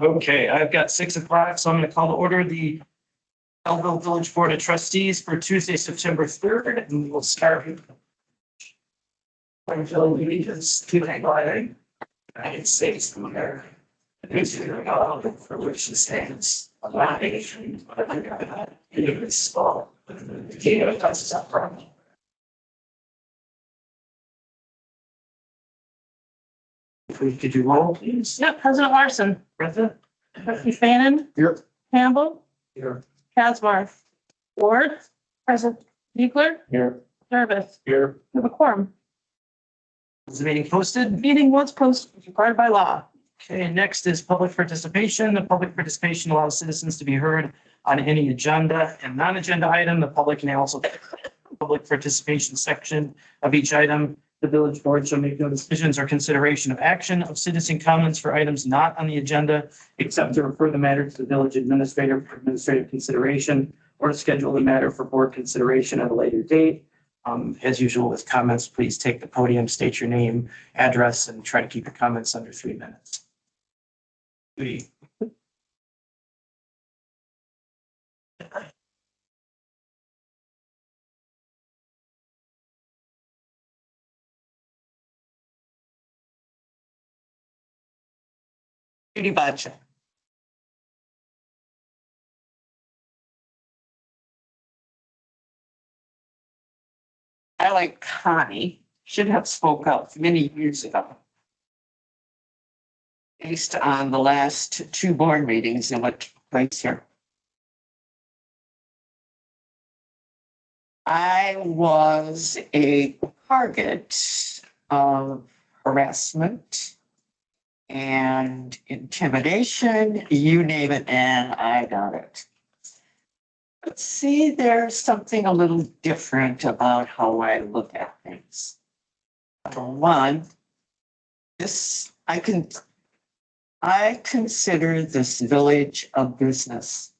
Okay, I've got 6 o'clock, so I'm gonna call to order the Belleville Village Board of Trustees for Tuesday, September 3rd, and we'll start with pledge allegiance to the flag, United States of America, and to the republic for which it stands, one nation, under God, indivisible, with liberty and justice for all. If we could do roll, please. Yep, President Larson, Present. Trustee Fannin, Here. Campbell, Here. Casbar, Ward, President Ziegler, Here. Jarvis, Here. we have a quorum. Is the meeting posted? Meeting was posted as required by law. Okay, next is public participation. The public participation allows citizens to be heard on any agenda and non-agenda item. The public can also public participation section of each item. The village board shall make no decisions or consideration of action of citizen comments for items not on the agenda, except to refer the matter to the village administrator for administrative consideration or schedule the matter for board consideration at a later date. As usual with comments, please take the podium, state your name, address, and try to keep your comments under 3 minutes. Judy. Judy Butch. I, like Connie, should have spoke up many years ago. Based on the last 2 board meetings and what took place here. I was a target of harassment and intimidation, you name it, and I got it. But see, there's something a little different about how I look at things. Number one, I consider this village a business.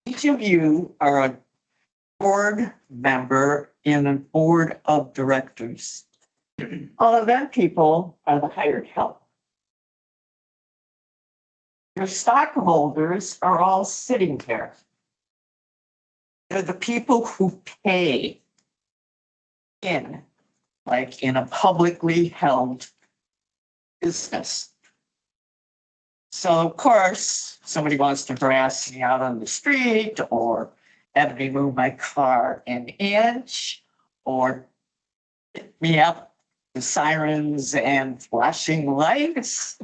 Each of you are a board member in a board of directors. All of them people are the hired help. Your stockholders are all sitting there. They're the people who pay in, like in a publicly held business. So of course, somebody wants to harass me out on the street or have me move my car an inch or pick me up the sirens and flashing lights.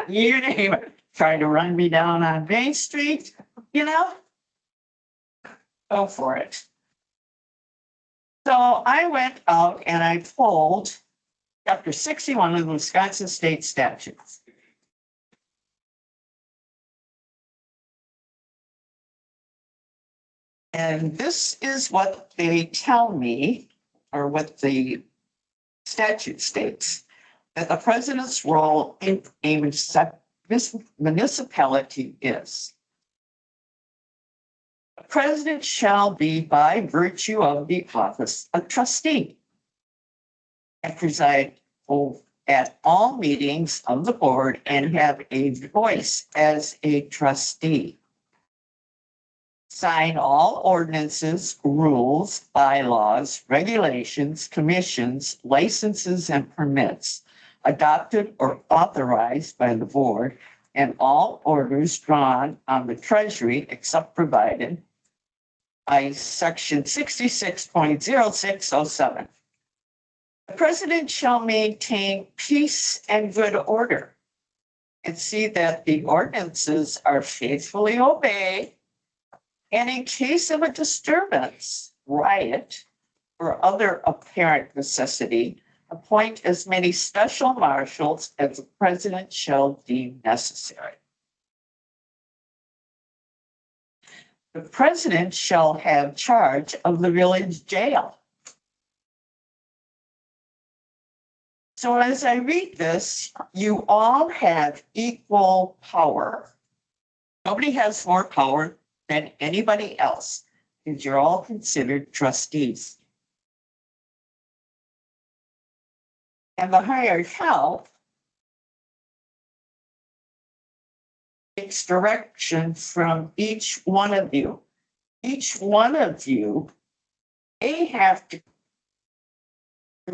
You name it, trying to run me down on Main Street, you know? Go for it. So I went out and I pulled Chapter 61 of the Wisconsin State Statutes. And this is what they tell me, or what the statute states, that the president's role in a municipality is. The president shall be, by virtue of the office, a trustee and preside at all meetings of the board and have a voice as a trustee. Sign all ordinances, rules, bylaws, regulations, commissions, licenses, and permits adopted or authorized by the board, and all orders drawn on the treasury except provided by section 66.0607. The president shall maintain peace and good order and see that the ordinances are faithfully obeyed, and in case of a disturbance, riot, or other apparent necessity, appoint as many special marshals as the president shall deem necessary. The president shall have charge of the village jail. So as I read this, you all have equal power. Nobody has more power than anybody else, because you're all considered trustees. And the hired help takes direction from each one of you. Each one of you may have to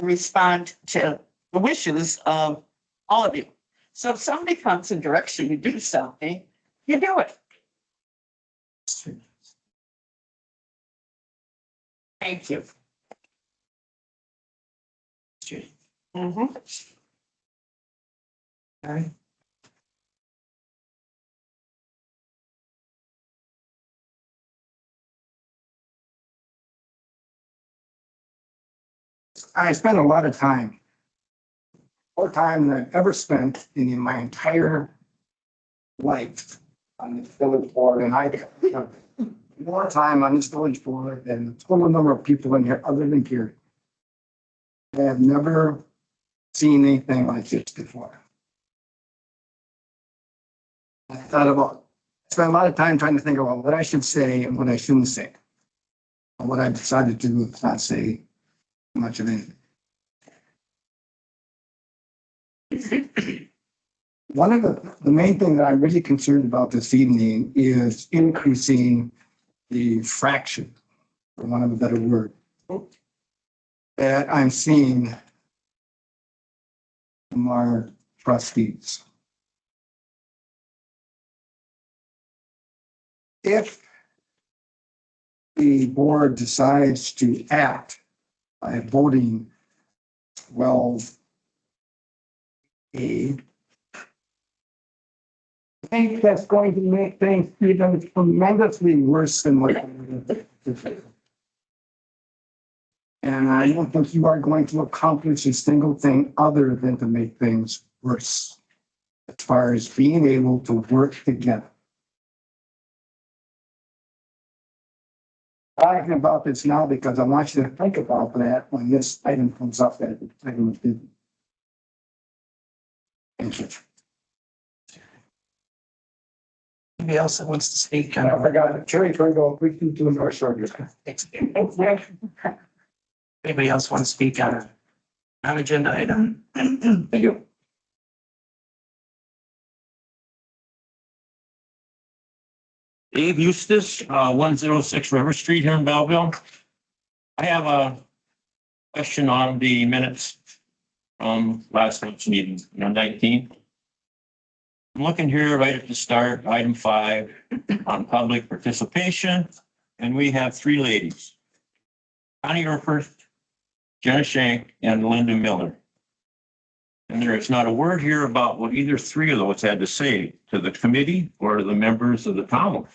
respond to the wishes of all of you. So if somebody comes and directs you to do something, you do it. Thank you. Mhm. Okay. I spent a lot of time, more time than I've ever spent in my entire life on this village board, and I have more time on this village board than the total number of people in here other than Gary. I have never seen anything like this before. I spent a lot of time trying to think about what I should say and what I shouldn't say. And what I decided to do is not say much of anything. One of the main thing that I'm really concerned about this evening is increasing the fraction, for want of a better word, that I'm seeing from our trustees. If the board decides to act by voting 12A, I think that's going to make things even tremendously worse than what. And I don't think you are going to accomplish a single thing other than to make things worse as far as being able to work together. I'm talking about this now because I want you to think about that when this item comes up at the item of business. Thank you. Anybody else that wants to speak? And I forgot, Cherry Twinkle, we can do North Shore. Anybody else want to speak on a non-agenda item? Thank you. Dave Eustace, 106 River Street here in Belleville. I have a question on the minutes from last month's meeting, 19th. I'm looking here right at the start, item 5 on public participation, and we have 3 ladies. Connie Erfurt, Jenna Shank, and Linda Miller. And there is not a word here about what either 3 of those had to say to the committee or to the members of the town.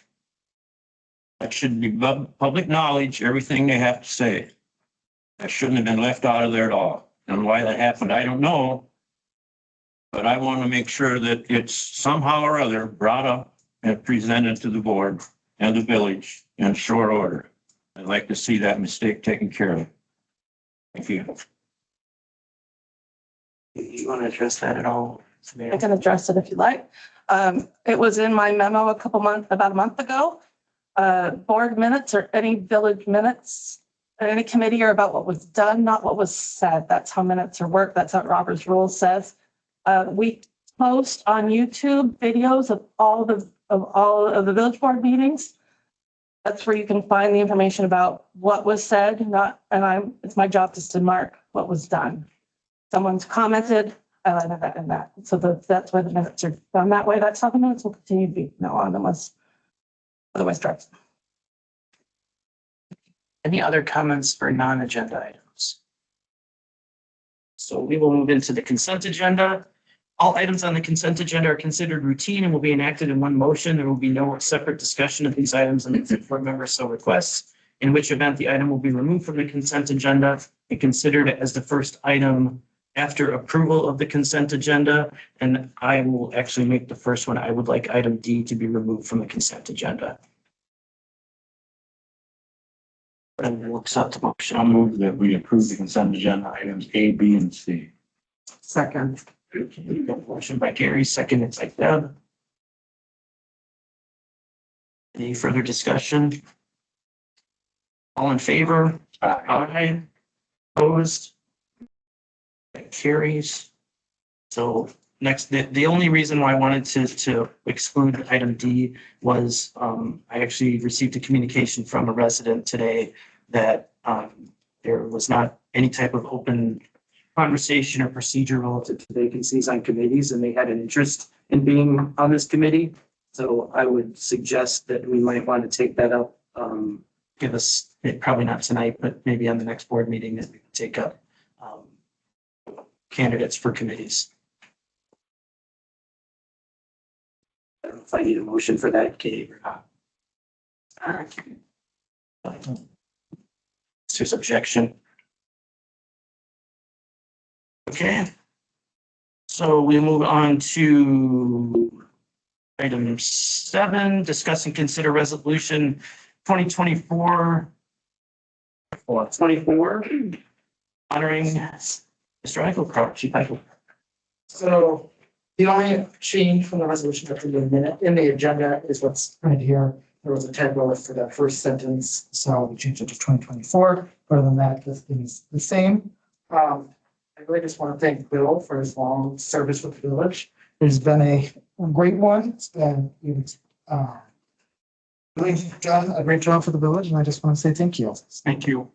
That should be public knowledge, everything they have to say. That shouldn't have been left out of there at all. And why that happened, I don't know. But I want to make sure that it's somehow or other brought up and presented to the board and the village in short order. I'd like to see that mistake taken care of. Thank you. You want to address that at all? I can address it if you like. It was in my memo about a month ago. Board minutes or any village minutes, or any committee are about what was done, not what was said. That's how minutes are worked. That's what Robert's rule says. We post on YouTube videos of all of the village board meetings. That's where you can find the information about what was said, it's my job just to mark what was done. Someone's commented, that and that. So that's why the minutes are done that way. That's how the minutes will continue to be now on unless otherwise drops. Any other comments for non-agenda items? So we will move into the consent agenda. All items on the consent agenda are considered routine and will be enacted in one motion. There will be no separate discussion of these items unless the board member so requests, in which event the item will be removed from the consent agenda and considered as the first item after approval of the consent agenda. And I will actually make the first one. I would like item D to be removed from the consent agenda. And we'll accept the motion. I'll move that we approve the consent agenda items A, B, and C. Second. Motion by Gary, second it's like Deb. Any further discussion? All in favor? Aye. Aye. Opposed? That carries. So next, the only reason why I wanted to exclude item D was, I actually received a communication from a resident today that, there was not any type of open conversation or procedure relative to vacancies on committees, and they had an interest in being on this committee. So I would suggest that we might want to take that up, give us, probably not tonight, but maybe on the next board meeting, that we could take up, candidates for committees. I don't know if I need a motion for that, Kate, or not. There's objection. Okay. So we move on to item 7, discuss and consider resolution 2024 honoring Mr. Eichelkraut, Chief Eichelkraut. So the only change from the resolution that's in the minute, in the agenda is what's right here. There was a typo for that first sentence, so we changed it to 2024. Other than that, this is the same. I really just want to thank Bill for his long service with the village. It's been a great one. It's been, really done a great job for the village, and I just want to say thank you. Thank you.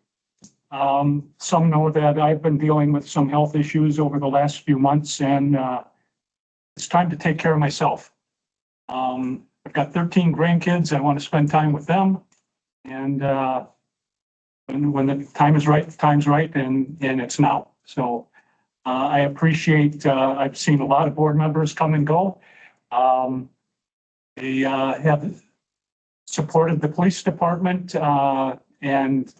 Some know that I've been dealing with some health issues over the last few months, and it's time to take care of myself. I've got 13 grandkids. I want to spend time with them. And when the time is right, the time's right, and it's now. So I appreciate, I've seen a lot of board members come and go. They have supported the police department, and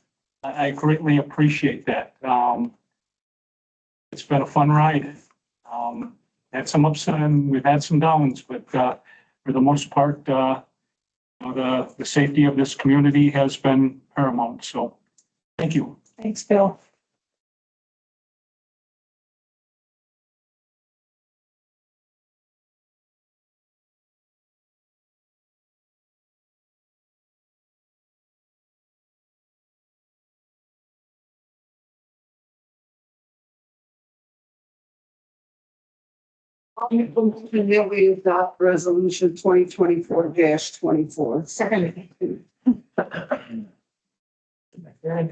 I greatly appreciate that. It's been a fun ride. Had some ups and we've had some downs, but for the most part, the safety of this community has been paramount. So thank you. Thanks, Bill. That we adopt resolution 2024-24. Second.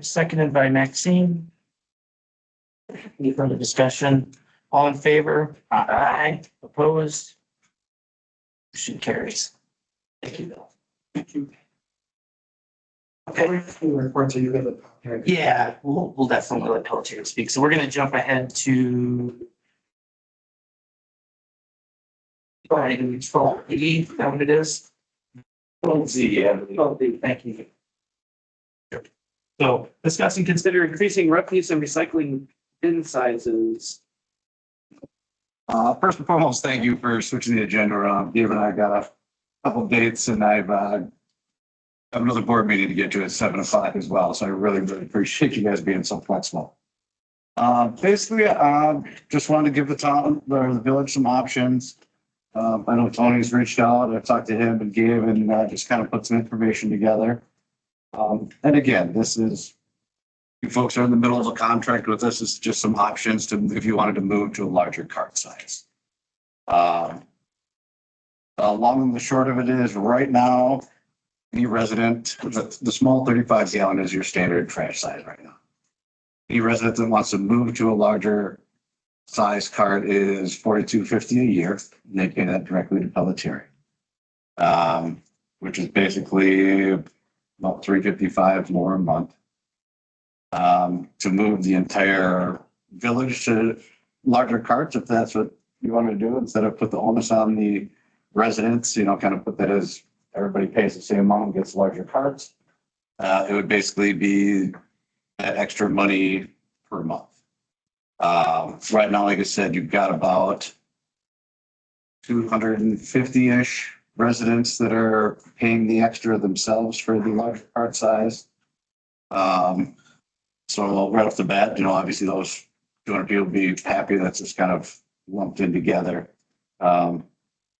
Seconded by Maxine. Any further discussion? All in favor? Aye. Opposed? Motion carries. Thank you, Bill. Thank you. Okay. Report to you. Yeah, we'll definitely let Pelletier speak. So we're gonna jump ahead to item 12E, is that what it is? 12Z, yeah. 12Z, thank you. So discuss and consider increasing refuse and recycling bin sizes. First and foremost, thank you for switching the agenda around. Dave and I got a couple of dates, and I've have another board meeting to get to at 7 o'clock as well. So I really, really appreciate you guys being so flexible. Basically, just wanted to give the town or the village some options. I know Tony's reached out. I've talked to him and Gabe, and just kind of put some information together. And again, this is, you folks are in the middle of a contract with us. It's just some options to, if you wanted to move to a larger cart size. Long and the short of it is right now, any resident, the small 35 gallon is your standard trash size right now. Any resident that wants to move to a larger size cart is $42.50 a year, and they pay that directly to Pelletier, which is basically about $355 more a month. To move the entire village to larger carts, if that's what you want to do, instead of put the onus on the residents, you know, kind of put that as everybody pays the same amount and gets larger carts. It would basically be that extra money per month. Right now, like I said, you've got about 250-ish residents that are paying the extra themselves for the large cart size. So right off the bat, you know, obviously those 200 people will be happy. That's just kind of lumped in together. And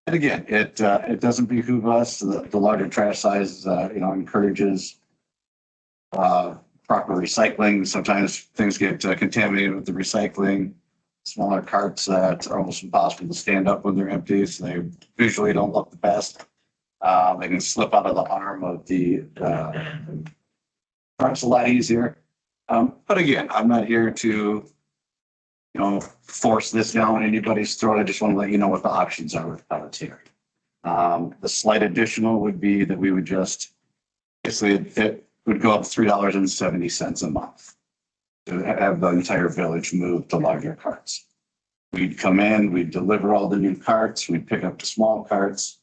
again, it doesn't behoove us. The larger trash size, you know, encourages proper recycling. Sometimes things get contaminated with the recycling. smaller carts that are almost impossible to stand up when they're empty, so they visually don't look the best. They can slip out of the arm of the carts a lot easier. But again, I'm not here to, force this down anybody's throat. I just want to let you know what the options are with pellets here. The slight additional would be that we would just, basically, it would go up $3.70 a month to have the entire village move to larger carts. We'd come in, we'd deliver all the new carts, we'd pick up the small carts.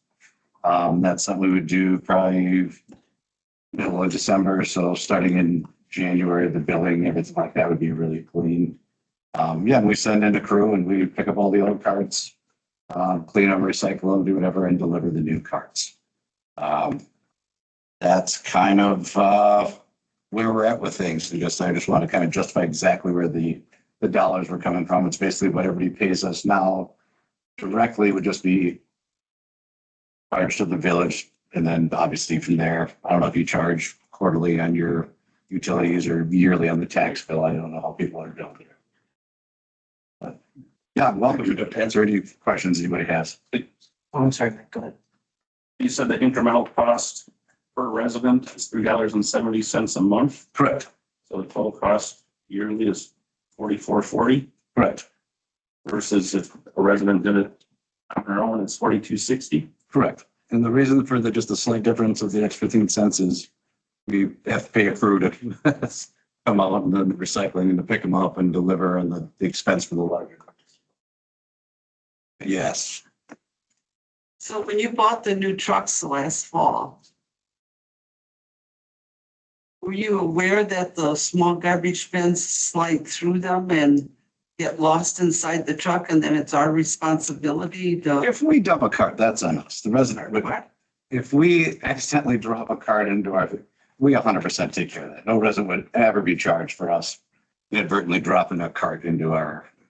That's something we would do probably middle of December. So starting in January, the billing, everything like that would be really clean. We send in a crew and we pick up all the old carts, clean them, recycle them, do whatever, and deliver the new carts. That's kind of where we're at with things. I just want to kind of justify exactly where the dollars were coming from. It's basically what everybody pays us now directly would just be charged to the village. And then obviously from there, I don't know if you charge quarterly on your utilities or yearly on the tax bill. I don't know how people are doing it. But yeah, I'm welcome to answer any questions anybody has. Oh, I'm sorry, Mike, go ahead. You said the incremental cost per resident is $3.70 a month. Correct. So the total cost yearly is $44.40 Correct. versus if a resident did it on their own, it's $42.60. Correct. And the reason for just the slight difference of the extra 15 cents is we have to pay a crew to come out and then the recycling and to pick them up and deliver and the expense for the larger cars. Yes. So when you bought the new trucks last fall, were you aware that the small garbage bins slide through them and get lost inside the truck and then it's our responsibility to? If we dump a cart, that's on us. The resident would. If we accidentally drop a cart into our, we 100% take care of that. No resident would ever be charged for us inadvertently dropping a cart into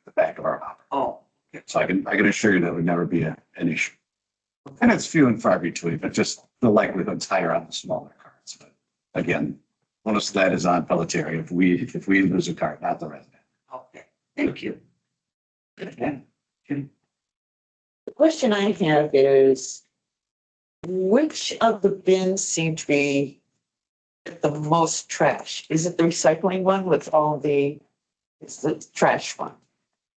the back of our hopper. Oh, So I can assure you that would never be an issue. And it's few and far between, but just the likelihood's higher on the smaller carts. But again, most of that is on Pelletier if we lose a cart, not the resident. okay. Thank you. Again, The question I have is, which of the bins seem to be the most trash? Is it the recycling one with it's the trash one?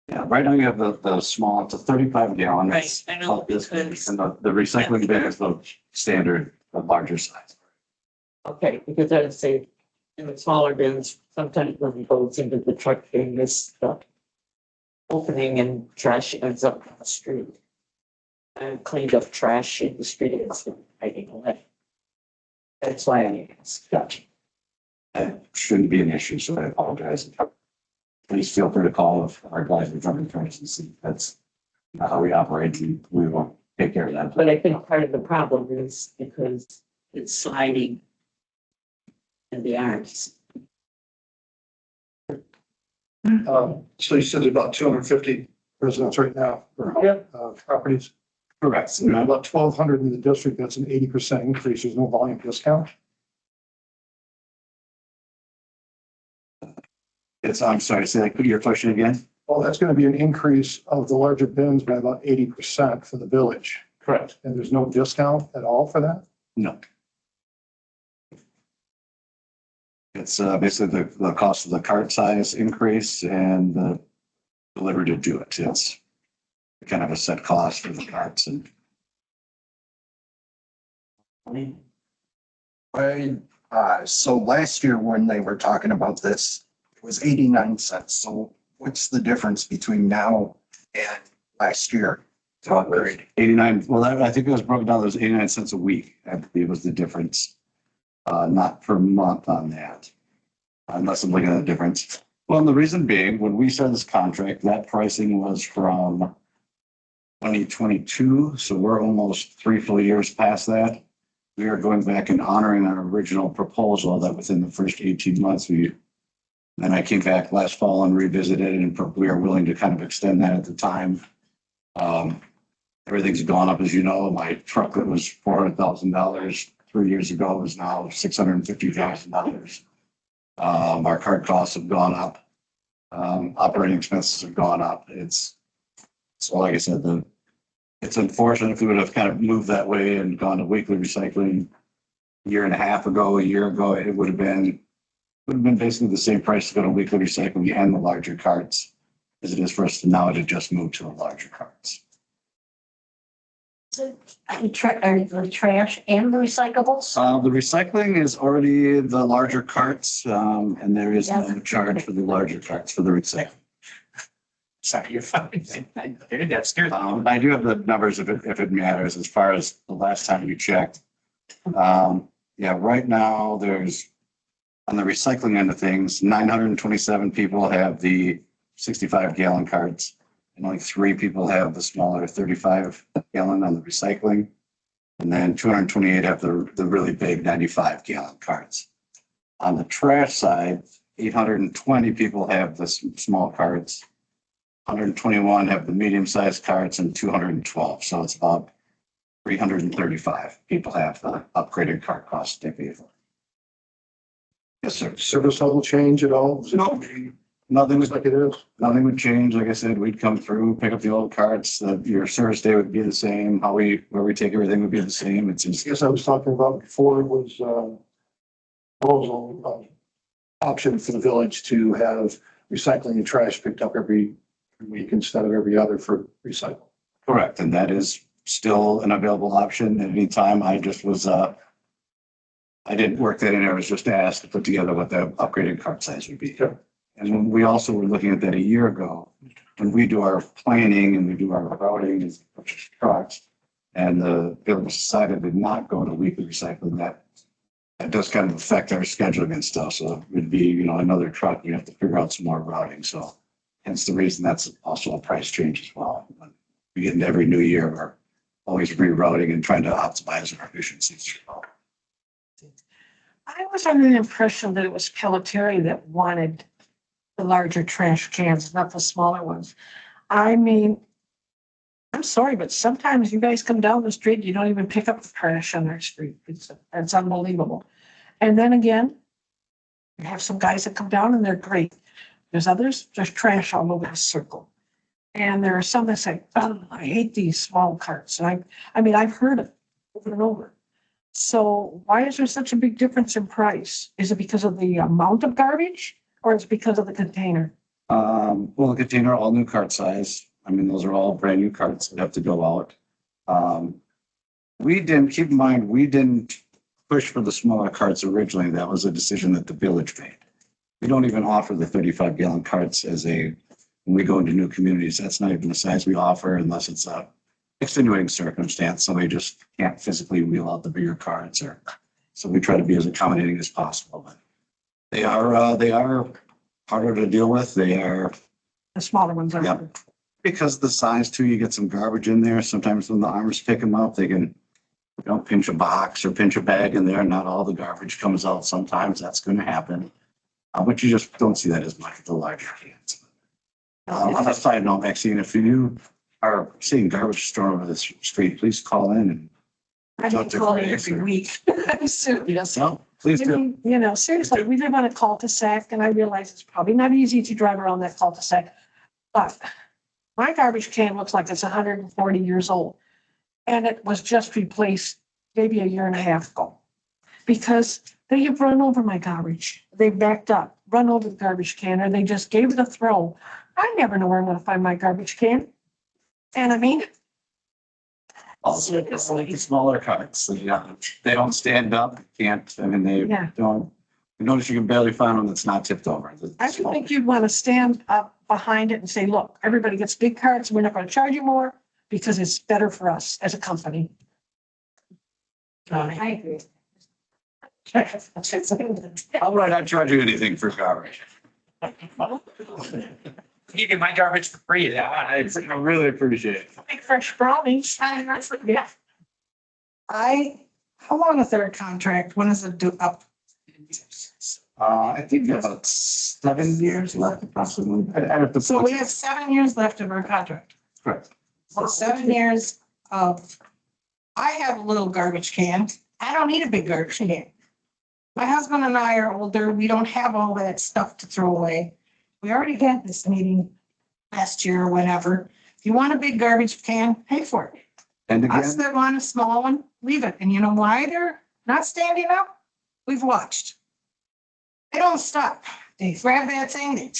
yeah, right now you have the small, it's a 35 gallon. Right, I know, because- And the recycling bin is the standard, the larger size. Okay, because I'd say in the smaller bins, sometimes when it goes into the truck, they miss the opening and trash ends up on the street. And cleaned up trash in the street instead of hiding away. That's why I asked. Gotcha. That shouldn't be an issue, so I apologize. Please feel free to call if our guys are jumping trucks and see that's not how we operate. We will take care of that. But I think part of the problem is because it's sliding in the arms. So you said there's about 250 residents right now for properties. Correct. There's about 1,200 in the district. That's an 80% increase. There's no volume discount. I'm sorry, say that, your question again? Well, that's going to be an increase of the larger bins by about 80% for the village. Correct. And there's no discount at all for that? No. It's basically the cost of the cart size increase and the delivery to do it. It's kind of a set cost for the carts and. So last year when they were talking about this, it was 89 cents. So what's the difference between now and last year? To upgrade? 89, well, I think it was broken down, it was 89 cents a week, I believe was the difference. Not per month on that. Unless I'm looking at the difference. Well, and the reason being, when we started this contract, that pricing was from 2022, so we're almost 3 full years past that. We are going back and honoring our original proposal that within the first 18 months, then I came back last fall and revisited and we are willing to kind of extend that at the time. Everything's gone up, as you know. My truck that was $400,000 3 years ago is now $650,000. Our cart costs have gone up. Operating expenses have gone up. So like I said, it's unfortunate if we would have kind of moved that way and gone to weekly recycling a year and a half ago, a year ago, it would have been basically the same price to go to weekly recycling and the larger carts as it is for us to now to just move to the larger carts. The trash and the recyclables? The recycling is already the larger carts, and there is no charge for the larger carts for the recycling. Sorry, you're fine. That's scared. I do have the numbers if it matters, as far as the last time we checked. Yeah, right now, there's, on the recycling end of things, 927 people have the 65 gallon carts. And only 3 people have the smaller 35 gallon on the recycling. And then 228 have the really big 95 gallon carts. On the trash side, 820 people have the small carts. 121 have the medium sized carts and 212. So it's about 335 people have the upgraded cart cost to vehicle. Yes, sir. Service level change at all? No. Nothing was Like it is? Nothing would change. Like I said, we'd come through, pick up the old carts, your service day would be the same. Where we take everything would be the same. It's I just, guess I was talking about before was, proposal, option for the village to have recycling and trash picked up every week instead of every other for recycle. correct. And that is still an available option at any time. I just was, I didn't work that in. I was just asked to put together what the upgraded cart size would be. Sure. And when we also were looking at that a year ago, when we do our planning and we do our routing and purchase trucks, and the village decided to not go to weekly recycling, that does kind of affect our scheduling and stuff. So it would be, another truck, we have to figure out some more routing. So hence the reason that's also a price change as well. When we get into every new year, we're always rerouting and trying to optimize our efficiencies. I was under the impression that it was Pelletieri that wanted the larger trash cans, not the smaller ones. I mean, I'm sorry, but sometimes you guys come down the street, you don't even pick up the trash on our street. It's unbelievable. And then again, you have some guys that come down and they're great. There's others, there's trash all over the circle. And there are some that say, oh, I hate these small carts. And I mean, I've heard it over and over. So why is there such a big difference in price? Is it because of the amount of garbage or is it because of the container? Well, the container, all new cart size. I mean, those are all brand new carts that have to go out. Keep in mind, we didn't push for the smaller carts originally. That was a decision that the village made. We don't even offer the 35 gallon carts when we go into new communities. That's not even the size we offer unless it's a extenuating circumstance. Somebody just can't physically wheel out the bigger carts, so we try to be as accommodating as possible. But they are harder to deal with. They are, The smaller ones are. Yep. Because of the size too, you get some garbage in there. Sometimes when the armors pick them up, they can, pinch a box or pinch a bag in there. Not all the garbage comes out. Sometimes that's going to happen. But you just don't see that as much with the larger cans. On a side note, Maxine, if you are seeing garbage storm over the street, please call in and. I Talk to call it Grace every or- week. I'm serious. No, please I do. mean, seriously, we live on a cul-de-sac and I realize it's probably not easy to drive around that cul-de-sac. But my garbage can looks like it's 140 years old. And it was just replaced maybe a year and a half ago. Because they have run over my garbage. They backed up, run over the garbage can, or they just gave it a throw. I never know where I'm gonna find my garbage can. And I mean, Also, it's like the smaller carts. They don't stand up. Can't. I mean, they Yeah. don't. You notice you can barely find one that's not tipped over. I should think you'd want to stand up behind it and say, look, everybody gets big carts. We're not going to charge you more because it's better for us as a company. I agree. How would I not charge you anything for garbage? You get my garbage for free. I really appreciate it. Big fresh brownies. Yeah. I'm on a third contract. When is it due up? I think we have about 7 years left, approximately. I have to. So we have 7 years left of our contract. Correct. So 7 years of, I have a little garbage can. I don't need a big garbage can. My husband and I are older. We don't have all that stuff to throw away. We already had this meeting last year or whenever. If you want a big garbage can, pay for it. And Us again, that want a small one, leave it. And you know why they're not standing up? We've watched. They don't stop. They grab that thing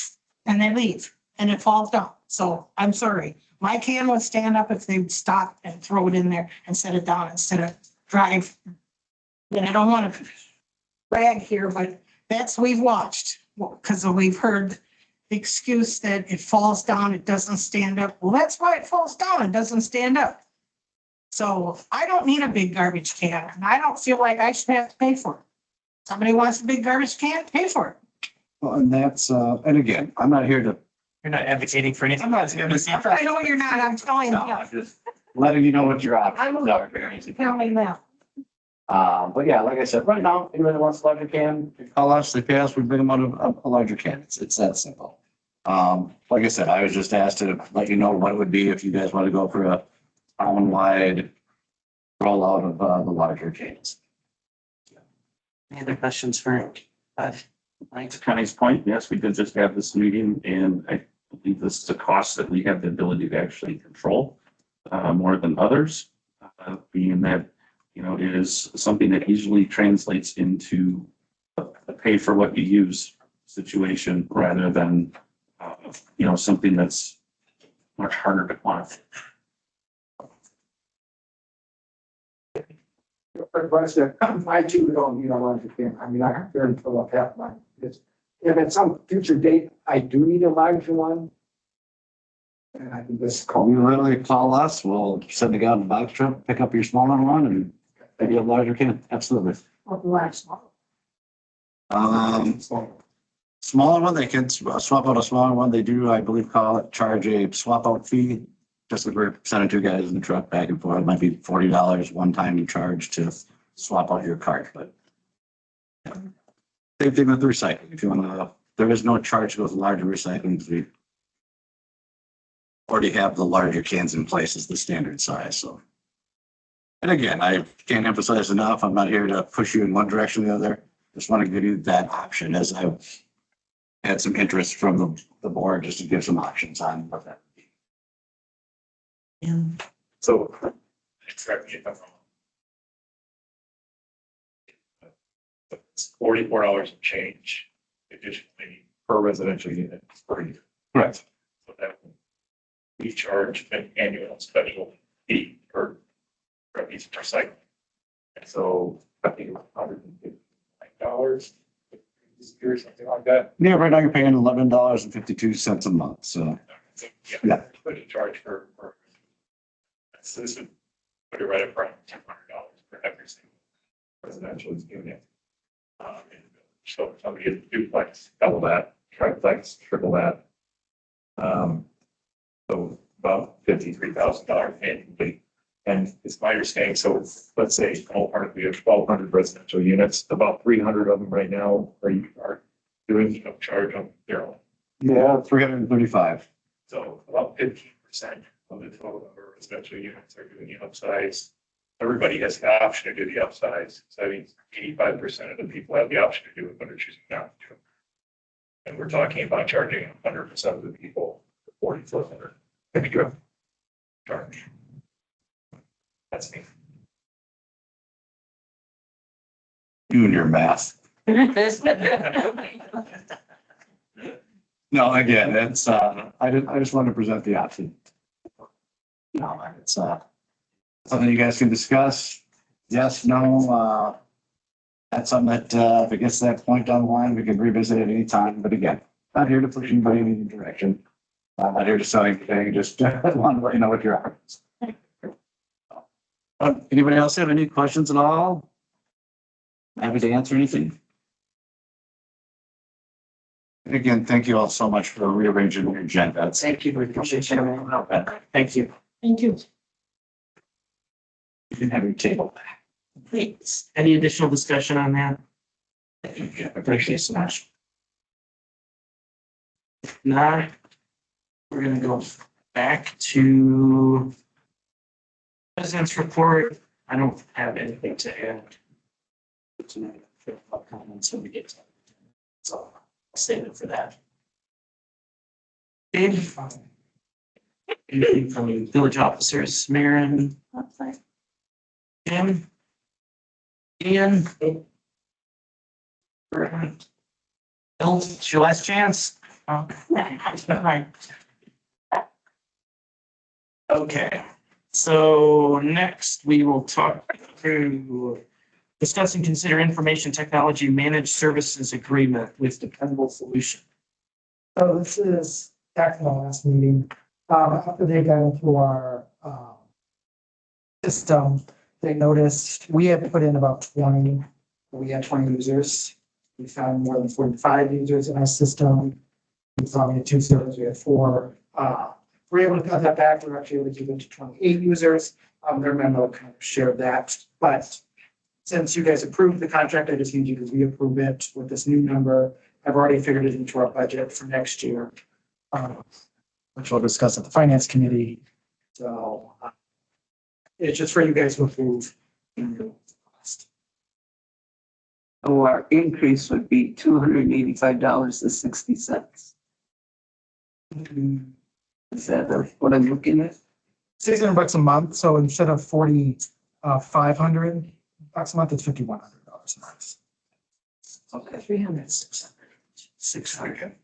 and they leave and it falls down. So I'm sorry. My can would stand up if they would stop and throw it in there and set it down instead of drive. And I don't want to brag here, but that's, we've watched, because we've heard the excuse that it falls down, it doesn't stand up. Well, that's why it falls down, it doesn't stand up. So I don't need a big garbage can, and I don't feel like I should have to pay for it. Somebody wants a big garbage can, pay for it. well, and that's, and again, I'm not here to, You're not advocating for anything. I know you're not, I'm telling no, you. I'm just letting you know what your I'm options are. telling them. But yeah, like I said, right now, anybody wants a larger can, they call us, they pay us, we bring them out a larger can. It's that simple. Like I said, I was just asked to let you know what it would be if you guys want to go for a town-wide rollout of the larger cans. Any other questions for Mike? To Connie's point, yes, we did just have this meeting and I believe this is a cost that we have the ability to actually control more than others. Being that, you know, it is something that easily translates into a pay for what you use situation rather than, you know, something that's much harder to quantify. Question, I too don't need a larger can. I mean, I have to fill up half mine. If at some future date, I do need a larger one. And I can just call. You literally call us, we'll send a guy on the box truck, pick up your smaller one and maybe a larger can, absolutely. Smaller one, they can swap out a smaller one. They do, I believe, charge a swap out fee. Just like we're sending two guys in the truck back and forth. It might be $40 one time you charge to swap out your cart, but. Yeah. Same thing with recycling. If you want to, there is no charge to go with larger recycling because we already have the larger cans in place as the standard size, so. And again, I can't emphasize enough, I'm not here to push you in one direction or the other. Just want to give you that option as I've had some interest from the board just to give some options on what that would be. So, correct me if I'm wrong. It's $44 and change additionally per residential unit per year. Correct. So that we charge an annual special fee for a piece of recycling. And so I think it was $159 or something like that. Yeah, right now you're paying $11.52 a month, so. So, Yeah. Put a charge for so this would put it right up front, $200 for every single residential unit. So if somebody had duplex, double that, triplex, triple that. So about $53,000 annually. And it's my understanding, so let's say we have 1,200 residential units, about 300 of them right now are doing, you know, charge on their own. Yeah, 335. So about 15% of the total number of residential units are doing the upsize. Everybody has the option to do the upsize. So I mean, 85% of the people have the option to do it, but are choosing not to. And we're talking about charging 100% of the people $4,400. If you go charge. That's me. You and your math. No, again, it's, I just wanted to present the option. No, it's, something you guys can discuss. Yes, no, that's something that, if it gets to that point down the line, we can revisit it anytime. But again, not here to push anybody in any direction. I'm not here to sell anything, just want to let you know what your options. Anybody else have any questions at all? Happy to answer anything. And again, thank you all so much for rearranging your agenda. Thank you. We appreciate you. Thank you. Thank you. You can have your table back. Please. Any additional discussion on that? I appreciate it so much. If not, we're gonna go back to President's report. I don't have anything to add. Tonight, comments when we get to it. So I'll save it for that. Dave? Anything from village officers, Maren, That's fine. Jim? Ian? Bill, it's your last chance. Right. Okay, so next we will talk through discuss and consider information technology managed services agreement with Dependable Solution. So this is back in the last meeting, after they got into our, system, they noticed we had put in about 20, we had 20 users. We found more than 45 users in our system. We saw we had 2 servers, we had 4. We're able to cut that back, we're actually able to keep it to 28 users. Their memo kind of shared that, but since you guys approved the contract, I just need you to reapprove it with this new number. I've already figured it into our budget for next year, which we'll discuss at the finance committee. So it's just for you guys to approve. So our increase would be $285.60. Is that what I'm looking at? $600 a month, so instead of 500 bucks a month, it's $5,100 a month. Okay. 300, 600.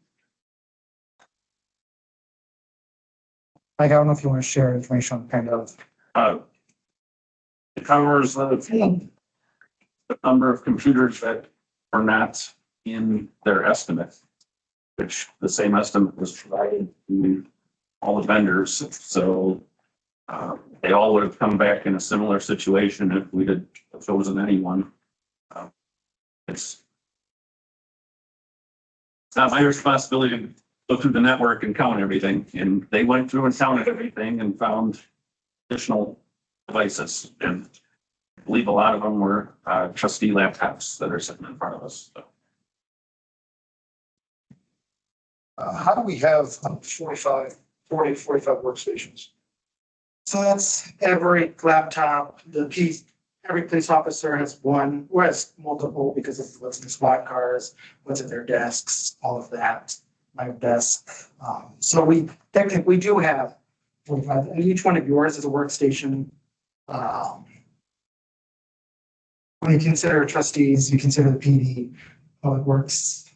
Like, I don't know if you want to share information on kind of. It covers the number of computers that are not in their estimate, which the same estimate was provided to all the vendors. So they all would have come back in a similar situation if we had chosen anyone. It's not my responsibility to go through the network and count everything. And they went through and counted everything and found additional devices. And I believe a lot of them were trustee laptops that are sitting in front of us. So. How do we have 45 workstations? So that's every laptop, every police officer has one, or has multiple because of what's in the squad cars, what's in their desks, all of that, my desk. So we technically, we do have 45, and each one of yours is a workstation. When you consider trustees, you consider the PD, Public Works,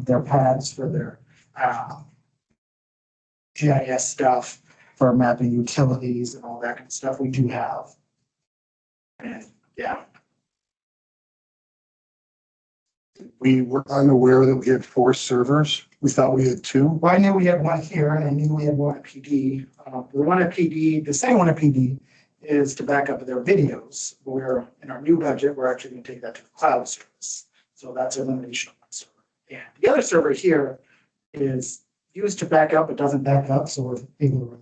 their pads for their GIS stuff, for mapping utilities and all that kind of stuff we do have. And yeah, We were unaware that we had 4 servers. We thought we had 2. well, I knew we had one here and I knew we had one at PD. The one at PD, the second one at PD is to back up their videos. We're in our new budget, we're actually going to take that to the cloud service. So that's elimination of one server. And the other server here is used to back up, but doesn't back up. So we're able to remove.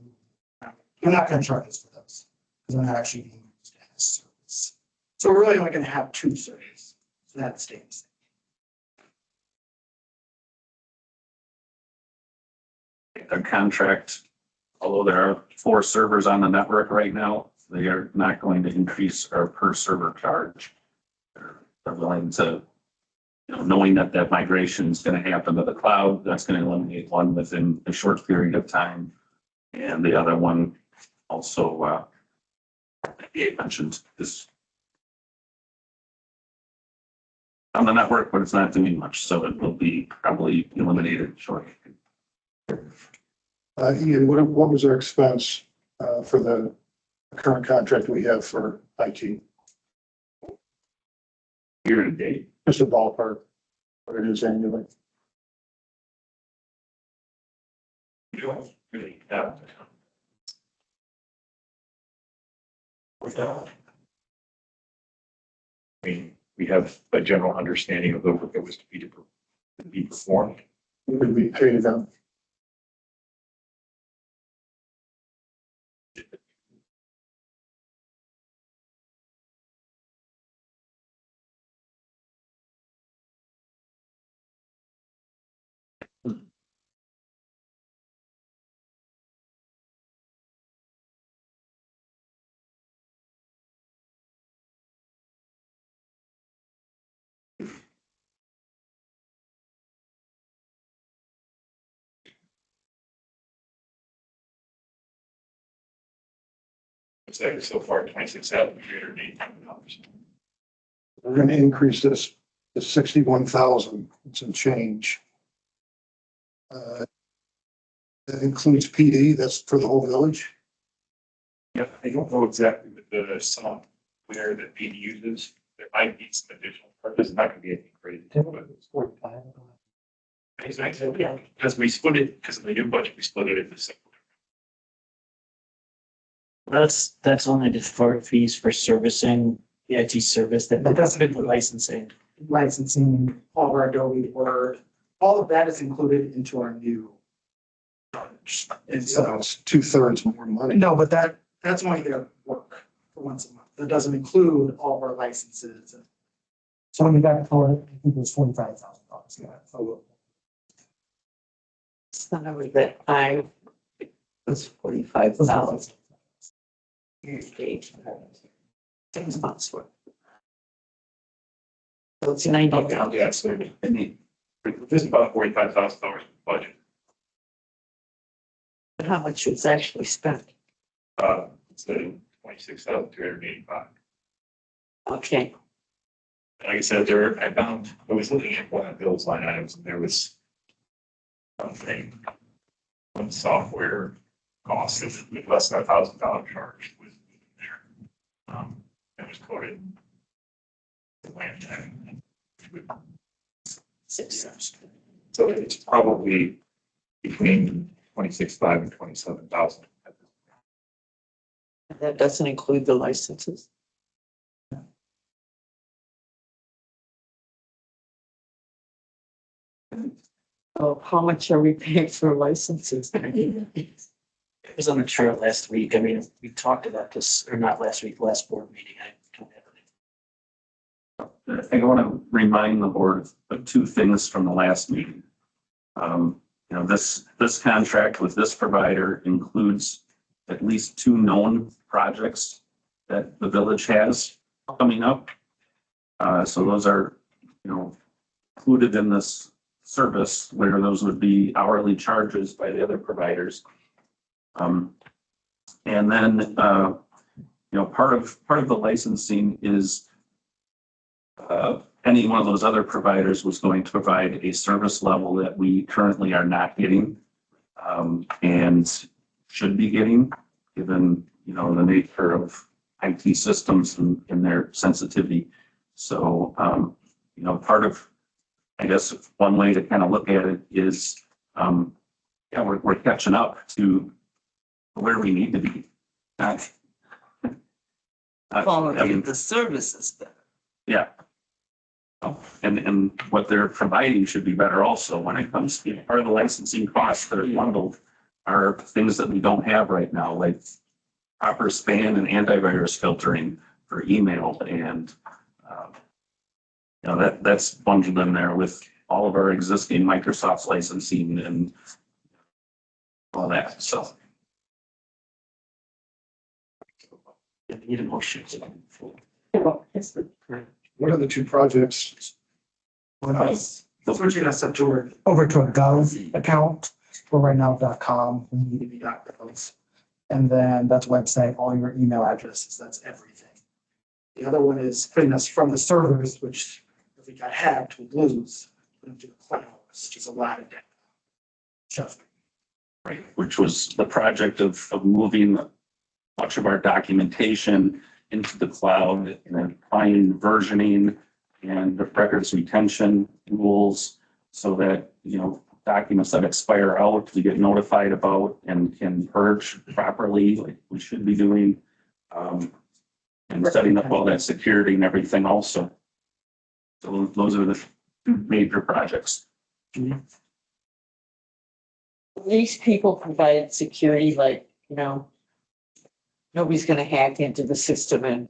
We're not going to charge us for those because they're not actually being used as service. So we're really only going to have 2 servers. So that stays. Their contract, although there are 4 servers on the network right now, they are not going to increase our per server charge. They're willing to, knowing that that migration is going to happen to the cloud, that's going to eliminate one within a short period of time. And the other one also, Gabe mentioned, is on the network, but it's not doing much, so it will be probably eliminated shortly. Ian, what was our expense for the current contract we have for IT? Year to date, Just a ballpark, what it is annually. we don't really have. I mean, we have a general understanding of the work that was to be performed. Would we pay them? Looks like so far, 26,380 dollars. We're gonna increase this to 61,000 and some change. That includes PD, that's for the whole village. Yeah, I don't know exactly the software that being uses. There might be some additional purpose. It's not gonna be anything crazy. But because we split it, because of the new budget, we split it into separate. That's only the for fees for servicing the IT service that doesn't include licensing. Licensing, all of our Adobe Word, all of that is included into our new. charge. And so, It's 2/3 more money. no, but that's only their work for once a month. That doesn't include all of our licenses. So when we got for it, I think it was $45,000. Yeah, so Some of that I was 45,000. Six months worth. So it's 90. Yeah, so I mean, this is about $45,000 budget. But how much was actually spent? Instead of 26,385. Okay, Like I said, I was looking at one of Bill's line items, and there was something, one software cost of less than $1,000 charge was there. It was quoted. So it's probably between 26,500 and 27,000. that doesn't include the licenses. So how much are we paying for licenses? It was on the chart last week. I mean, we talked about this, or not last week, last board meeting. I don't have it. I want to remind the board of two things from the last meeting. This contract with this provider includes at least 2 known projects that the village has coming up. So those are, included in this service, where those would be hourly charges by the other providers. And then, part of the licensing is any one of those other providers was going to provide a service level that we currently are not getting, and should be getting, given, the nature of IT systems and their sensitivity. So, part of, I guess, one way to kind of look at it is, we're catching up to where we need to be. Quality of the services better. Yeah. And what they're providing should be better also when it comes to part of the licensing costs that are bundled are things that we don't have right now, like proper spam and antivirus filtering for email and, that's bundled in there with all of our existing Microsoft licensing and all that, so. Need a motion. What are the 2 projects? switching us over to a Gov account. We're right now .com, we need to be .gov. And then that's website, all your email addresses, that's everything. The other one is putting us from the servers, which if we got hacked, we'd lose, into the cloud, which is a lot of data. Just Right, which was the project of moving much of our documentation into the cloud and then applying versioning and the records retention rules so that, documents that expire out, we get notified about and can purge properly, like we should be doing. And setting up all that security and everything also. So those are the 2 major projects. These people provide security, like, nobody's gonna hack into the system and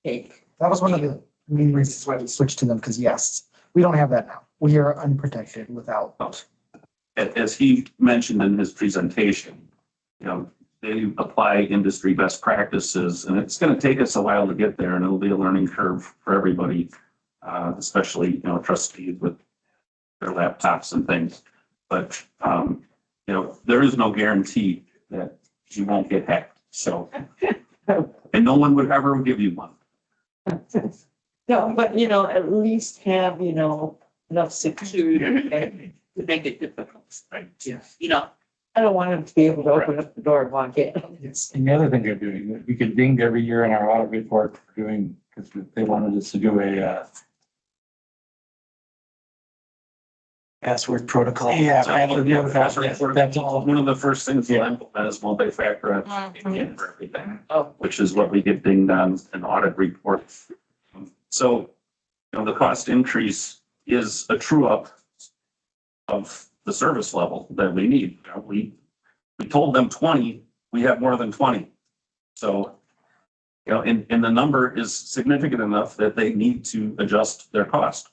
take. that was one of the main reasons why we switched to them, because yes, we don't have that now. We are unprotected without. As he mentioned in his presentation, they apply industry best practices, and it's going to take us a while to get there, and it'll be a learning curve for everybody, especially, trustees with their laptops and things. But, there is no guarantee that you won't get hacked. So and no one would ever give you one. No, but you know, at least have, you know, enough security to make it difficult. Right. Yeah. You know, I don't want them to be able to open up the door and walk in. Yes. And the other thing they're doing, we get dinged every year in our audit report for doing, because they wanted us to do a, Password protocol. Yeah, That's all. One of the first things to implement is multi-factor authentication for everything, Oh, which is what we get dinged on an audit report. So, you know, the cost increase is a true up of the service level that we need. You know, we told them 20, we have more than 20. So, you know, and the number is significant enough that they need to adjust their cost.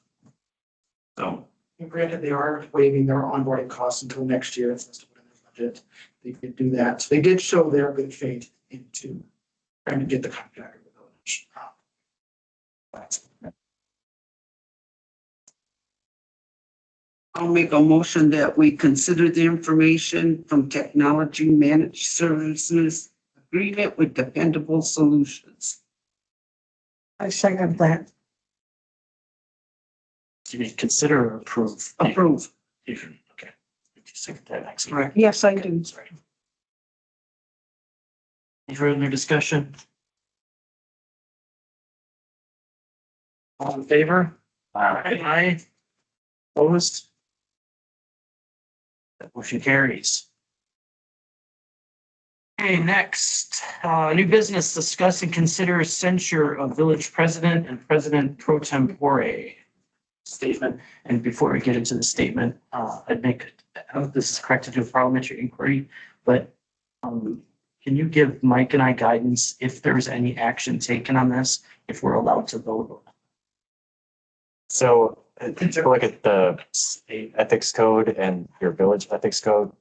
So, And granted, they are waiving their onboarding costs until next year. It's listed in their budget. They did do that. So they did show their good faith into trying to get the contract with the village. I'll make a motion that we consider the information from Technology Managed Services agreement with Dependable Solutions. I second that. Do you consider or approve? Approve. Okay. Second that next. Correct. Yes, I do. Sorry. Any further discussion? All in favor? Aye. Opposed? That motion carries. Okay, next, new business, discuss and consider censure of village president and president pro tempore statement. And before we get into the statement, I'd make, I don't know if this is correct to do a parliamentary inquiry, but can you give Mike and I guidance if there's any action taken on this, if we're allowed to vote? So take a look at the state ethics code and your village ethics code.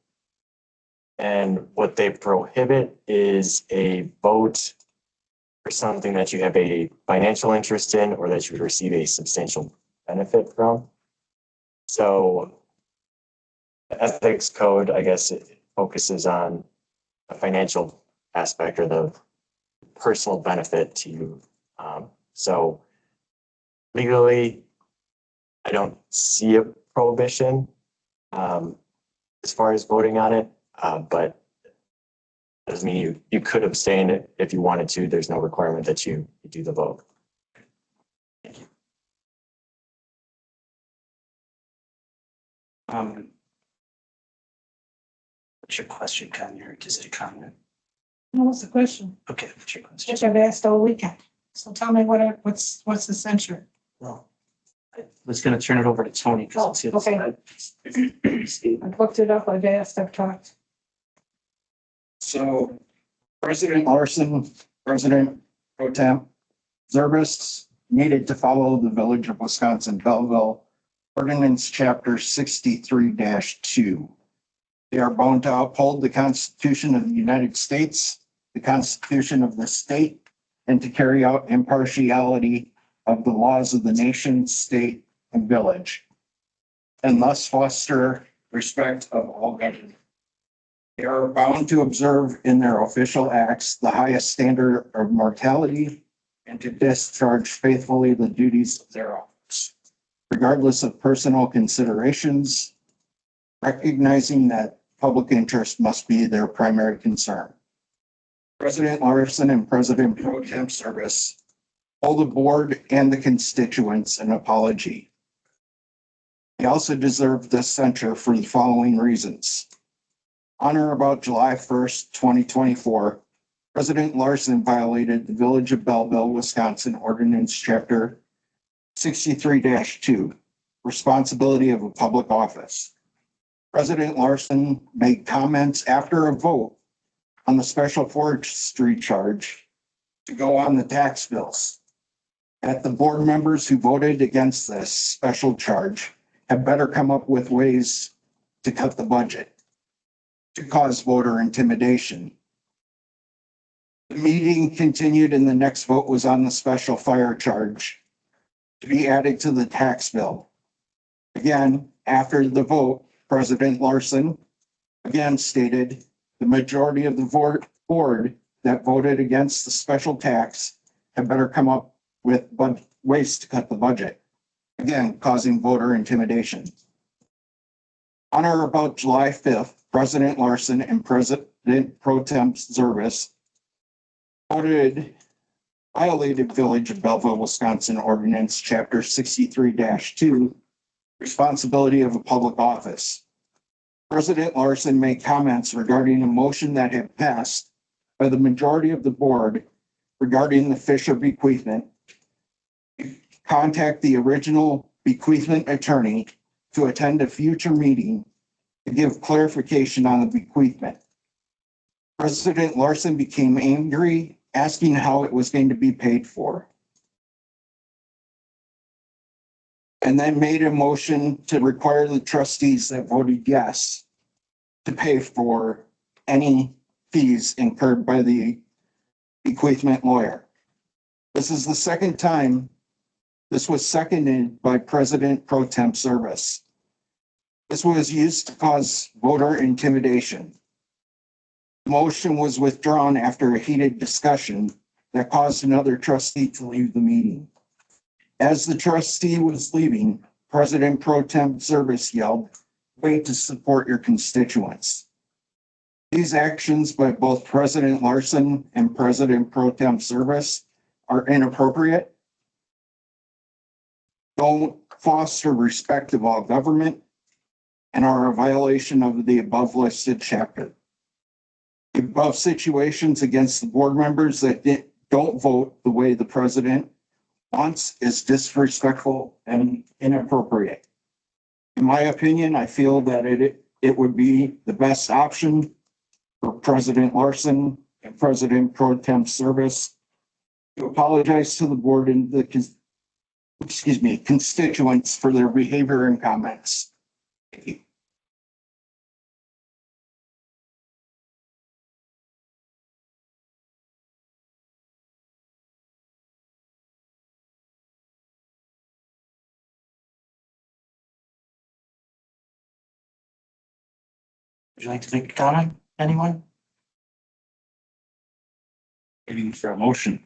And what they prohibit is a vote for something that you have a financial interest in or that you would receive a substantial benefit from. So the ethics code, I guess, it focuses on a financial aspect or the personal benefit to you. So legally, I don't see a prohibition as far as voting on it, but doesn't mean you could abstain if you wanted to. There's no requirement that you do the vote. What's your question, Connie? Is it a comment? What's the question? Okay, what's your question? Which I've asked all weekend. So tell me what's the censure? Well, I was gonna turn it over to Tony. 'Cause it's his- I've looked it up, I've asked, I've talked. So President Larson, President Pro Tem Zerbis needed to follow the Village of Wisconsin Belleville Ordinance Chapter 63-2. They are bound to uphold the Constitution of the United States, the Constitution of the state, and to carry out impartiality of the laws of the nation, state, and village, and thus foster respect of all government. They are bound to observe in their official acts the highest standard of morality and to discharge faithfully the duties of their office, regardless of personal considerations, recognizing that public interest must be their primary concern. President Larson and President Pro Tem Zerbis owe the board and the constituents an apology. They also deserve this censure for the following reasons. On or about July 1st, 2024, President Larson violated the Village of Belleville, Wisconsin Ordinance Chapter 63-2, responsibility of a public office. President Larson made comments after a vote on the special forestry charge to go on the tax bills. That the board members who voted against this special charge have better come up with ways to cut the budget, to cause voter intimidation. The meeting continued and the next vote was on the special fire charge to be added to the tax bill. Again, after the vote, President Larson again stated the majority of the board that voted against the special tax had better come up with ways to cut the budget, again, causing voter intimidation. On or about July 5th, President Larson and President Pro Tem Zervis violated Village of Belleville, Wisconsin Ordinance Chapter 63-2, responsibility of a public office. President Larson made comments regarding a motion that had passed by the majority of the board regarding the Fisher bequeathment. Contact the original bequeathment attorney to attend a future meeting to give clarification on the bequeathment. President Larson became angry, asking how it was going to be paid for. And then made a motion to require the trustees that voted yes to pay for any fees incurred by the bequeathment lawyer. This is the second time this was seconded by President Pro Tem Zervis. This was used to cause voter intimidation. The motion was withdrawn after a heated discussion that caused another trustee to leave the meeting. As the trustee was leaving, President Pro Tem Zervis yelled, "Wait to support your constituents." These actions by both President Larson and President Pro Tem Zervis are inappropriate, don't foster respect of all government, and are a violation of the above listed chapter. The above situations against the board members that don't vote the way the president wants is disrespectful and inappropriate. In my opinion, I feel that it would be the best option for President Larson and President Pro Tem Zervis to apologize to the board and the constituents for their behavior and comments. Thank you. Would you like to make a comment, anyone? Waiting for a motion.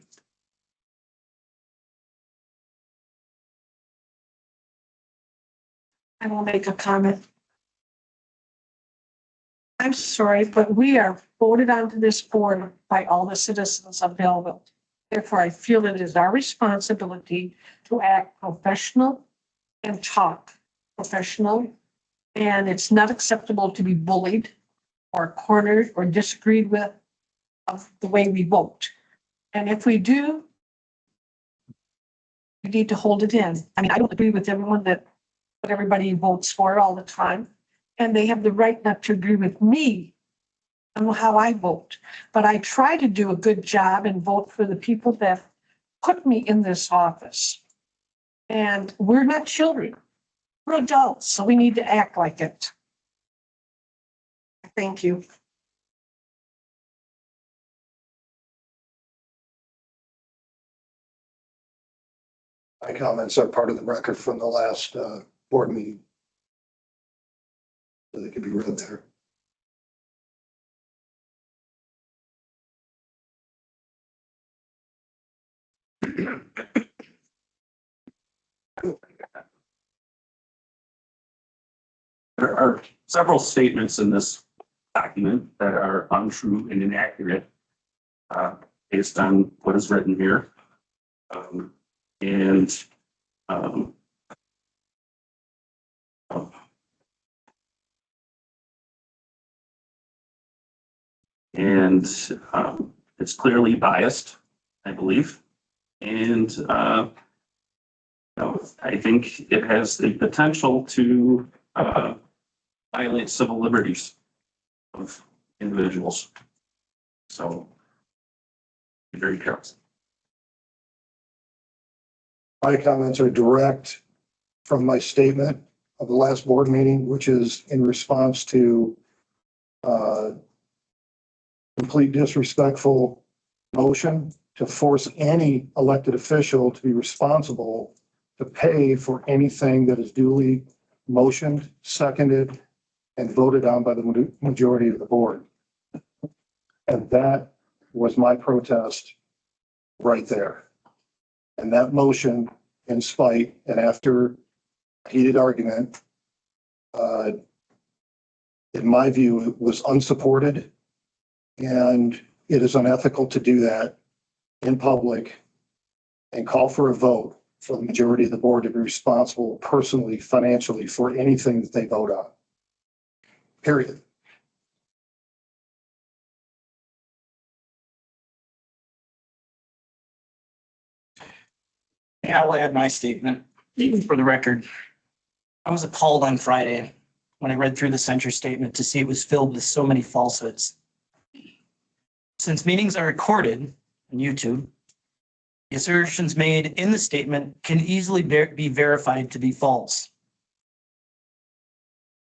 I will make a comment. I'm sorry, but we are voted onto this board by all the citizens of Belleville. Therefore, I feel it is our responsibility to act professional and talk professional. And it's not acceptable to be bullied or cornered or disagreed with of the way we vote. And if we do, we need to hold it in. I mean, I don't agree with everyone that what everybody votes for all the time. And they have the right not to agree with me on how I vote. But I try to do a good job and vote for the people that put me in this office. And we're not children. We're adults, so we need to act like it. Thank you. My comments are part of the record from the last board meeting. So they can be read there. There are several statements in this document that are untrue and inaccurate based on what is written here. And it's clearly biased, I believe. And I think it has the potential to violate civil liberties of individuals. So be very careful. My comments are direct from my statement of the last board meeting, which is in response to complete disrespectful motion to force any elected official to be responsible to pay for anything that is duly motioned, seconded, and voted on by the majority of the board. And that was my protest right there. And that motion, in spite and after heated argument, in my view, it was unsupported. And it is unethical to do that in public and call for a vote for the majority of the board to be responsible personally, financially for anything that they vote on. Period. Yeah, I'll add my statement for the record. I was appalled on Friday when I read through the censure statement to see it was filled with so many falsehoods. Since meetings are recorded on YouTube, the assertions made in the statement can easily be verified to be false.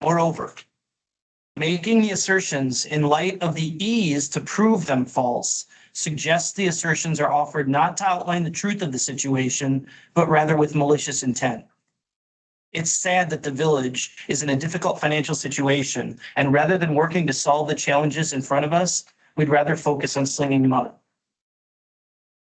Moreover, making the assertions in light of the ease to prove them false suggests the assertions are offered not to outline the truth of the situation, but rather with malicious intent. It's sad that the village is in a difficult financial situation, and rather than working to solve the challenges in front of us, we'd rather focus on slinging them up.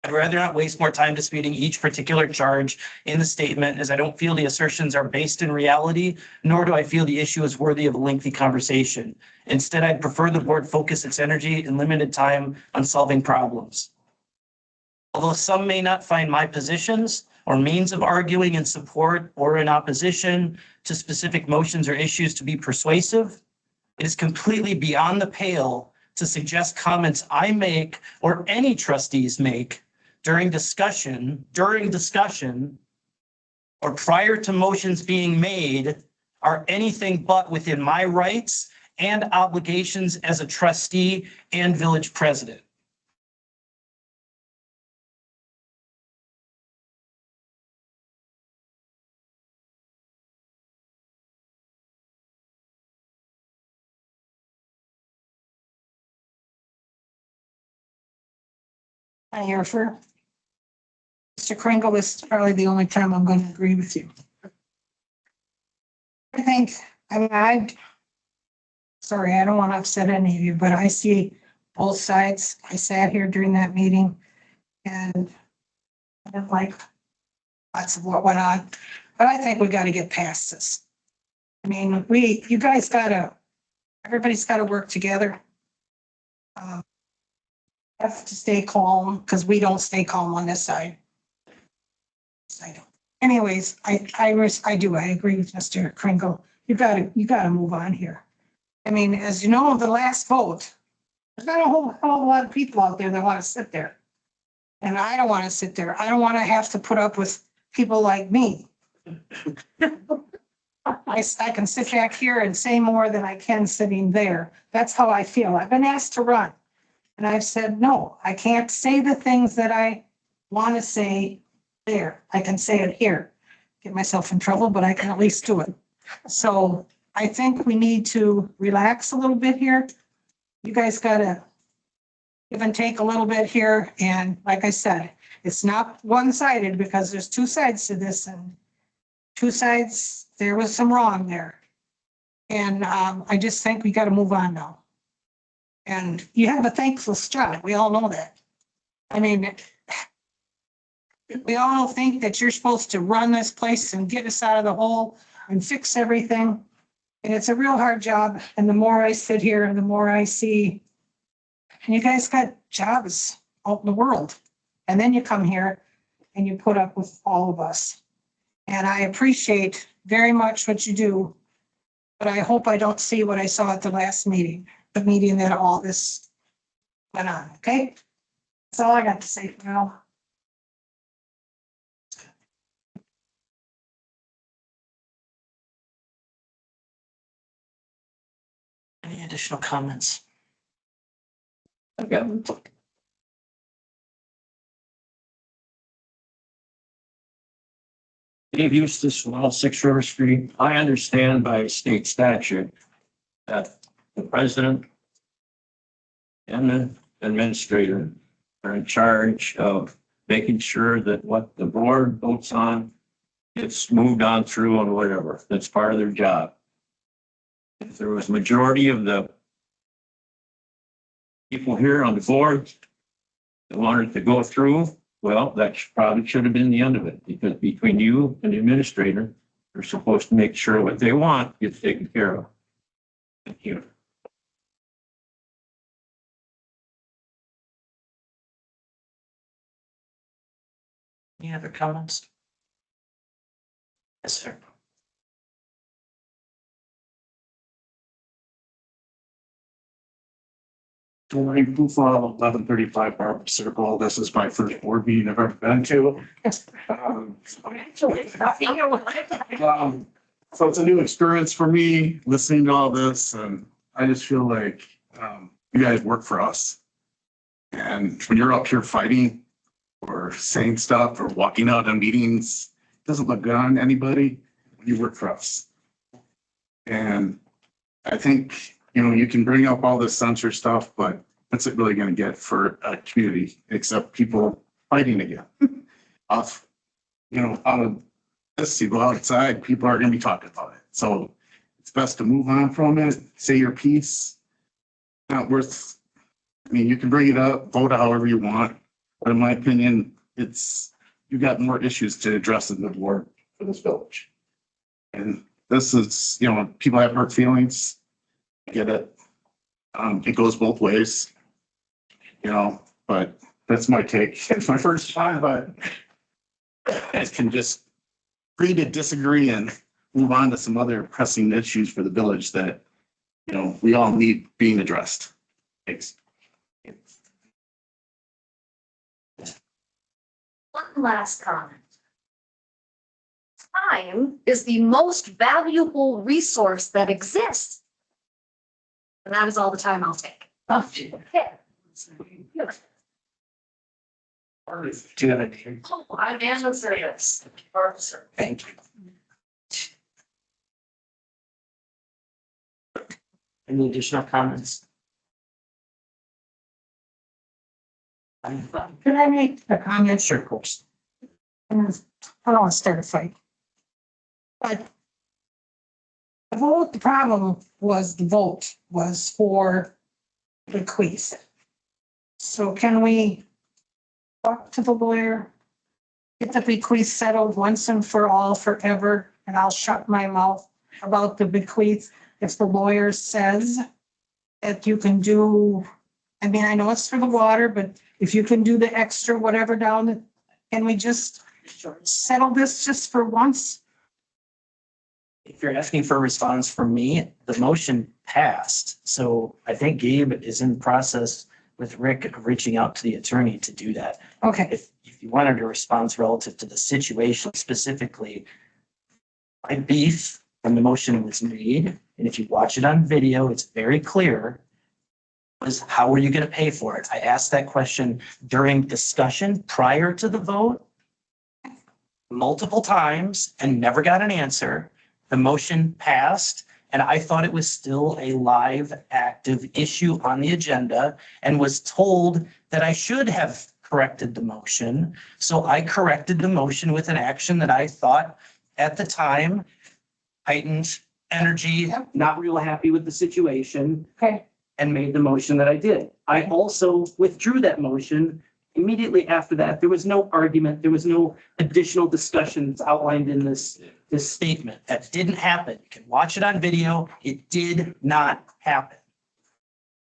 I'd rather not waste more time disputing each particular charge in the statement, as I don't feel the assertions are based in reality, nor do I feel the issue is worthy of a lengthy conversation. Instead, I'd prefer the board focus its energy and limited time on solving problems. Although some may not find my positions or means of arguing in support or in opposition to specific motions or issues to be persuasive, it is completely beyond the pale to suggest comments I make or any trustees make during discussion, or prior to motions being made are anything but within my rights and obligations as a trustee and village president. I hear for Mr. Kringle, this is probably the only time I'm going to agree with you. Sorry, I don't want to upset any of you, but I see both sides. I sat here during that meeting and I didn't like lots of what went on, but I think we got to get past this. I mean, you guys everybody's got to work together. Have to stay calm because we don't stay calm on this side. Anyways, I agree with Mr. Kringle. You gotta move on here. I mean, as you know, the last vote, there's not a whole lot of people out there that want to sit there. And I don't want to sit there. I don't want to have to put up with people like me. I can sit back here and say more than I can sitting there. That's how I feel. I've been asked to run. And I've said, no, I can't say the things that I want to say there. I can say it here. Get myself in trouble, but I can at least do it. So I think we need to relax a little bit here. You guys got to give and take a little bit here. And like I said, it's not one-sided because there's two sides to this, and two sides, there was some wrong there. And I just think we got to move on now. And you have a thankless job. We all know that. I mean, we all think that you're supposed to run this place and get us out of the hole and fix everything. And it's a real hard job. And the more I sit here, the more I see, and you guys got jobs out in the world. And then you come here and you put up with all of us. And I appreciate very much what you do. But I hope I don't see what I saw at the last meeting, the meeting that all this went on, okay? That's all I got to say for now. Any additional comments? Okay. Dave Eustace, 106 River Street. I understand by state statute that the president and the administrator are in charge of making sure that what the board votes on gets moved on through and whatever. That's part of their job. If there was majority of the people here on the board They wanted to go through, well, that probably should have been the end of it, because between you and the administrator, they're supposed to make sure what they want gets taken care of. Thank you. Any other comments? Yes, sir. During 1135 Barber Circle, this is my first board meeting I've ever been to. So it's a new experience for me, listening to all this, and I just feel like you guys work for us. And when you're up here fighting or saying stuff or walking out on meetings, it doesn't look good on anybody when you work for us. And I think, you can bring up all this censor stuff, but what's it really going to get for a community except people fighting again? Out of this, you go outside, people are going to be talking about it. So it's best to move on from it, say your piece. Not worth, you can bring it up, vote however you want. But in my opinion, you got more issues to address in the board for this village. And this is, people have hurt feelings. I get it. It goes both ways, but that's my take. It's my first time, but I can just agree to disagree and move on to some other pressing issues for the village that, we all need being addressed. Thanks. One last comment. Time is the most valuable resource that exists. And that is all the time I'll take. Okay. Do you have a name? Oh, I'm Anna Service. Thank you. Any additional comments? Can I make a comment? Sure, of course. I don't want to start a fight. But the problem was the vote was for the bequeath. So can we talk to the lawyer? Get the bequeath settled once and for all forever, and I'll shut my mouth about the bequeath if the lawyer says that you can do, I know it's for the water, but if you can do the extra whatever down, can we just settle this just for once? If you're asking for a response from me, the motion passed. So I think Gabe is in the process with Rick of reaching out to the attorney to do that. Okay. If you wanted a response relative to the situation specifically, my beef when the motion was made, and if you watch it on video, it's very clear, was how are you going to pay for it? I asked that question during discussion prior to the vote multiple times and never got an answer. The motion passed, and I thought it was still a live, active issue on the agenda and was told that I should have corrected the motion. So I corrected the motion with an action that I thought at the time heightened energy, not real happy with the situation. Okay. And made the motion that I did. I also withdrew that motion immediately after that. There was no argument. There was no additional discussions outlined in this statement. That didn't happen. You can watch it on video. It did not happen.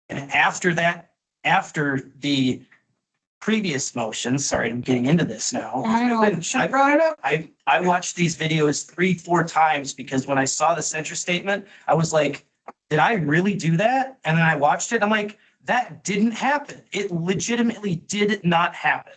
And after that, after the previous motion, sorry, I'm getting into this now. I know, should have brought it up. I watched these videos 3-4 times because when I saw the censure statement, I was like, did I really do that? And then I watched it. I'm like, that didn't happen. It legitimately did not happen.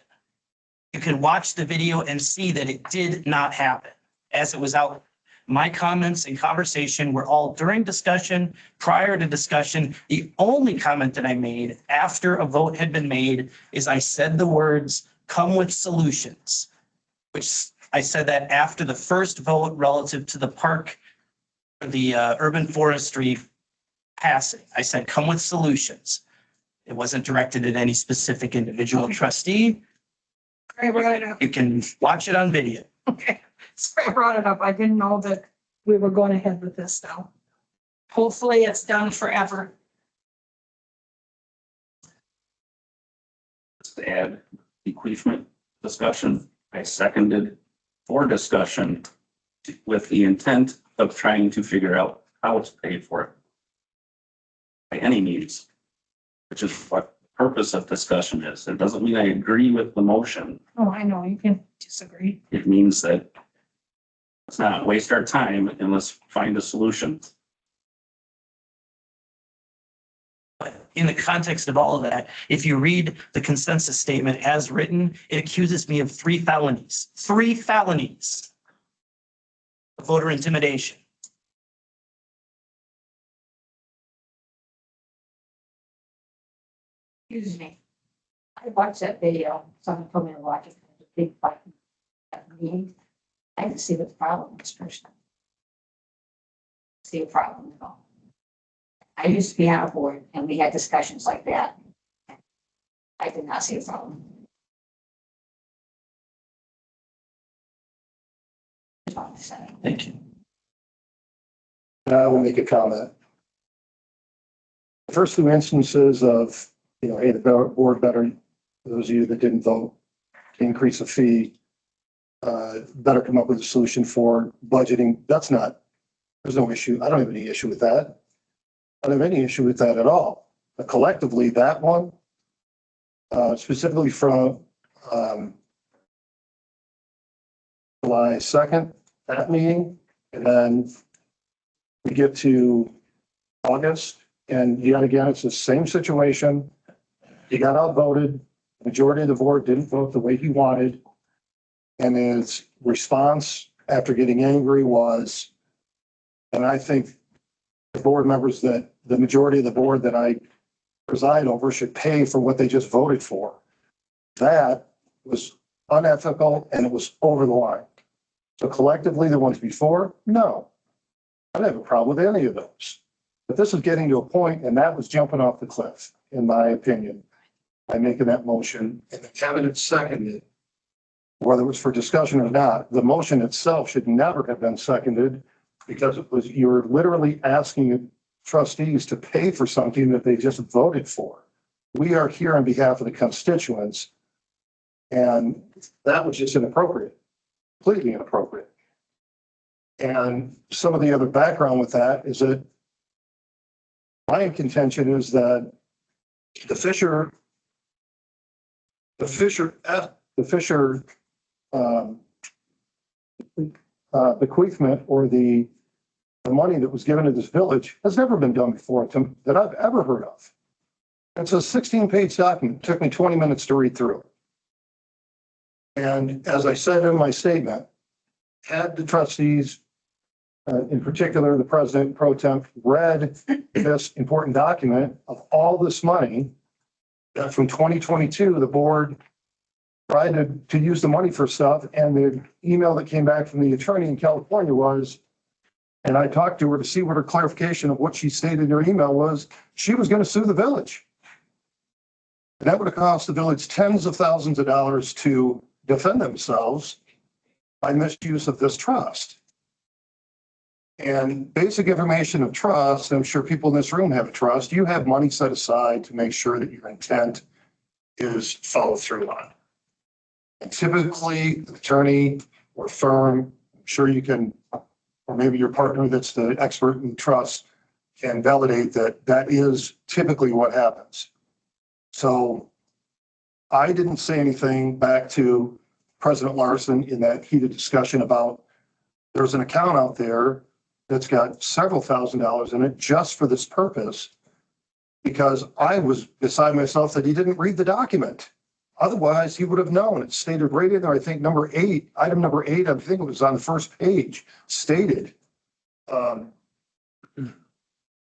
You can watch the video and see that it did not happen as it was out. My comments and conversation were all during discussion, prior to discussion. The only comment that I made after a vote had been made is I said the words, come with solutions, which I said that after the first vote relative to the park, the urban forestry passing. I said, come with solutions. It wasn't directed at any specific individual trustee. I brought it up. You can watch it on video. Okay. Sorry, I brought it up. I didn't know that we were going ahead with this now. Hopefully it's done forever. to add bequeathment discussion. I seconded for discussion with the intent of trying to figure out how to pay for it by any means, which is what the purpose of discussion is. It doesn't mean I agree with the motion. Oh, I know, you can disagree. It means that let's not waste our time and let's find a solution. In the context of all of that, if you read the consensus statement as written, it accuses me of 3 felonies, 3 felonies of voter intimidation. Excuse me. I watched that video. Someone told me to watch it. It was a big fight at the meeting. I didn't see the problem with this person. See a problem at all. I used to be on a board and we had discussions like that. I did not see a problem. That's all I said. Thank you. I will make a comment. The first 2 instances of, hey, the board better, those of you that didn't vote to increase the fee, better come up with a solution for budgeting. There's no issue. I don't have any issue with that. I don't have any issue with that at all. But collectively, that one, specifically from July 2nd, that meeting, and then we get to August, and yet again, it's the same situation. He got outvoted. The majority of the board didn't vote the way he wanted. And his response after getting angry was, and I think the board members that the majority of the board that I preside over should pay for what they just voted for. That was unethical and it was over the line. So collectively, the ones before, no, I don't have a problem with any of those. But this is getting to a point, and that was jumping off the cliff, in my opinion, by making that motion and the cabinet seconded, whether it was for discussion or not. The motion itself should never have been seconded because you were literally asking trustees to pay for something that they just voted for. We are here on behalf of the constituents, and that was just inappropriate, completely inappropriate. And some of the other background with that is that my contention is that the Fisher bequeathment or the money that was given to this village has never been done before that I've ever heard of. It's a 16-page document. It took me 20 minutes to read through. And as I said in my statement, had the trustees, in particular, the president pro temp, read this important document of all this money that from 2022, the board tried to use the money for stuff. And the email that came back from the attorney in California was, and I talked to her to see what her clarification of what she stated in her email was, she was going to sue the village. And that would have cost the village tens of thousands of dollars to defend themselves by misuse of this trust. And basic information of trust, I'm sure people in this room have a trust. You have money set aside to make sure that your intent is followed through on. And typically, the attorney or firm, I'm sure you can, or maybe your partner that's the expert in trust can validate that that is typically what happens. So I didn't say anything back to President Larson in that heated discussion about there's an account out there that's got several $1,000s in it just for this purpose, because I was beside myself that he didn't read the document. Otherwise, he would have known. It stated right in there, I think item number 8, I think it was on the first page, stated that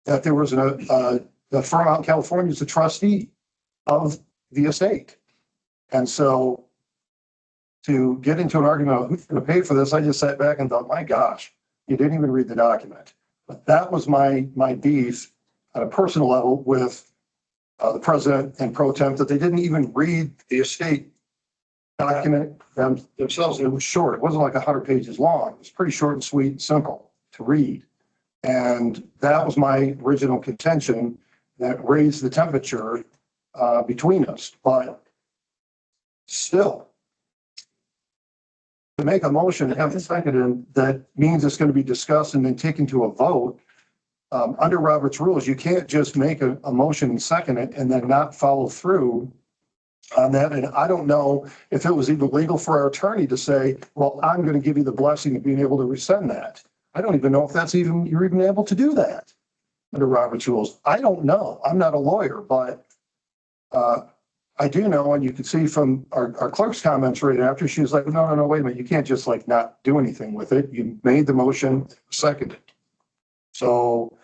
there was a firm out in California is a trustee of the estate. And so to get into an argument of who's going to pay for this, I just sat back and thought, my gosh, you didn't even read the document. But that was my beef at a personal level with the president and pro temp, that they didn't even read the estate document themselves. And it was short. It wasn't like 100 pages long. It was pretty short and sweet and simple to read. And that was my original contention that raised the temperature between us. But Still, to make a motion, have a second, and that means it's going to be discussed and then taken to a vote. Under Robert's rules, you can't just make a motion and second it and then not follow through on that. And I don't know if it was even legal for our attorney to say, well, I'm going to give you the blessing of being able to rescind that. I don't even know if you're even able to do that under Robert's rules. I don't know. I'm not a lawyer, but I do know, and you can see from our clerk's comments right after, she was like, no, wait a minute. You can't just like not do anything with it. You made the motion, seconded. So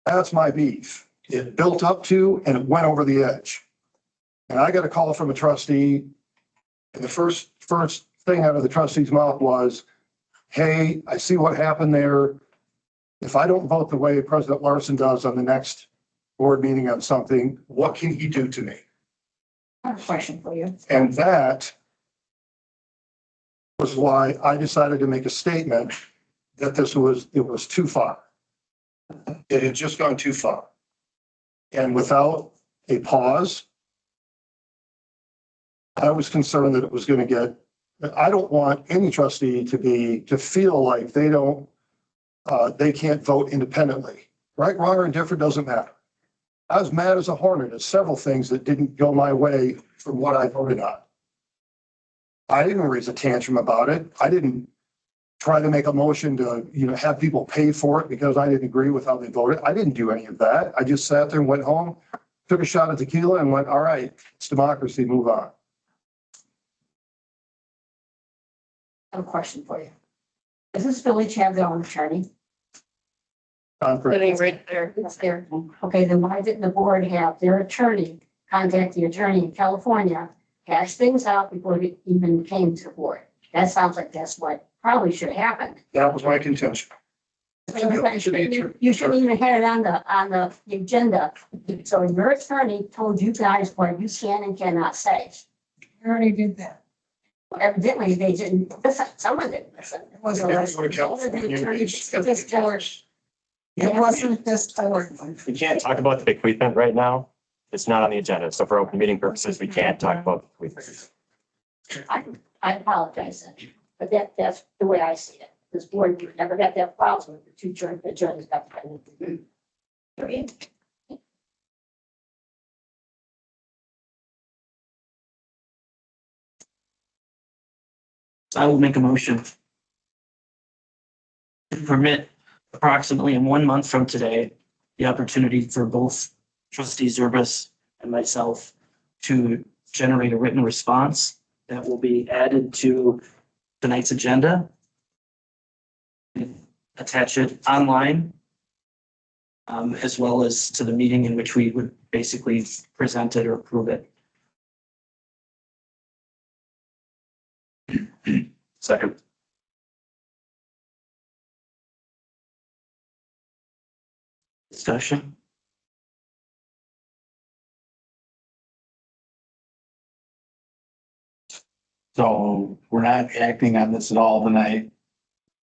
that's my beef. It built up to and it went over the edge. And I got a call from a trustee. And the first thing out of the trustee's mouth was, hey, I see what happened there. If I don't vote the way President Larson does on the next board meeting on something, what can he do to me? I have a question for you. And that was why I decided to make a statement that it was too far. It had just gone too far. And without a pause, I was concerned that it was going to I don't want any trustee to feel like they can't vote independently. Right, wrong, or indifferent doesn't matter. I was mad as a hornet at several things that didn't go my way from what I voted on. I didn't raise a tantrum about it. I didn't try to make a motion to, have people pay for it because I didn't agree with how they voted. I didn't do any of that. I just sat there and went home, took a shot of tequila and went, all right, it's democracy, move on. I have a question for you. Does this village have their own attorney? Sitting right there. It's there. Okay, then why didn't the board have their attorney contact the attorney in California, hash things out before it even came to the board? That sounds like that's what probably should have happened. That was my contention. You shouldn't even have it on the agenda. So your attorney told you guys what you can and cannot say. You already did that. Evidently, they didn't listen. Someone didn't listen. It wasn't this board. It wasn't this board. We can't talk about the bequeathment right now. It's not on the agenda. So for open meeting purposes, we can't talk about bequeathment. I apologize, but that's the way I see it. This board, we've never got that problem with the two judges got together. Period. I will make a motion to permit approximately in 1 month from today, the opportunity for both trustee Zerbis and myself to generate a written response that will be added to tonight's agenda. Attach it online, as well as to the meeting in which we would basically present it or approve it. Second. Discussion. So we're not acting on this at all tonight.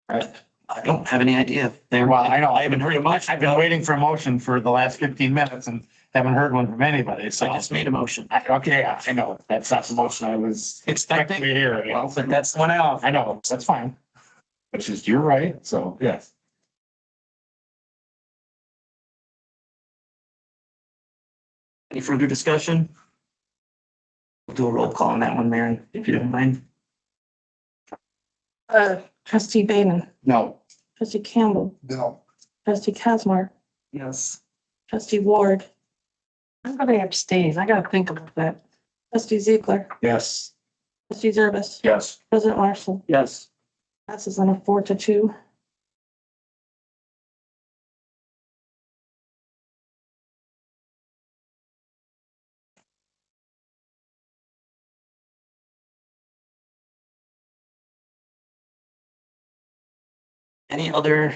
Right? I don't have any idea. Well, I know, I haven't heard much. I've been waiting for a motion for the last 15 minutes and haven't heard one from anybody. So I just made a motion. Okay, I know. That's not the motion I was expecting to hear. Well, but that's the one out. I know, that's fine. It's just, you're right. So, yes. Any further discussion? We'll do a roll call on that one, Maren, if you don't mind. Trustee Bayman, No. trustee Campbell, No. trustee Casmar, Yes. trustee Ward, I'm gonna abstain. I gotta think about that. trustee Ziegler, Yes. trustee Zerbis, Yes. President Larson. Yes. Passes on a 4-2. Any other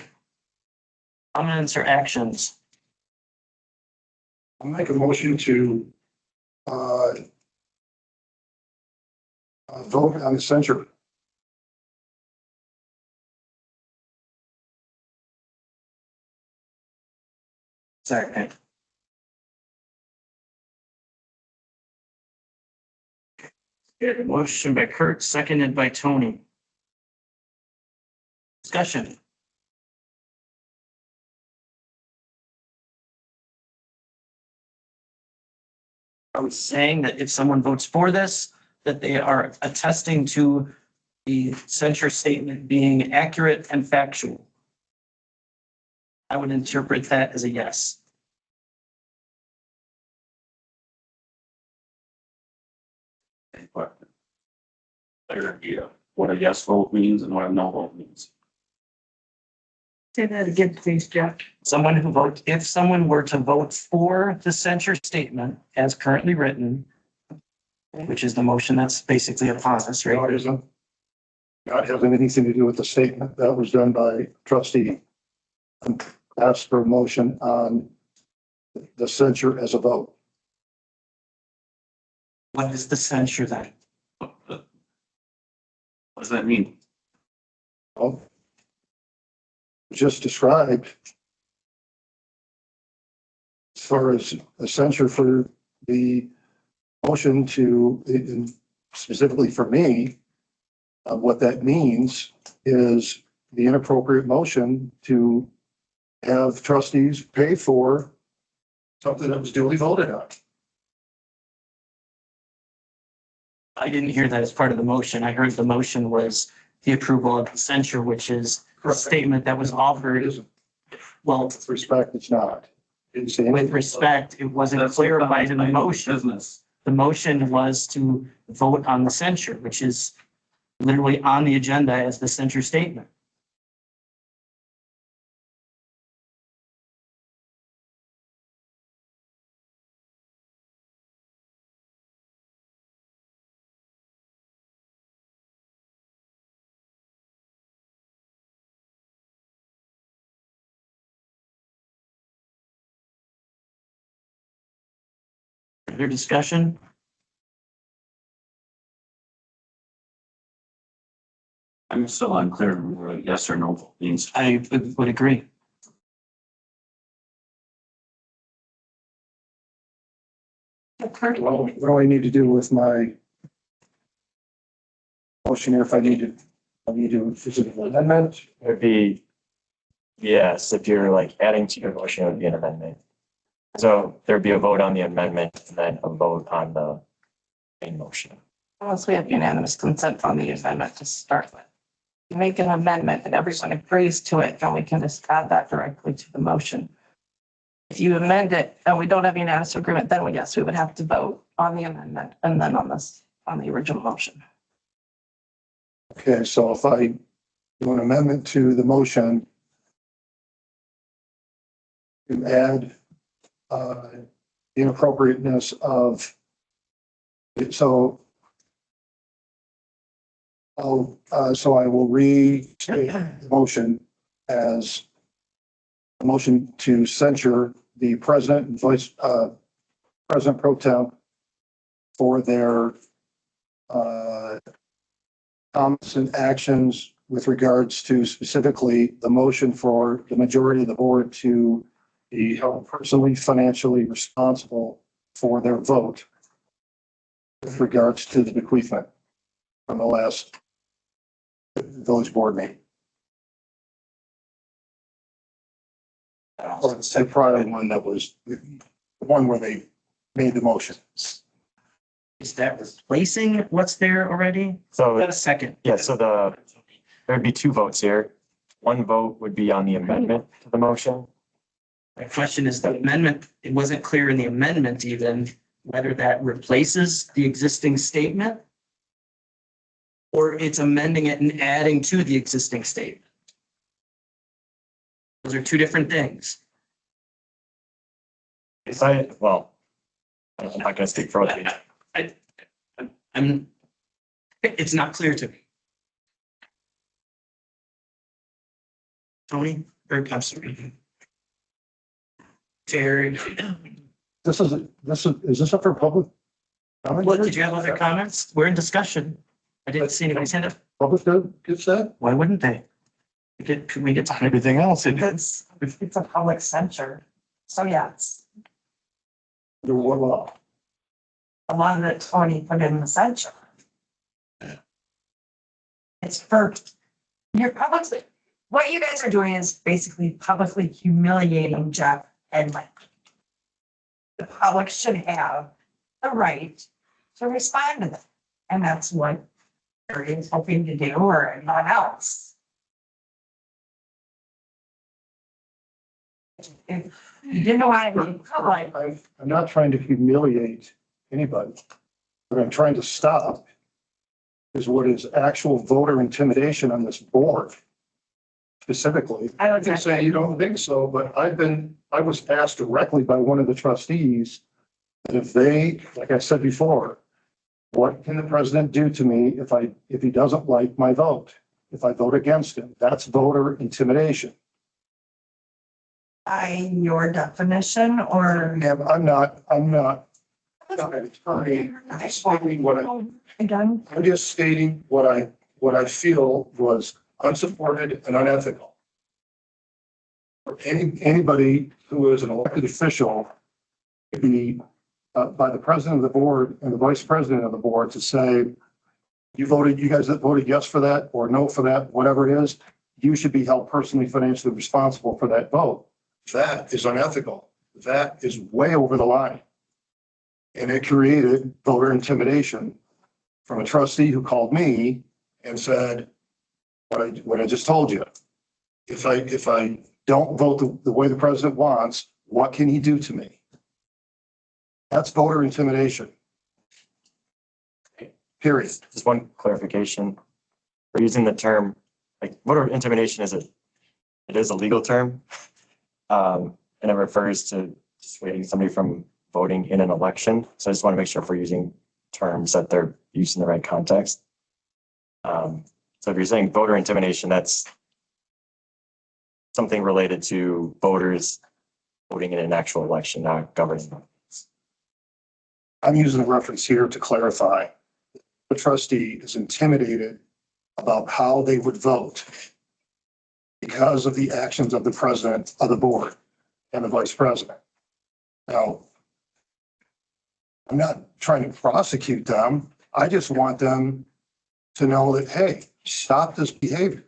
comments or actions? I'll make a motion to vote on the censure. Second. Motion by Kurt, seconded by Tony. Discussion. Are we saying that if someone votes for this, that they are attesting to the censure statement being accurate and factual? I would interpret that as a yes. But there, yeah, what a yes vote means and what a no vote means. Say that again, please, Jeff. Someone who vote, if someone were to vote for the censure statement as currently written, which is the motion that's basically upon us, No, it right? isn't. That has anything to do with the statement that was done by trustee. Asked for a motion on the censure as a vote. What is the censure then? What does that mean? Well, just described as far as a censure for the motion to, and specifically for me, what that means is the inappropriate motion to have trustees pay for something that was duly voted on. I didn't hear that as part of the motion. I heard the motion was the approval of the censure, which is a statement that was It offered. isn't. Well, With respect, it's not. Didn't say with anything. respect, it wasn't That's clarified in the motion. Business. The motion was to vote on the censure, which is literally on the agenda as the censure statement. Further discussion? I'm still unclear what a yes or no vote means. I would agree. Well, what do I need to do with my motion here if I need to, is it an amendment? It would be, yes, if you're like adding to your motion, it would be an amendment. So there'd be a vote on the amendment and then a vote on the main motion. Unless we have unanimous consent on the amendment to start with. You make an amendment and everyone agrees to it, then we can just add that directly to the motion. If you amend it and we don't have unanimous agreement, then yes, we would have to vote on the amendment and then on the original motion. Okay, so if I do an amendment to the motion to add the inappropriateness of, so so I will restate the motion as a motion to censure the president and vice president pro tem for their comments and actions with regards to specifically the motion for the majority of the board to be held personally financially responsible for their vote with regards to the bequeathment from the last village board meeting. Or the prior one that was the one where they made the motion. Is that replacing what's there already? So, Got a second? yeah, so there'd be two votes here. One vote would be on the amendment to the motion. My question is the amendment, it wasn't clear in the amendment even whether that replaces the existing statement or it's amending it and adding to the existing statement. Those are two different things. I'm not gonna speak for other people. It's not clear to me. Tony, or I'm sorry. Terry, Is this up for public comment? what, did you have other comments? We're in discussion. I didn't see anybody's hand up. Public gets that? Why wouldn't they? We get to everything else. It's a public censure. So yes, Under what law? the one that Tony put in the censure. It's for, you're publicly, what you guys are doing is basically publicly humiliating Jeff and Mike. The public should have the right to respond to them. And that's what Terry is hoping to do, or anyone else. If you didn't want to be polite, I'm not trying to humiliate anybody. What I'm trying to stop is what is actual voter intimidation on this board. Specifically, I you would can say you don't think so, but I was asked directly by one of the trustees that if they, like I said before, what can the president do to me if he doesn't like my vote? If I vote against him, that's voter intimidation. by your definition, or And I'm not an attorney. I'm stating again, I'm just stating what I feel was unsupported and unethical. For anybody who is an elected official to be by the president of the board and the vice president of the board to say, you guys that voted yes for that or no for that, whatever it is, you should be held personally financially responsible for that vote. That is unethical. That is way over the line. And it created voter intimidation from a trustee who called me and said, what I just told you. If I don't vote the way the president wants, what can he do to me? That's voter intimidation. Period. Just one clarification. We're using the term, like voter intimidation it is a legal term. And it refers to dissuading somebody from voting in an election. So I just want to make sure if we're using terms that they're used in the right context. So if you're saying voter intimidation, that's something related to voters voting in an actual election, not governing. I'm using a reference here to clarify. The trustee is intimidated about how they would vote because of the actions of the president of the board and the vice president. Now, I'm not trying to prosecute them. I just want them to know that, hey, stop this behavior.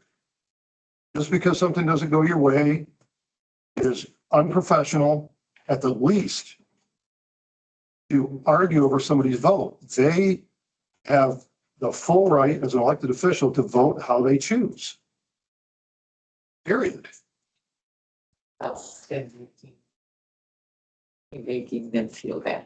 Just because something doesn't go your way is unprofessional at the least to argue over somebody's vote. They have the full right as an elected official to vote how they choose. Period. Making them feel bad.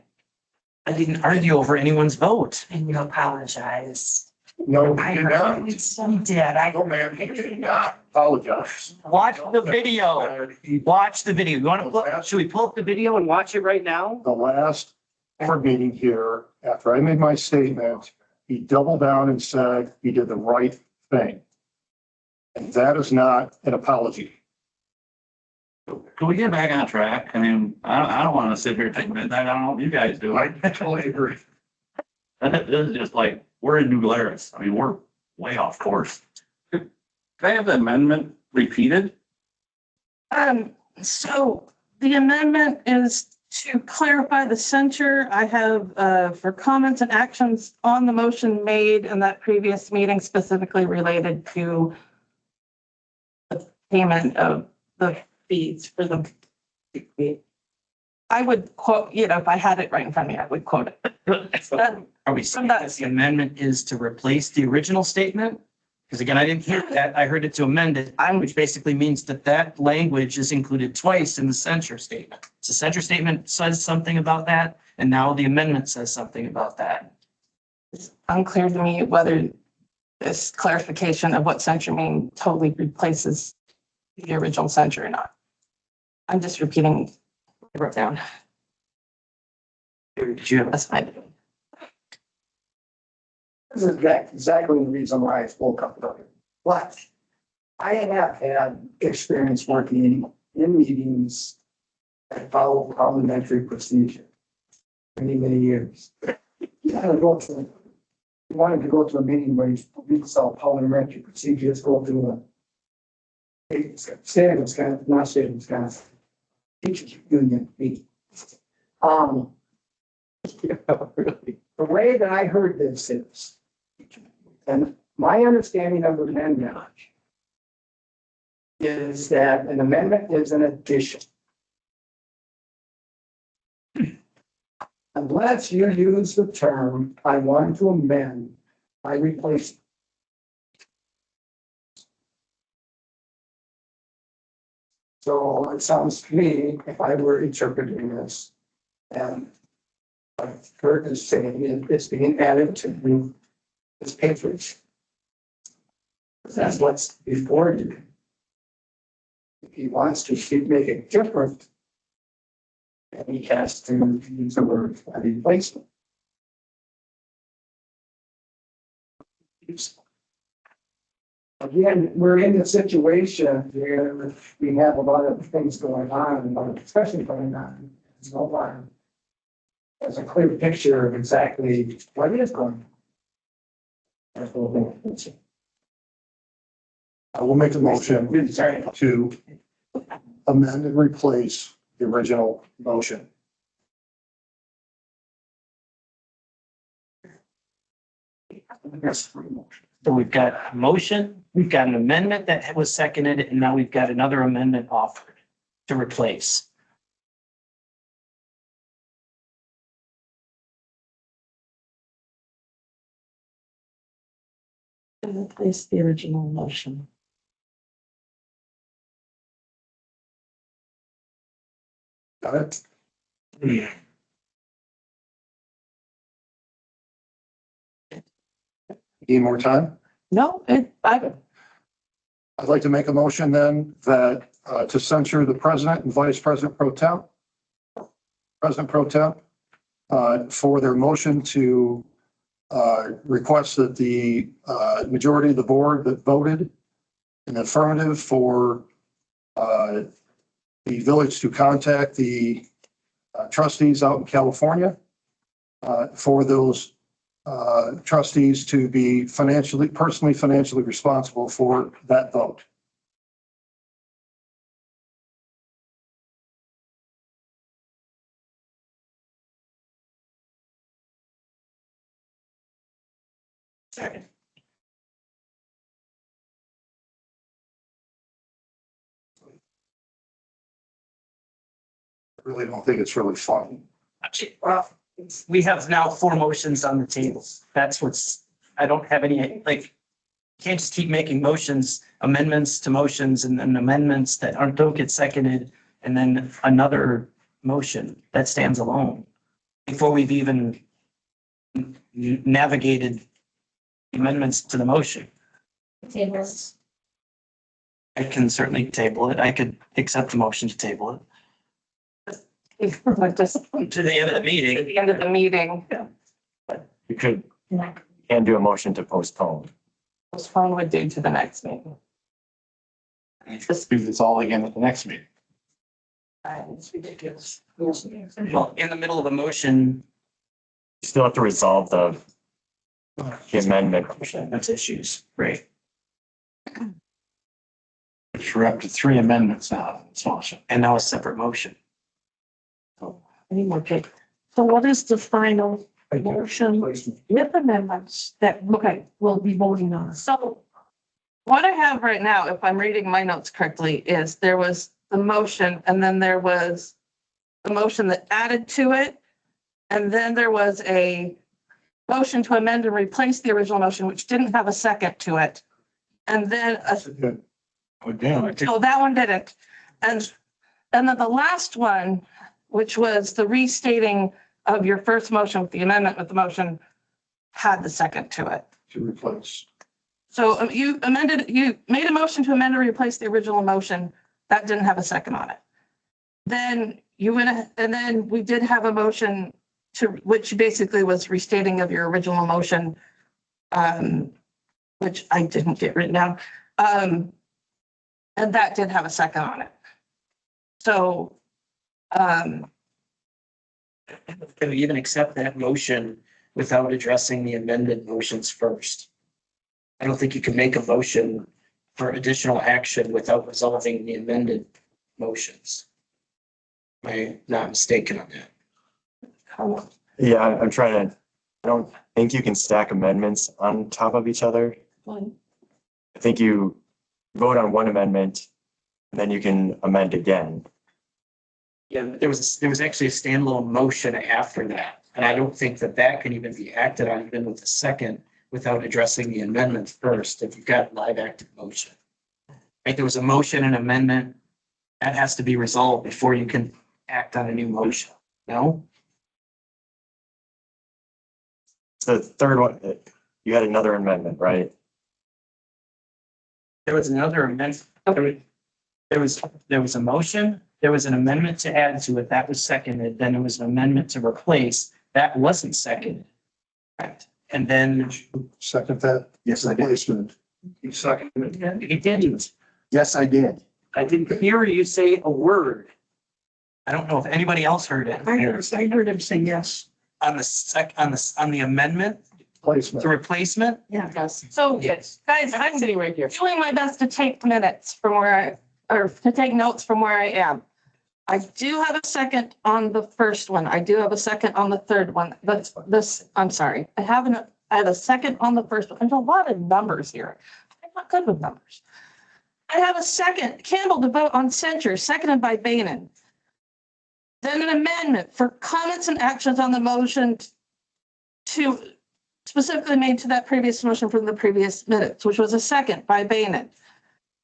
I didn't argue over anyone's vote. and you apologize. No, I you did heard not. you did. I No, ma'am, you did not apologize. Watch the video. Watch the video. You want to, should we pull up the video and watch it right now? The last board meeting here, after I made my statement, he doubled down and said he did the right thing. And that is not an apology. Can we get back on track? I mean, I don't want to sit here taking that. I don't know if you guys do. I totally agree. This is just like, we're in New Glarus. I mean, we're way off course. Can I have the amendment repeated? So the amendment is to clarify the censure. I have, for comments and actions on the motion made in that previous meeting specifically related to the payment of the fees for the. I would quote, if I had it right in front of me, I would quote it. Are we saying that the amendment is to replace the original statement? Because again, I didn't hear that. I heard it to amend it, which basically means that that language is included twice in the censure statement. So censure statement says something about that, and now the amendment says something about that. It's unclear to me whether this clarification of what censure means totally replaces the original censure or not. I'm just repeating what I wrote down. Did you have? That's fine. This is exactly the reason why I spoke up about it. But I have had experience working in meetings that follow parliamentary procedure many, many years. You wanted to go to a meeting where you saw parliamentary procedures, go to a state of Wisconsin, not state of Wisconsin, teachers union meeting. The way that I heard this is, and my understanding of amendment is that an amendment is an addition. Unless you use the term, I want to amend, I replace. So it sounds to me, if I were interpreting this, and like Kurt is saying, it's being added to this papers. That's what's before you. If he wants to make it different, then he has to use the word replacement. Again, we're in a situation where we have a lot of things going on, a lot of discussion going on. There's no one has a clear picture of exactly what is going on. That's the whole thing. I will make a motion Sorry. to amend and replace the original motion. So we've got a motion, we've got an amendment that was seconded, and now we've got another amendment offered to replace. Replace the original motion. Got it? Need more time? No, I'd like to make a motion then that to censure the president and vice president pro tem. President pro tem for their motion to request that the majority of the board that voted in the affirmative for the village to contact the trustees out in California for those trustees to be personally financially responsible for that vote. Second. I really don't think it's really fun. Well, we have now 4 motions on the table. That's what's, I don't have any, like, you can't just keep making motions, amendments to motions and then amendments that don't get seconded and then another motion that stands alone before we've even navigated amendments to the motion. Tables. I can certainly table it. I could accept the motion to table it just to the end of the at meeting. the end of the meeting, You can do a motion to postpone. postpone would do to the next meeting. Just do this all again at the next meeting. It's ridiculous. Well, in the middle of a motion, You still have to resolve the amendment. that's issues, right? We're up to 3 amendments now. It's awesome. And now a separate motion. I need more paper. So what is the final motion with amendments that, okay, we'll be voting on? So what I have right now, if I'm reading my notes correctly, is there was the motion and then there was the motion that added to it. And then there was a motion to amend and replace the original motion, which didn't have a second to it. And then Oh, damn. no, that one didn't. And then the last one, which was the restating of your first motion with the amendment with the motion, had the second to it. To replace. So you made a motion to amend or replace the original motion. That didn't have a second on it. Then you went, and then we did have a motion to, which basically was restating of your original motion, which I didn't get written down. And that did have a second on it. So, Can we even accept that motion without addressing the amended motions first? I don't think you can make a motion for additional action without resolving the amended motions. Am I not mistaken on that? Yeah, I'm trying to, I don't think you can stack amendments on top of each other. Fine. I think you vote on one amendment, then you can amend again. Yeah, there was actually a standalone motion after that, and I don't think that that can even be acted on even with the second without addressing the amendment first, if you've got live active motion. Right, there was a motion and amendment, that has to be resolved before you can act on a new motion, no? The third one, you had another amendment, right? There was another amendment, there was a motion, there was an amendment to add to it, that was seconded, then there was an amendment to replace, that wasn't seconded. Right, and then Second that. Yes, I did. Replacement. You seconded it. he didn't. Yes, I did. I didn't hear you say a word. I don't know if anybody else heard it. I heard him say yes. On the amendment to Placement. replacement, Yes. So, Yes. guys, I'm Sitting right here. doing my best to take minutes from where or to take notes from where I am. I do have a second on the first one. I do have a second on the third one. I'm sorry. I had a second on the first one. There's a lot of numbers here. I'm not good with numbers. I have a second, Campbell to vote on censure, seconded by Bainan. Then an amendment for comments and actions on the motion to specifically made to that previous motion from the previous minutes, which was a second by Bainan.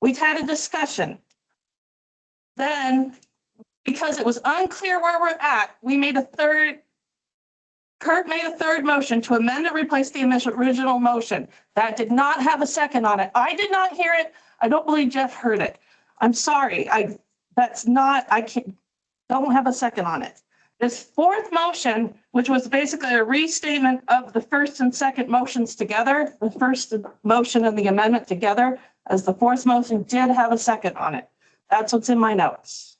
We've had a discussion. Then, because it was unclear where we're at, Kurt made a third motion to amend and replace the original motion. That did not have a second on it. I did not hear it. I don't believe Jeff heard it. I'm sorry. I don't have a second on it. This fourth motion, which was basically a restatement of the first and second motions together, the first motion and the amendment together, as the fourth motion did have a second on it. That's what's in my notes.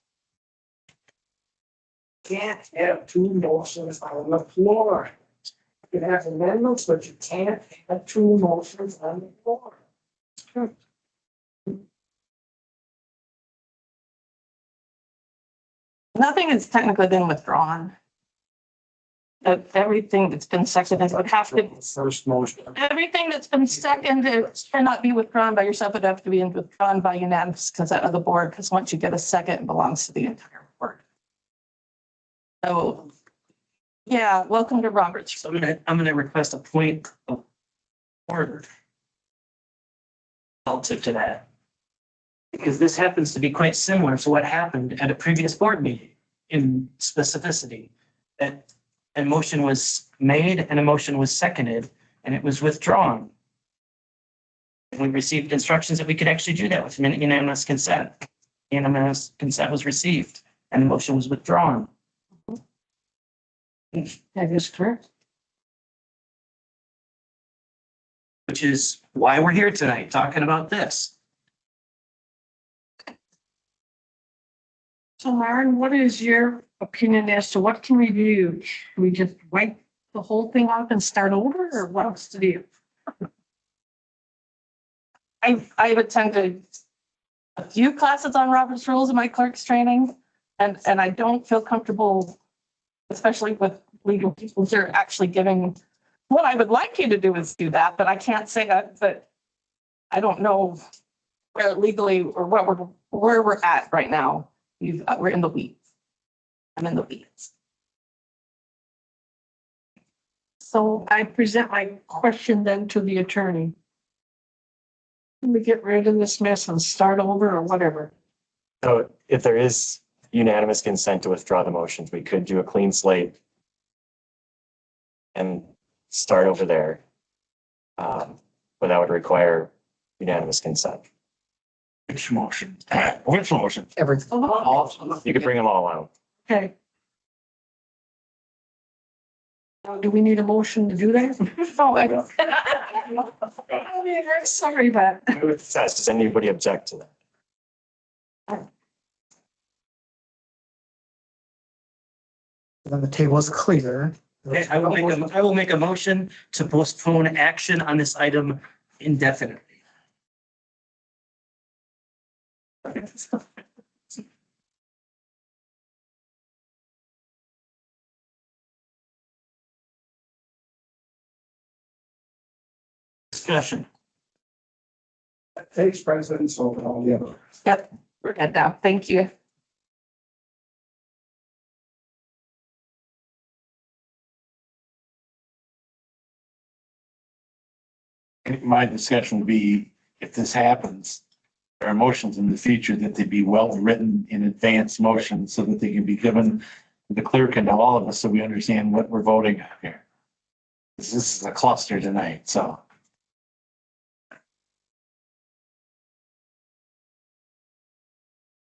Can't have two motions on the floor. You can have amendments, but you can't have two motions on the floor. Nothing has technically been withdrawn. Everything that's been seconded would have to, First motion. everything that's been seconded cannot be withdrawn by yourself. It'd have to be withdrawn by unanimous consent of the board, because once you get a second, it belongs to the entire board. So, yeah, welcome to Roberts. so I'm gonna request a point of order. Relative to that. Because this happens to be quite similar to what happened at a previous board meeting in specificity. That a motion was made and a motion was seconded and it was withdrawn. We received instructions that we could actually do that with unanimous consent. Unanimous consent was received and the motion was withdrawn. That is correct. Which is why we're here tonight, talking about this. So Lauren, what is your opinion as to what can we do? Can we just wipe the whole thing out and start over, or what else to do? I've attended a few classes on Robert's rules in my clerk's training, and I don't feel comfortable, especially with legal people who are actually giving, what I would like you to do is do that, but I can't say that, but I don't know where legally or where we're at right now. We're in the weeds. I'm in the weeds. So I present my question then to the attorney. Can we get rid of this mess and start over or whatever? So if there is unanimous consent to withdraw the motions, we could do a clean slate and start over there. But that would require unanimous consent. Which motion? Which motion? Everything. You could bring them all out. Okay. Now, do we need a motion to do that? Oh, I mean, I'm sorry, but Does anybody object to that? Then the table is clear. Okay, I will make a motion to postpone action on this item indefinitely. Discussion. Takes precedence over all the other. Yep, we're good now. Thank you. My discussion would be, if this happens, there are motions in the future that they be well written in advance motions so that they can be given to the clerk and to all of us so we understand what we're voting on here. This is a cluster tonight, so.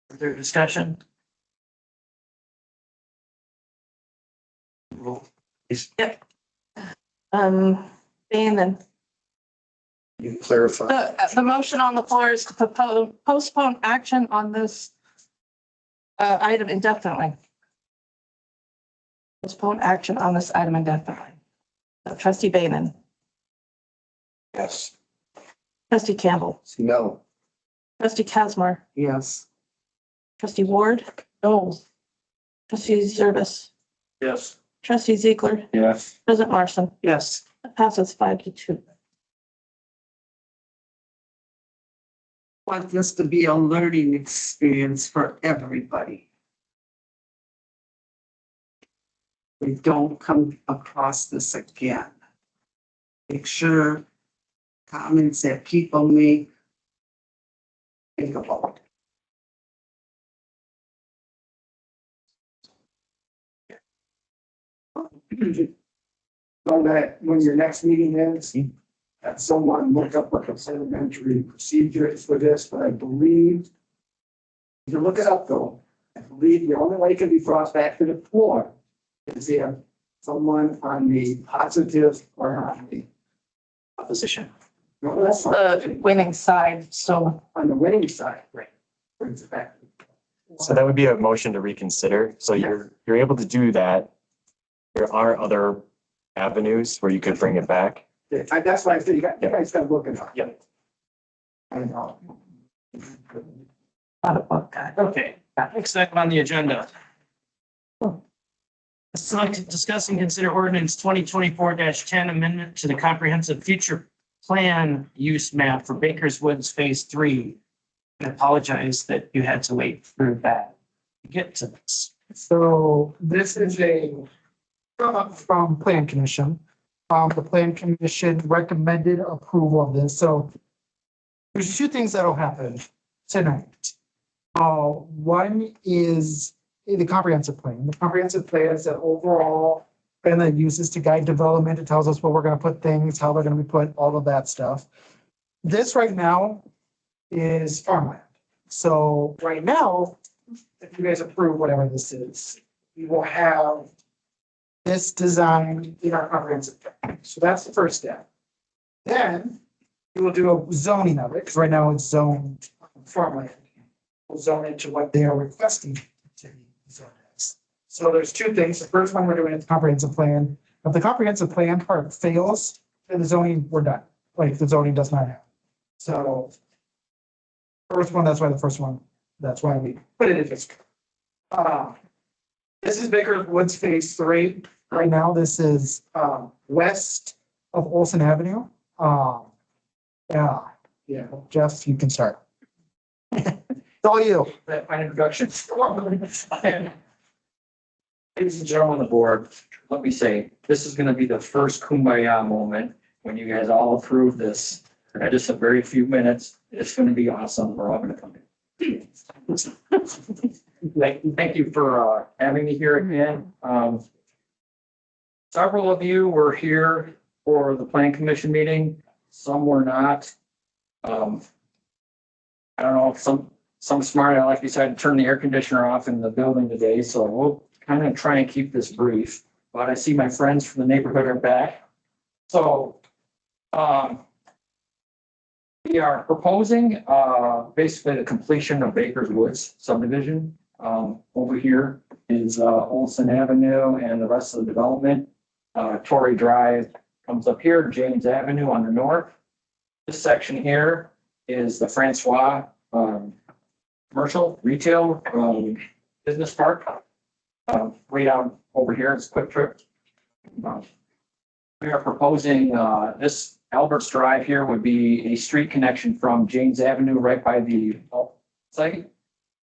Further discussion? Bannon. You clarify. The motion on the floor is to postpone action on this item indefinitely. Postpone action on this item indefinitely. Trustee Bannon, Yes. trustee Campbell, No. trustee Casmar, Yes. trustee Ward, no. Trustee Zervis, Yes. trustee Ziegler, Yes. President Larson. Yes. That passes 5-2. Want this to be a learning experience for everybody. We don't come across this again. Make sure comments that people make, think about. So that when your next meeting is, that someone look up what the parliamentary procedure is for this, but I believe. If you look it up though, I believe the only way it can be brought back to the floor is if someone on the positive or on the Opposition. no, that's The winning side, so on the winning side, right? Brings it back. So that would be a motion to reconsider. So you're able to do that. There are other avenues where you could bring it back. That's why I said you guys gotta look it up. Yep. I know. not a book guy. Okay, next item on the agenda. Select, discuss and consider ordinance 2024-10 amendment to the comprehensive future plan use map for Baker's Woods Phase 3. I apologize that you had to wait for that to get to this. So this is a from Plan Commission. The Plan Commission recommended approval of this, so there's two things that'll happen tonight. One is the comprehensive plan. The comprehensive plan is an overall plan that uses to guide development. It tells us where we're gonna put things, how they're gonna be put, all of that stuff. This right now is farmland. So right now, if you guys approve whatever this is, we will have this design in our comprehensive plan. So that's the first step. Then we will do a zoning of it, because right now it's zoned farmland. We'll zone it to what they are requesting to be zoned as. So there's two things. The first one we're doing is the comprehensive plan. If the comprehensive plan part fails, then the zoning, we're done. Like the zoning does not happen. So first one, that's why we put it in this. This is Baker's Woods Phase 3. Right now, this is west of Olson Avenue. Yeah, Jeff, you can start. It's all you. That my introduction. Ladies and gentlemen of the board, let me say, this is gonna be the first kumbaya moment when you guys all approve this. In just a very few minutes, it's gonna be awesome. We're all gonna come in. Thank you for having me here again. Several of you were here for the plan commission meeting, some were not. I don't know, if some smart aleck decided to turn the air conditioner off in the building today, so we'll kind of try and keep this brief. But I see my friends from the neighborhood are back. So we are proposing basically the completion of Baker's Woods subdivision. Over here is Olson Avenue and the rest of the development. Torrey Drive comes up here, James Avenue on the north. This section here is the Francois commercial retail business park. Way down over here is Quick Trip. We are proposing this Albert's Drive here would be a street connection from James Avenue right by the site,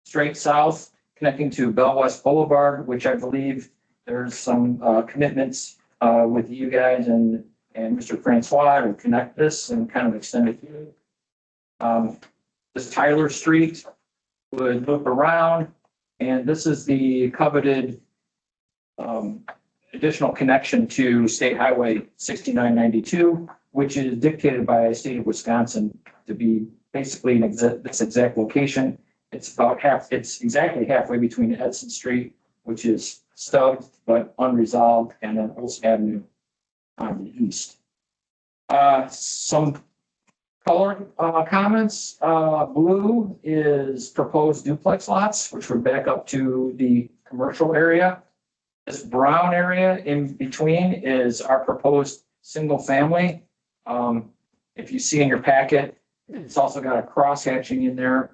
straight south, connecting to Bell West Boulevard, which I believe there's some commitments with you guys and Mr. Francois to connect this and kind of extend it through. This Tyler Street would loop around, and this is the coveted additional connection to State Highway 6992, which is dictated by the state of Wisconsin to be basically in this exact location. It's exactly halfway between Edson Street, which is stubbed but unresolved, and then Olson Avenue on the east. Some color comments. Blue is proposed duplex lots, which would back up to the commercial area. This brown area in between is our proposed single family. If you see in your packet, it's also got a cross hatching in there.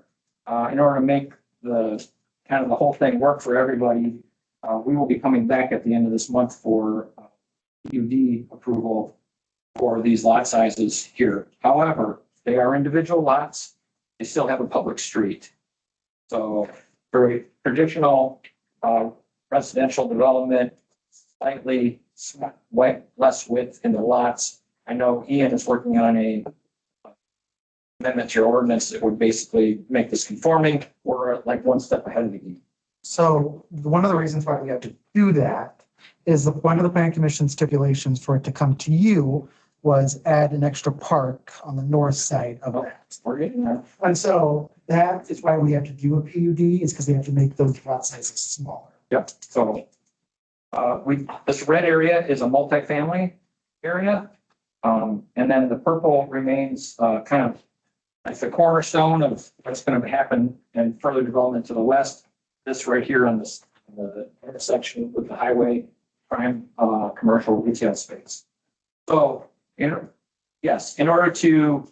In order to make the kind of the whole thing work for everybody, we will be coming back at the end of this month for PUD approval for these lot sizes here. However, they are individual lots. They still have a public street. So for a traditional residential development, slightly less width in the lots. I know Ian is working on a amendment to your ordinance that would basically make this conforming. We're like one step ahead of the game. So one of the reasons why we have to do that is one of the plan commission stipulations for it to come to you was add an extra park on the north side of that. We're getting there. And so that is why we have to do a PUD, is because we have to make those lot sizes smaller. Yep. So this red area is a multifamily area. And then the purple remains kind of like the cornerstone of what's going to happen and further development to the west. This right here on this the intersection with the highway prime commercial retail space. So in order to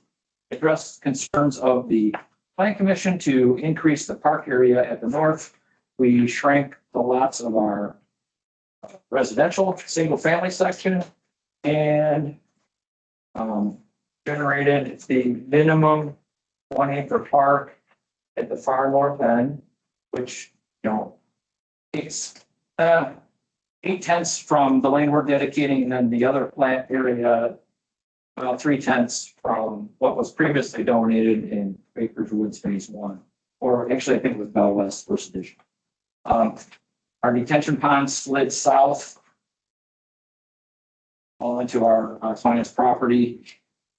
address concerns of the Plan Commission to increase the park area at the north, we shrank the lots of our residential single family section and generated the minimum 1 acre park at the far north end, which, it's 8/10 from the lane we're dedicating, and then the other plant area, about 3/10 from what was previously donated in Baker's Woods Phase 1, or actually I think it was Bell West First Edition. Our detention pond slid south all into our client's property.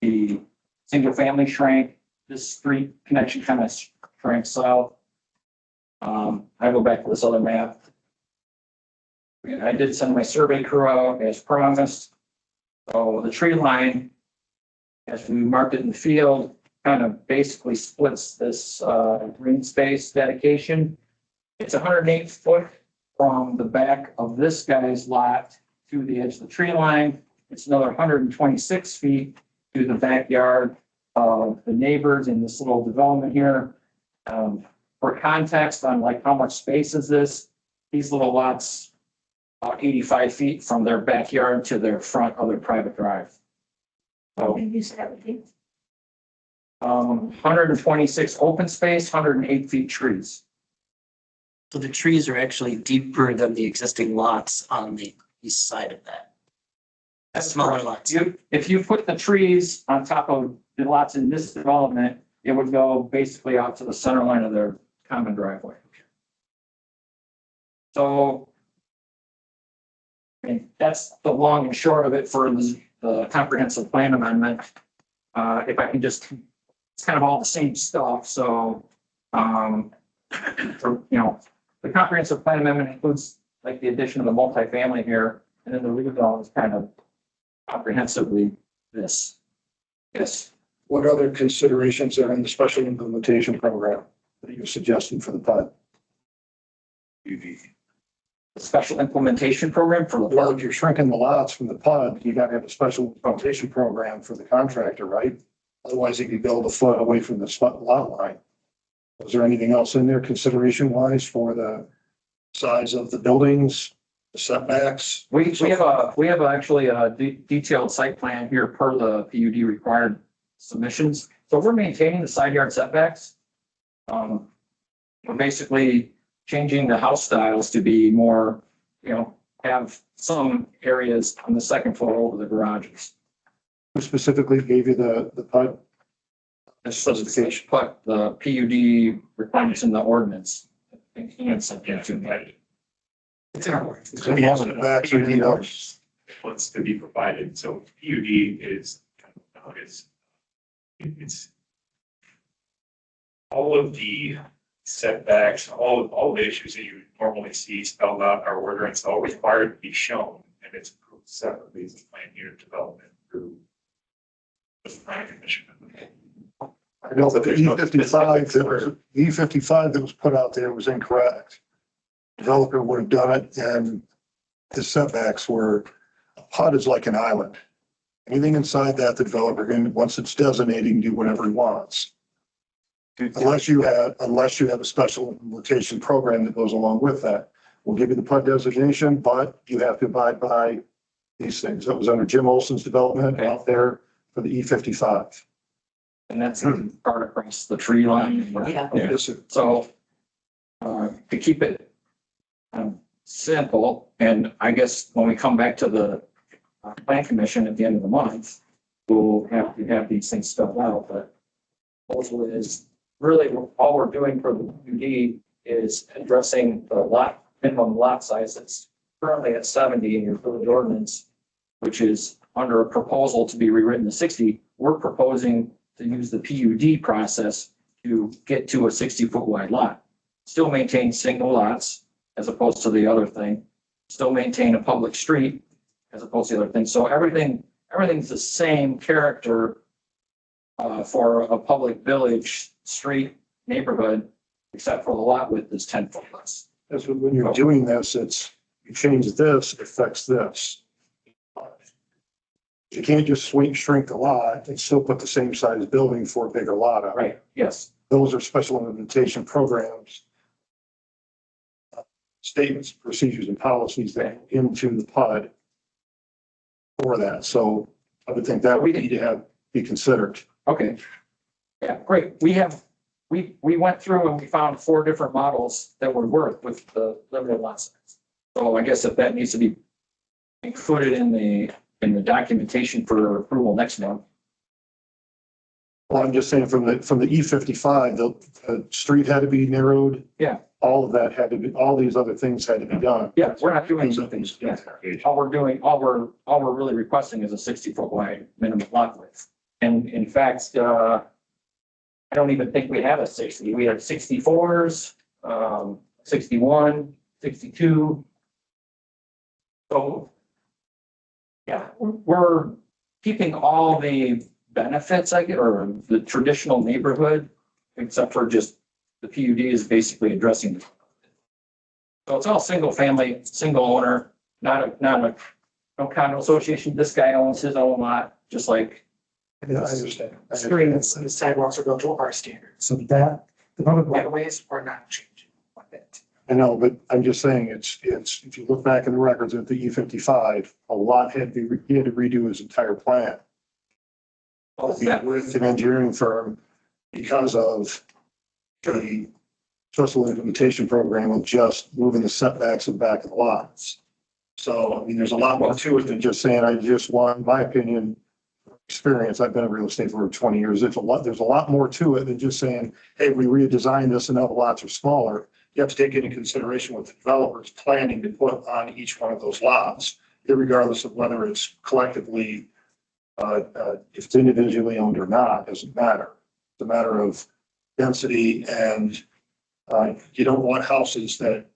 The single family shrank. This street connection kind of shrank south. I go back to this other map. I did send my survey crew out as promised. So the tree line, as we marked it in the field, kind of basically splits this green space dedication. It's 108 foot from the back of this guy's lot to the edge of the tree line. It's another 126 feet to the backyard of the neighbors in this little development here. For context on like how much space is this, these little lots, 85 feet from their backyard to their front of their private drive. So, 126 open space, 108 feet trees. So the trees are actually deeper than the existing lots on the east side of that. Smaller lots. If you put the trees on top of the lots in this development, it would go basically out to the center line of their common driveway. So, I mean, that's the long and short of it for the comprehensive plan amendment. If I can just, it's kind of all the same stuff, so, the comprehensive plan amendment includes like the addition of the multifamily here, and then the redevelopment is kind of comprehensively this. Yes. What other considerations are in the special implementation program that you're suggesting for the PUD? The special implementation program for the Well, park. if you're shrinking the lots from the PUD, you gotta have a special implementation program for the contractor, right? Otherwise, he could build a foot away from the lot line. Was there anything else in there consideration wise for the size of the buildings, The setbacks. We have actually a detailed site plan here per the PUD required submissions. So we're maintaining the side yard setbacks. We're basically changing the house styles to be more, have some areas on the second floor over the garages. Who specifically gave you the PUD? Specification, put the PUD requirements in the ordinance. And something to me. It's in our words. We have it back to the Wants to be provided, so PUD is, it's all of the setbacks, all the issues that you would normally see spelled out are where it's all required to be shown, and it's approved separately as a plan unit development through the planning commission. I know that the E55 that was put out there was incorrect. Developer would have done it, and the setbacks were, a PUD is like an island. Anything inside that, the developer can, once it's designated, can do whatever he wants. Unless you have a special implementation program that goes along with that. We'll give you the PUD designation, but you have to abide by these things. That was under Jim Olson's development out there for the E55. And that's part across the tree line. Yeah. So, to keep it simple, and I guess when we come back to the plan commission at the end of the month, we'll have to have these things spelled out, but also is really all we're doing for the PUD is addressing the minimum lot size that's currently at 70 in your village ordinance, which is under a proposal to be rewritten to 60. We're proposing to use the PUD process to get to a 60-foot wide lot. Still maintain single lots as opposed to the other thing. Still maintain a public street as opposed to the other thing. So everything's the same character for a public village, street, neighborhood, except for the lot width is 10 foot less. That's when you're doing this, you change this, it affects this. You can't just shrink the lot and still put the same size building for a bigger lot out. Right, yes. Those are special implementation programs. Statements, procedures, and policies that go into the PUD for that. So I would think that would need to be considered. Okay. Yeah, great. We went through and we found 4 different models that would work with the limited lot size. So I guess if that needs to be included in the documentation for approval next month. Well, I'm just saying from the E55, the street had to be narrowed. Yeah. All of that had to be, all these other things had to be done. Yeah, we're not doing something. All we're really requesting is a 60-foot wide minimum lot width. And in fact, I don't even think we have a 60. We have 64s, 61, 62. So, yeah, we're keeping all the benefits I get, or the traditional neighborhood, except for just the PUD is basically addressing. So it's all single family, single owner, not a no condo association. This guy owns his own lot, just like. Yeah, I understand. Streets and sidewalks are built to our standards, so that the public right of ways are not changing one bit. I know, but I'm just saying it's, if you look back in the records at the E55, a lot he had to redo his entire plan. With an engineering firm because of the special implementation program of just moving the setbacks and back of the lots. So, I mean, there's a lot more to it than just saying, I just want, my opinion, experience. I've been in real estate for over 20 years. There's a lot more to it than just saying, hey, we redesigned this and now the lots are smaller. You have to take into consideration what the developer's planning to put on each one of those lots, regardless of whether it's collectively, if it's individually owned or not, doesn't matter. It's a matter of density, and you don't want houses that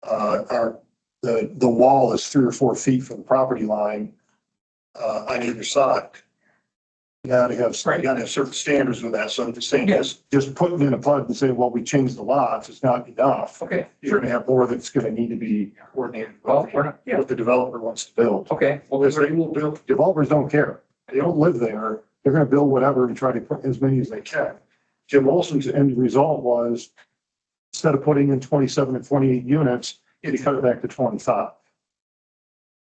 are, the wall is 3 or 4 feet from the property line on either side. You gotta have certain standards with that. So just saying, just putting in a PUD and saying, well, we changed the lots, it's not enough. Okay. You're gonna have more that's gonna need to be coordinated. Well, we're not, What the developer wants to build. okay. Well, Because they will build, developers don't care. They don't live there. They're gonna build whatever and try to put as many as they can. Jim Olson's end result was, instead of putting in 27 and 28 units, he cut it back to 25.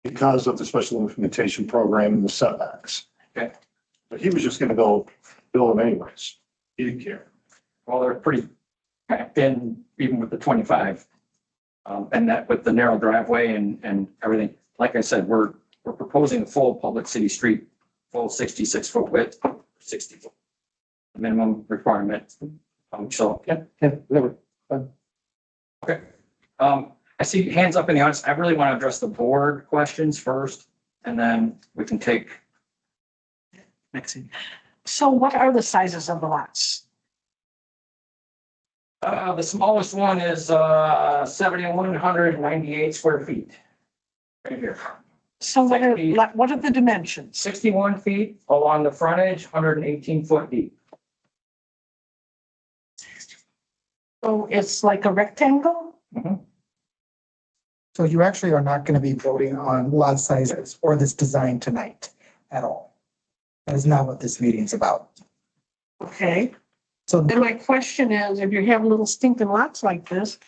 because of the special implementation program and the setbacks. Okay. But he was just gonna go build them anyways. He didn't care. Well, they're pretty packed in, even with the 25. And that with the narrow driveway and everything. Like I said, we're proposing a full public city street, full 66-foot width, 60 foot minimum requirement. So, yeah, whatever. Okay. I see hands up in the audience. I really want to address the board questions first, and then we can take. Maxine. So what are the sizes of the lots? The smallest one is 7,198 square feet. Right here. So what are the dimensions? 61 feet along the frontage, 118 foot deep. So it's like a rectangle? So you actually are not going to be voting on lot sizes or this design tonight at all. That is not what this meeting is about. Okay. So Then my question is, if you have little stinking lots like this,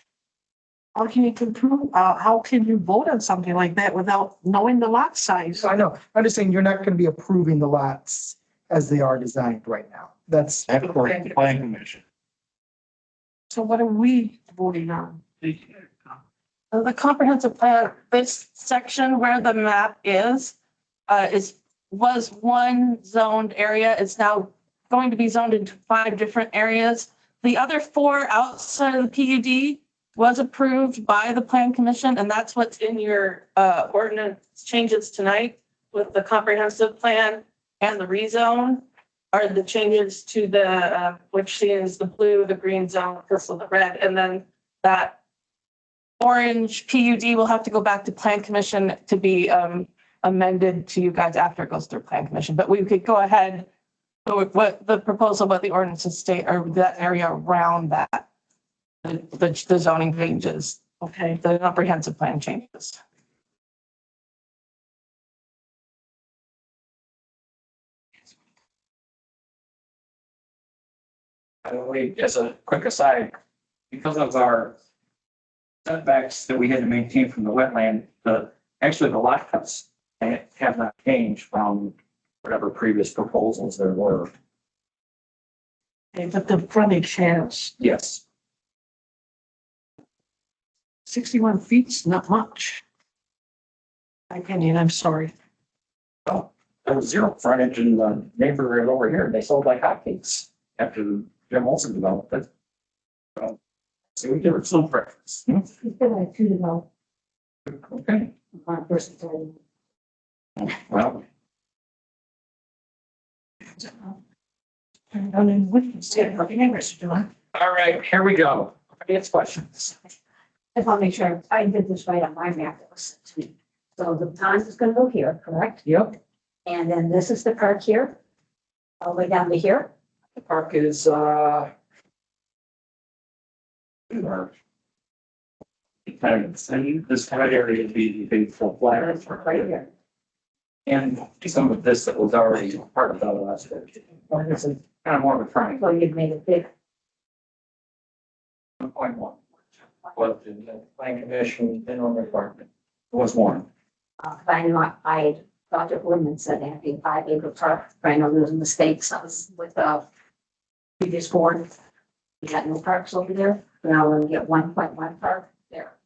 how can you control, how can you vote on something like that without knowing the lot size? So I know, I'm just saying you're not going to be approving the lots as they are designed right now. That's. Planning commission. So what are we voting on? The comprehensive plan, this section where the map was one zoned area. It's now going to be zoned into 5 different areas. The other 4 outside of the PUD was approved by the plan commission, and that's what's in your ordinance changes tonight with the comprehensive plan and the rezone are the changes to the, which is the blue, the green zone, purple, the red, and then that orange PUD will have to go back to plan commission to be amended to you guys after it goes through plan commission. But we could go ahead with what the proposal, what the ordinances state, or that area around that, the zoning changes, okay, the comprehensive plan changes. By the way, as a quick aside, because of our setbacks that we had to maintain from the wetland, actually the lot cuts have not changed from whatever previous proposals there were. Okay, but the frontage has Yes. 61 feet's not much. My opinion, I'm sorry. Well, there was 0 frontage in the neighborhood over here. They sold like hotcakes after Jim Olson developed it. So we give it some preference. He's been like 2 to go. Okay, On first and well, all right, here we go. It's questions. I just want to make sure I did this right on my map that was sent to me. So the pond is going to go here, correct? Yep, And then this is the park here, all the way down to here. the park is, kind of, this kind of area would be the full flat. That's right here. And some of this that was already part of the last. Well, this is kind of more of a triangle. So you've made it big. 1.1. Was in the planning commission minimum requirement. Was one. I know I thought the ordinance said they had to be a 5-acre park, but I know there was mistakes. I was with previous board. We got no parks over there. Now we're gonna get 1.1 park there.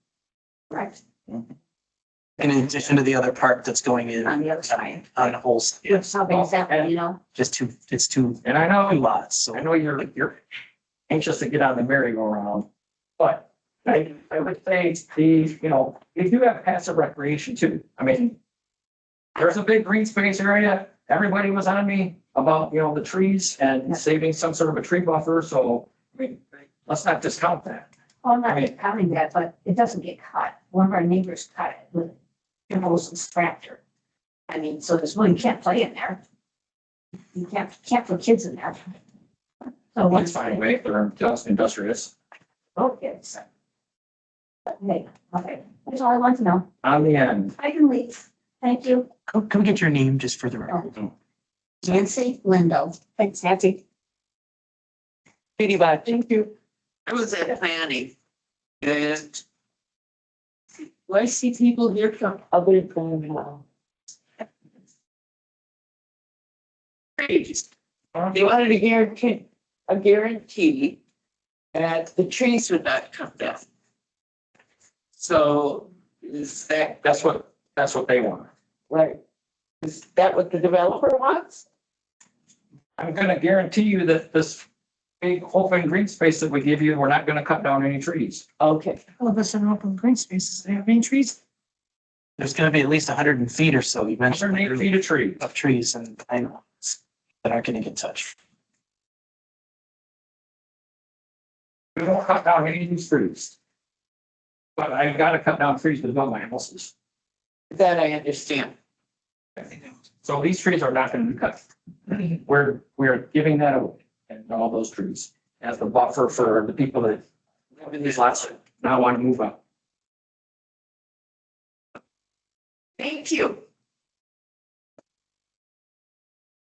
Correct? In addition to the other park that's going in On the other side. on the whole, yeah, Something exactly, you know? just it's two And I know, lots, so. I know you're anxious to get on the merry-go-round, but I would say you do have passive recreation too. I mean, there's a big green space area. Everybody was on me about, the trees and saving some sort of a tree buffer. So, I mean, let's not discount that. Well, I'm not counting that, but it doesn't get cut. One of our neighbors cut it with Jim Olson's tractor. I mean, so you can't play in there. You can't put kids in there. So That's fine, wait, they're just industrious. both kids. But hey, okay, that's all I want to know. On the end, I can leave. Thank you. Can we get your name just for the record? Nancy Lindo. Thanks, Nancy. Beauty bye. Thank you. I was at planning and Do I see people here from other than, trees? They wanted a guarantee that the trees would not come down. So is that, That's what they want. right? Is that what the developer wants? I'm gonna guarantee you that this big open green space that we give you, we're not gonna cut down any trees. Okay, Oh, there's an open green spaces. They have any trees? There's gonna be at least 100 feet or so. You mentioned 108 feet of trees. of trees, and I know that aren't gonna get touched. We don't cut down any of these trees. But I've gotta cut down trees to build my houses. that I understand. So these trees are not gonna be cut. We're giving that away, and all those trees as the buffer for the people that live in these lots that now want to move up. Thank you.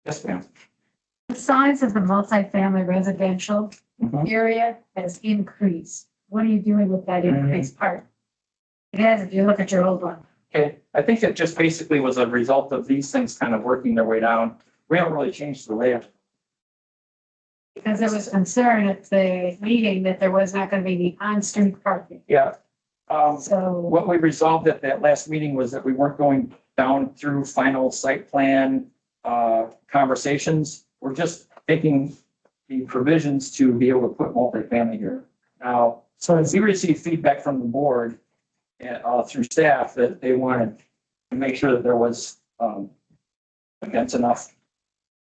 Yes, ma'am. The size of the multifamily residential Mhm. area has increased. What are you doing with that increased part? It has, if you look at your old one. Okay, I think it just basically was a result of these things kind of working their way down. We haven't really changed the layout. Because there was concern at the meeting that there was not gonna be any on-street parking. Yeah. So What we resolved at that last meeting was that we weren't going down through final site plan conversations. We're just making the provisions to be able to put multifamily here. Now, so as we received feedback from the board through staff that they wanted to make sure that there was against enough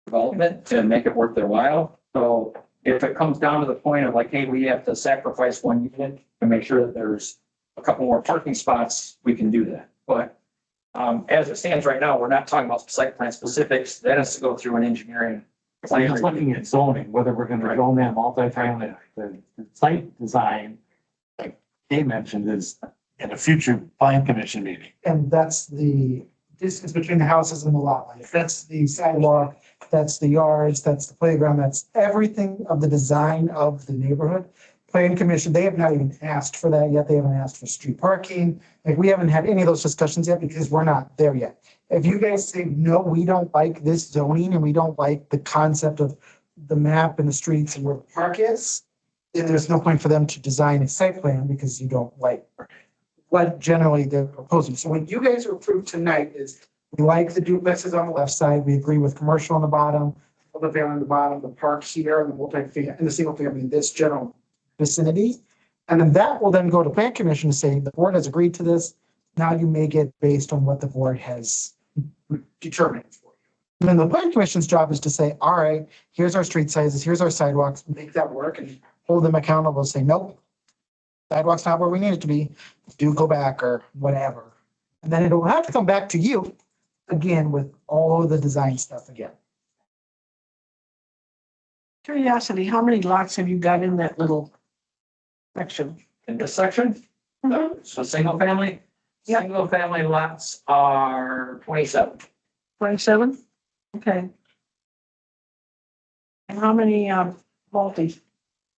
development to make it worth their while. So if it comes down to the point of like, hey, we have to sacrifice one unit to make sure that there's a couple more parking spots, we can do that. But as it stands right now, we're not talking about site plan specifics. That has to go through an engineering. I'm just looking at zoning, whether we're gonna zone that multifamily, the site design, like they mentioned, is in a future plan commission meeting. And that's the distance between the houses and the lot line. That's the sidewalk, that's the yards, that's the playground, that's everything of the design of the neighborhood. Plan commission, they have not even asked for that yet. They haven't asked for street parking. Like, we haven't had any of those discussions yet because we're not there yet. If you guys say, no, we don't like this zoning and we don't like the concept of the map and the streets and where the park is, then there's no point for them to design a site plan because you don't like what generally they're proposing. So what you guys are approved tonight is we like the duplexes on the left side. We agree with commercial on the bottom, multifamily on the bottom, the park here, and the multifamily, and the single family in this general vicinity. And then that will then go to plan commission to say the board has agreed to this. Now you make it based on what the board has determined for you. And then the plan commission's job is to say, all right, here's our street sizes, here's our sidewalks, make that work and hold them accountable, say, nope, sidewalk's not where we need it to be, do go back or whatever. And then it'll have to come back to you again with all of the design stuff again. Curiosity, how many lots have you got in that little section? In this section, so single family, Yeah. single family lots are 27. 27? Okay. And how many, multi?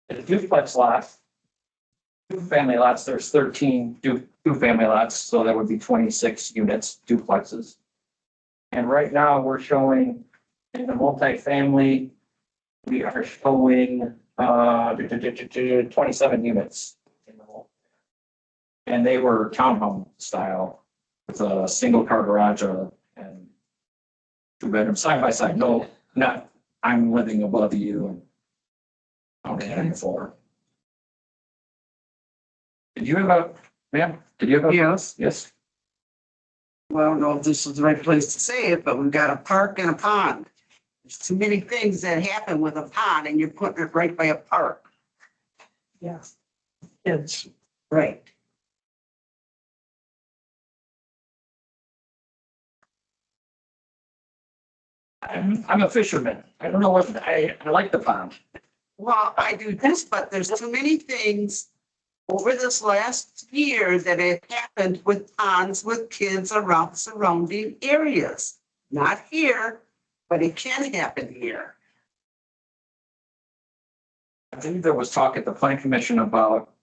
The duplex lots, two family lots, there's 13 two family lots, so that would be 26 units, duplexes. And right now, we're showing in the multifamily, we are showing 27 units. And they were townhome style with a single car garage and two bedrooms side by side. No, not, I'm living above you and on the floor. Did you have a, ma'am, did you have a? Yes. Yes. Well, I don't know if this is the right place to say it, but we've got a park and a pond. There's too many things that happen with a pond and you're putting it right by a park. Yeah. Kids. Right. I'm a fisherman. I don't know what, I like the pond. Well, I do this, but there's too many things over this last year that have happened with ponds with kids around surrounding areas. Not here, but it can happen here. I believe there was talk at the plan commission about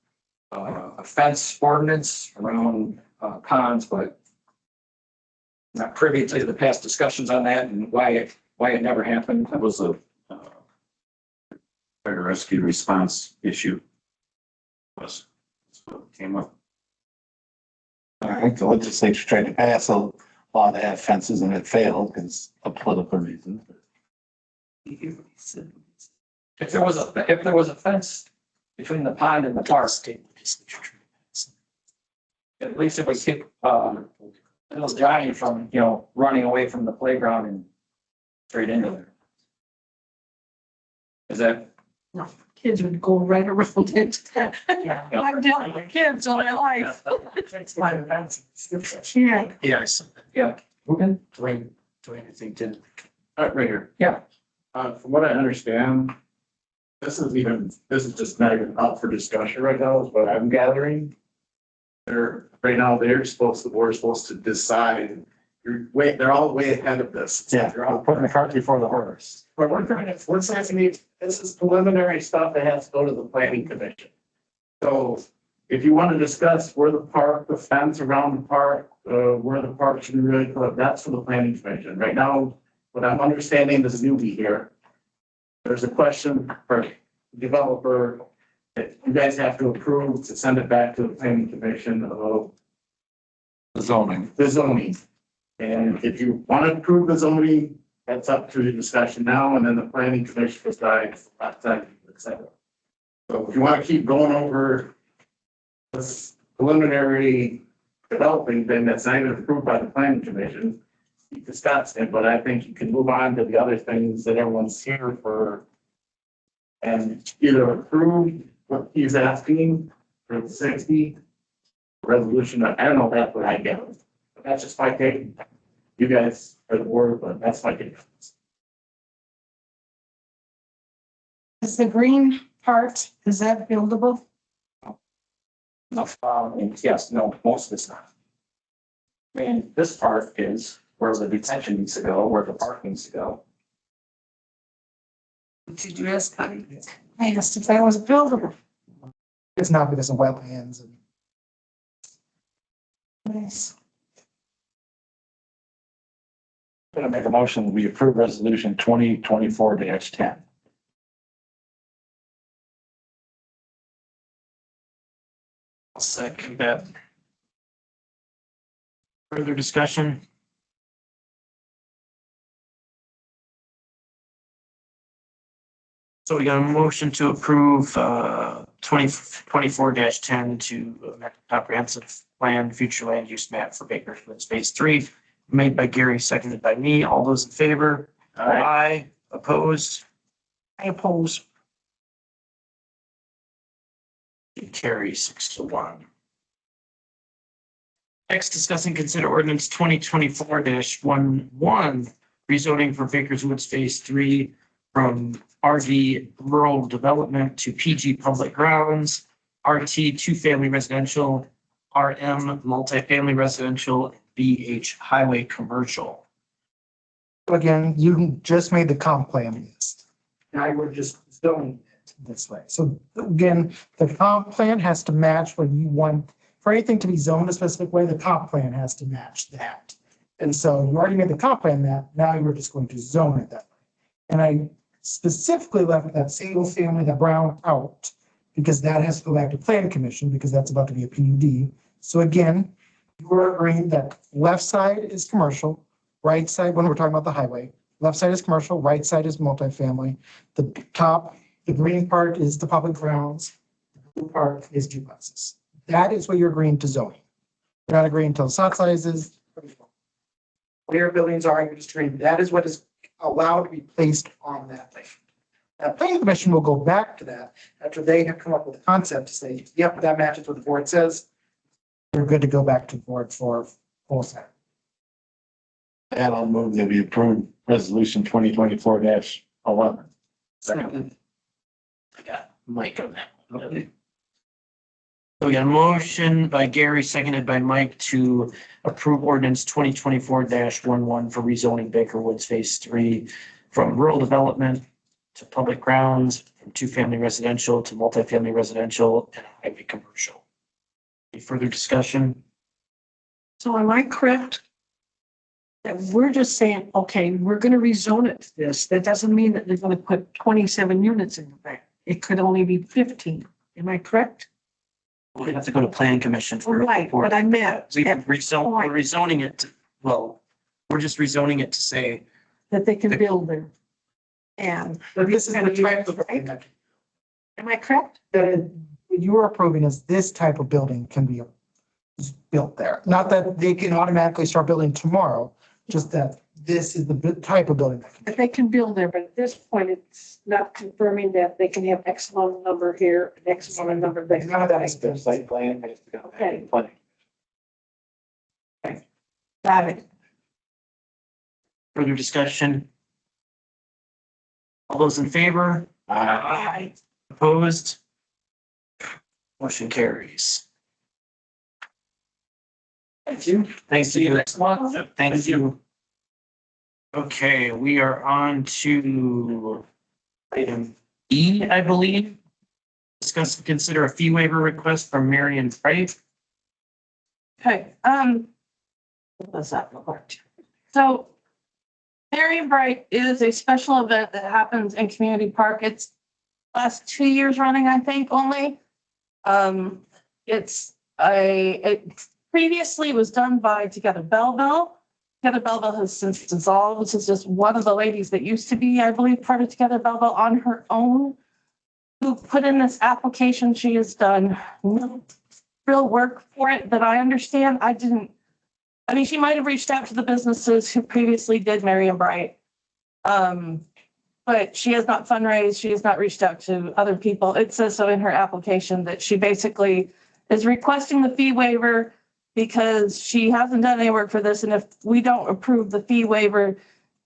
a fence ordinance around ponds, but not privy to the past discussions on that and why it never happened. That was a fire rescue response issue. Was what came up. I think the legislature tried to pass a law to have fences and it failed because of political reasons. If there was a fence between the pond and the park, at least it would keep little Johnny from, running away from the playground and straight into there. Is that? No, kids would go right around it. I've dealt with kids all my life. Yeah. Yes. Yeah. Okay. Do anything to. Right here. Yeah. From what I understand, this is just not even up for discussion right now, is what I'm gathering. The board's supposed to decide, they're all way ahead of this. Yeah, they're all putting the cart before the horse. But we're saying, this is preliminary stuff that has to go to the planning commission. So if you want to discuss where the fence around the park, where the park should be really put, that's for the planning commission. Right now, what I'm understanding is newbie here. There's a question for developer that you guys have to approve to send it back to the planning commission of The zoning. the zoning. And if you want to approve the zoning, that's up to the discussion now, and then the planning commission decides, et cetera. So if you want to keep going over this preliminary developing thing that's not even approved by the planning commission, you discuss it, but I think you can move on to the other things that everyone's here for. And either approve what he's asking for the 60 resolution. I don't know if that's what I get. But that's just my take. You guys are the board, but that's my take. Is the green part, is that buildable? No, yes, no, most of it's not. I mean, this part is where the detention needs to go, where the park needs to go. Did you ask? I asked if that was buildable. It's not because of wetlands and. Nice. I'm gonna make a motion, we approve resolution 2024-10. I'll second that. Further discussion? So we got a motion to approve 2024-10 to amend comprehensive plan future land use map for Bakersfield Phase 3, made by Gary, seconded by me. All those in favor? Aye. Opposed? I oppose. It carries 6-1. Next, discuss and consider ordinance 2024-11, rezoning for Baker's Woods Phase 3 from RV rural development to PG public grounds, RT two-family residential, RM multifamily residential, BH highway commercial. Again, you just made the comp plan list. Now we're just zoning it this way. So again, the comp plan has to match what you want. For anything to be zoned a specific way, the comp plan has to match that. And so you already made the comp plan that, now you're just going to zone it that way. And I specifically left that single family, that brown out, because that has to go back to planning commission because that's about to be a PUD. So again, you're agreeing that left side is commercial, right side, when we're talking about the highway, left side is commercial, right side is multifamily. The top, the green part is the public grounds, the blue part is duplexes. That is what you're agreeing to zoning. You're not agreeing to the lot sizes. Where buildings are, you're just agreeing, that is what is allowed to be placed on that thing. That planning commission will go back to that after they have come up with a concept to say, yep, that matches what the board says. We're good to go back to the board for full set. And I'll move that we approve resolution 2024-11. Second. I got Mike on that. Okay. So we got a motion by Gary, seconded by Mike to approve ordinance 2024-11 for rezoning Baker Woods Phase 3 from rural development to public grounds, from two-family residential to multifamily residential and highway commercial. Any further discussion? So am I correct? That we're just saying, okay, we're gonna rezone it to this. That doesn't mean that they're gonna put 27 units in the back. It could only be 15. Am I correct? We have to go to plan commission for. Right, but I meant We're rezoning it, well, we're just rezoning it to say, that they can build there. And But this is the type of, am I correct? that you're approving is this type of building can be built there. Not that they can automatically start building tomorrow, just that this is the type of building. That they can build there, but at this point, it's not confirming that they can have X amount of number here, and X amount of number there. None of that is Their site plan, they have to go. Okay. Planning. Got it. further discussion? All those in favor? Aye. Opposed? Motion carries. Thank you. Thank you. Next month. Thank you. Okay, we are on to item E, I believe. Discuss and consider a fee waiver request from Marion Price. Okay, what does that look like? So Marion Bright is a special event that happens in Community Park. It's last 2 years running, I think, only. It previously was done by Together Belleville. Together Belleville has since dissolved. This is just one of the ladies that used to be, I believe, part of Together Belleville on her own, who put in this application. She has done no real work for it that I understand. She might have reached out to the businesses who previously did Marion Bright. But she has not fundraised. She has not reached out to other people. It says so in her application that she basically is requesting the fee waiver because she hasn't done any work for this. And if we don't approve the fee waiver,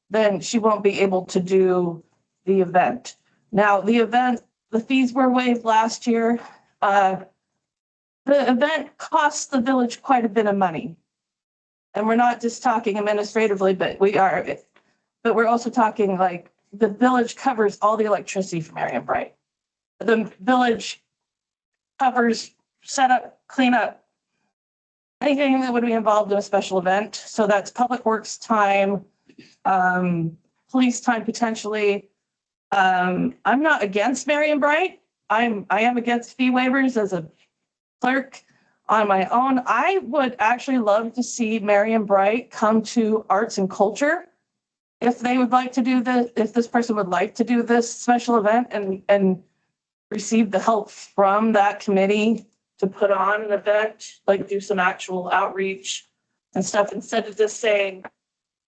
then she won't be able to do the event. Now, the fees were waived last year. The event costs the village quite a bit of money. And we're not just talking administratively, but we're also talking like the village covers all the electricity for Marion Bright. The village covers setup, cleanup, anything that would be involved in a special event. So that's public works time, police time potentially. I'm not against Marion Bright. I am against fee waivers as a clerk on my own. I would actually love to see Marion Bright come to Arts and Culture. If they would like to do this, if this person would like to do this special event and receive the help from that committee to put on an event, like do some actual outreach and stuff, instead of just saying,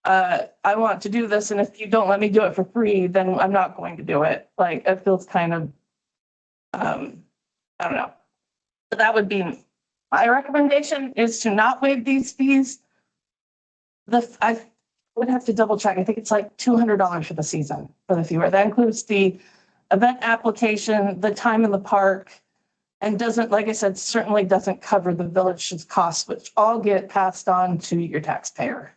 I want to do this, and if you don't let me do it for free, then I'm not going to do it. Like, it feels kind of, I don't know. But that would be my recommendation, is to not waive these fees. I would have to double check. I think it's like $200 for the season for the fee waiver. That includes the event application, the time in the park, and doesn't, like I said, certainly doesn't cover the village's costs, which all get passed on to your taxpayer.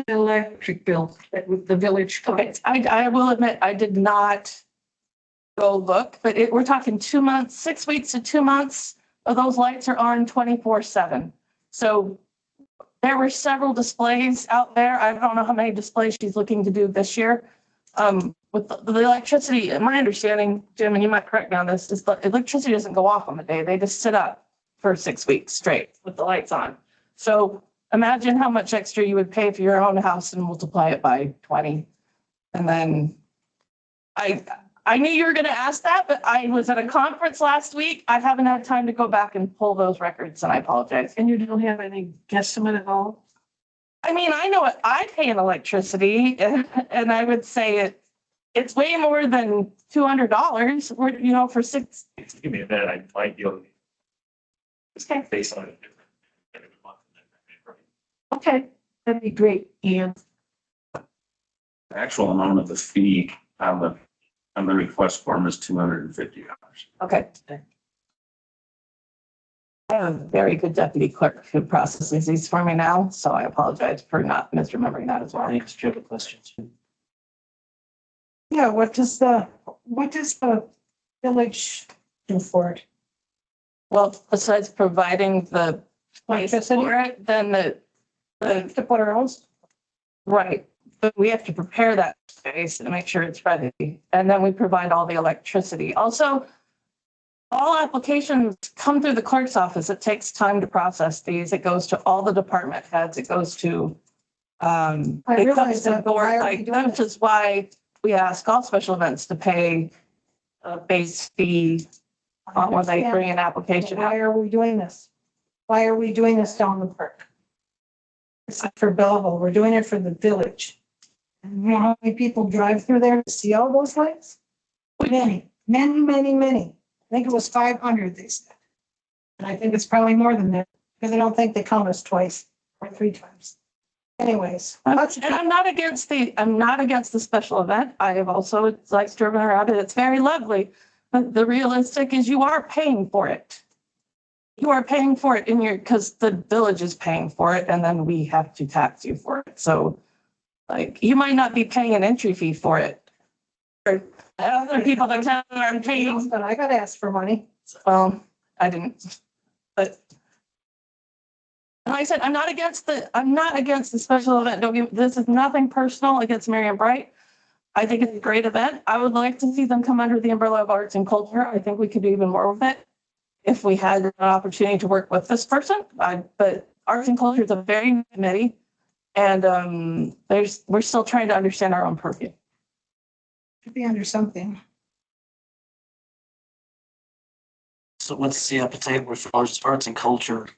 Electric bill that the village. Okay, I will admit, I did not go look, but we're talking 2 months, 6 weeks to 2 months of those lights are on 24/7. So there were several displays out there. I don't know how many displays she's looking to do this year. With the electricity, in my understanding, Jim, and you might correct me on this, is the electricity doesn't go off on the day. They just sit up for 6 weeks straight with the lights on. So imagine how much extra you would pay for your own house and multiply it by 20. And then I knew you were going to ask that, but I was at a conference last week. I haven't had time to go back and pull those records, and I apologize. And you don't have any guesstimate at all? I mean, I know what I pay in electricity, and I would say it's way more than $200, for 6. Give me a minute, I might be able to. Okay. Based on it. Okay, that'd be great. And The actual amount of the fee on the request form is $250. Okay. I have a very good deputy clerk who processes these for me now, so I apologize for not misremembering that as well. Thanks, do you have a question? yeah, what does the village do for it? Well, besides providing the space for it, then To put our own. right. But we have to prepare that space and make sure it's ready. And then we provide all the electricity. Also, all applications come through the clerk's office. It takes time to process these. It goes to all the department heads. It goes to, I it realize comes to the that, but board, why are we like, doing which is why we ask all special events to pay a base fee when they bring an application. Why are we doing this? Why are we doing this down the park? It's not for Belleville. We're doing it for the village. And you know how many people drive through there to see all those lights? Many, many, many, many. I think it was 500, they said. And I think it's probably more than that, because I don't think they count us twice or 3 times. Anyways. And I'm not against the special event. I have also like driven around it. It's very lovely. But the realistic is you are paying for it. You are paying for it because the village is paying for it and then we have to tax you for it. So like you might not be paying an entry fee for it. Or other people that are paying. But I got asked for money. Well, I didn't, but. Like I said, I'm not against the special event. This is nothing personal against Marion Bright. I think it's a great event. I would like to see them come under the umbrella of arts and culture. I think we could do even more with it if we had an opportunity to work with this person. But arts and culture is a very new committee. And we're still trying to understand our own purview. Should be under something. So what's the appetite with arts and culture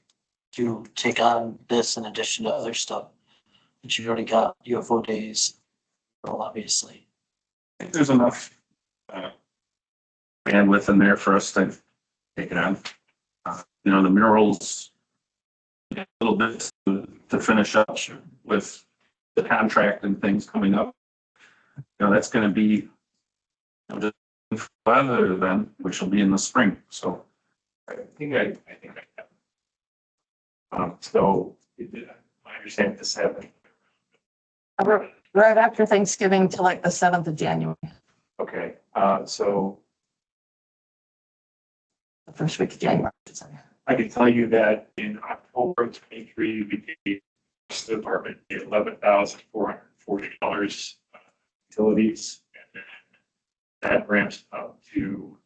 to take on this in addition to other stuff that you've already got, UFO days, well, obviously. I think there's enough bandwidth in there for us to take it on. You know, the murals, a little bit to finish up with the contract and things coming up. You know, that's gonna be just weather then, which will be in the spring, so I think I have. So I understand this happened. Right after Thanksgiving to like the 7th of January, Okay, so the first week of January. I can tell you that in October of 23, we paid the department $11,440 utilities. And then that ramps up to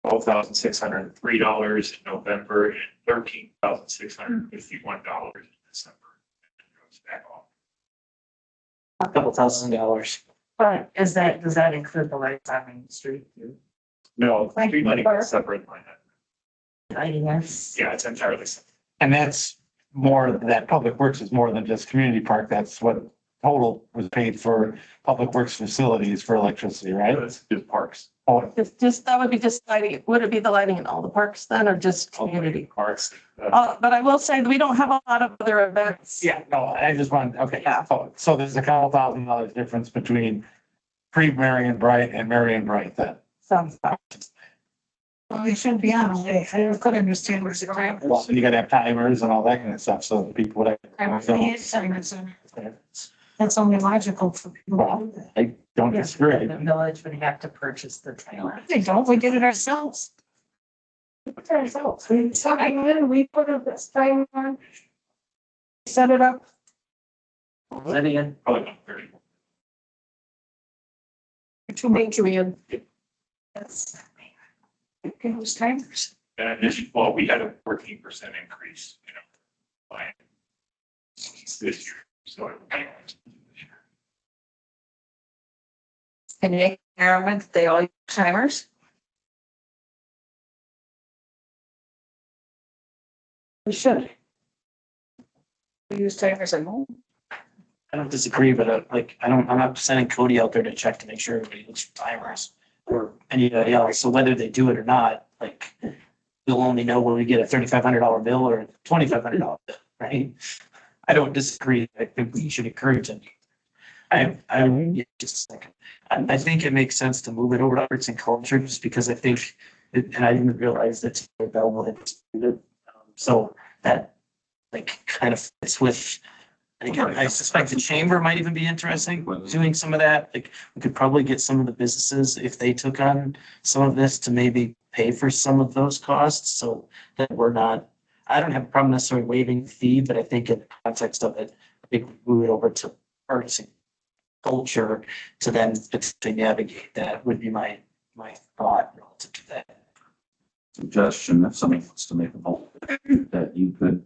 $12,603 in November and $13,651 in December. And it goes back off. A couple $1,000. But does that include the lights on Main Street too? No, Like street lighting the is separate line item. Yeah, it's entirely separate. And that's more, that public works is more than just community park. That's what total was paid for public works facilities for electricity, right? It's just parks. Oh, Just, that would be just lighting. Would it be the lighting in all the parks then or just community? Parks. But I will say that we don't have a lot of other events. yeah, no, I just want, okay. Yeah. So there's a couple $1,000 difference between pre-Marion Bright and Marion Bright then. Sounds about. Well, they shouldn't be on all day. I don't quite understand what's the time. Well, you gotta have timers and all that kind of stuff, so people would. That's only logical for people to do that. I don't disagree. The village would have to purchase the trailer. They don't, we did it ourselves. We did it ourselves. We took it in, we put a time on. Set it up. That in? Probably about 30. Thank you, Ian. That's. Okay, those timers. And in addition, well, we had a 14% increase, by this year. So And you experiment, they all use timers? We should. We use timers at home. I don't disagree, but I'm not sending Cody out there to check to make sure everybody looks for timers or anybody else. So whether they do it or not, like, we'll only know when we get a $3,500 bill or a $2,500 bill, right? I don't disagree. I think we should encourage it. I just like, I think it makes sense to move it over to arts and culture just because I think, and I didn't realize that Belleville had disputed. So that like kind of fits with, again, I suspect the chamber might even be interesting doing some of that. Like we could probably get some of the businesses, if they took on some of this, to maybe pay for some of those costs, so that we're not, I don't have a problem necessarily waiving the fee, but I think in the context of it, we move it over to arts and culture to then potentially navigate that would be my thought relative to that. Suggestion, if somebody wants to make a vote, that you could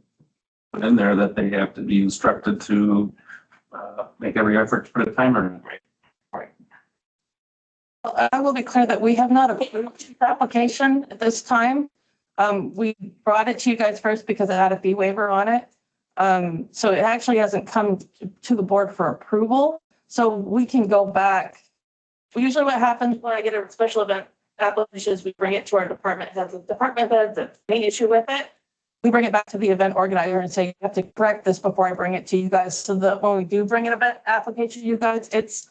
put in there that they have to be instructed to make every effort to put a timer in. I will be clear that we have not approved the application at this time. We brought it to you guys first because it had a fee waiver on it. So it actually hasn't come to the board for approval. So we can go back. Usually what happens when I get a special event application is we bring it to our department heads. If department heads have any issue with it, we bring it back to the event organizer and say, you have to correct this before I bring it to you guys. So that when we do bring an event application to you guys, it's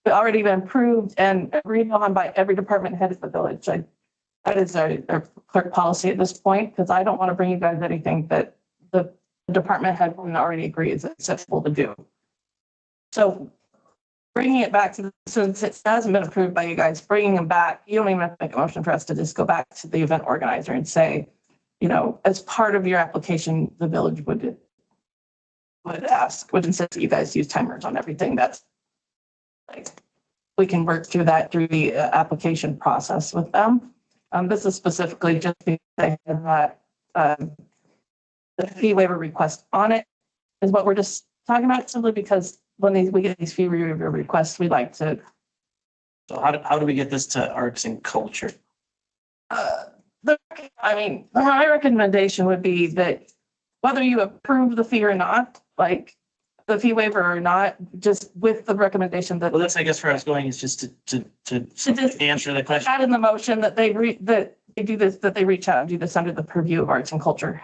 already been approved and agreed on by every department head of the village. That is our clerk policy at this point, because I don't want to bring you guys anything that the department head wouldn't already agree is acceptable to do. So bringing it back to, since it hasn't been approved by you guys, bringing them back, you don't even have to make a motion for us to just go back to the event organizer and say, you know, as part of your application, the village would insist that you guys use timers on everything. That's like, we can work through that through the application process with them. This is specifically just because they have that, the fee waiver request on it is what we're just talking about, simply because when we get these fee waiver requests, we like to. So how do we get this to arts and culture? My recommendation would be that whether you approve the fee or not, like the fee waiver or not, just with the recommendation that. Well, that's, I guess, where I was going is just to just answer the question. add in the motion that they do this, that they reach out and do this under the purview of arts and culture.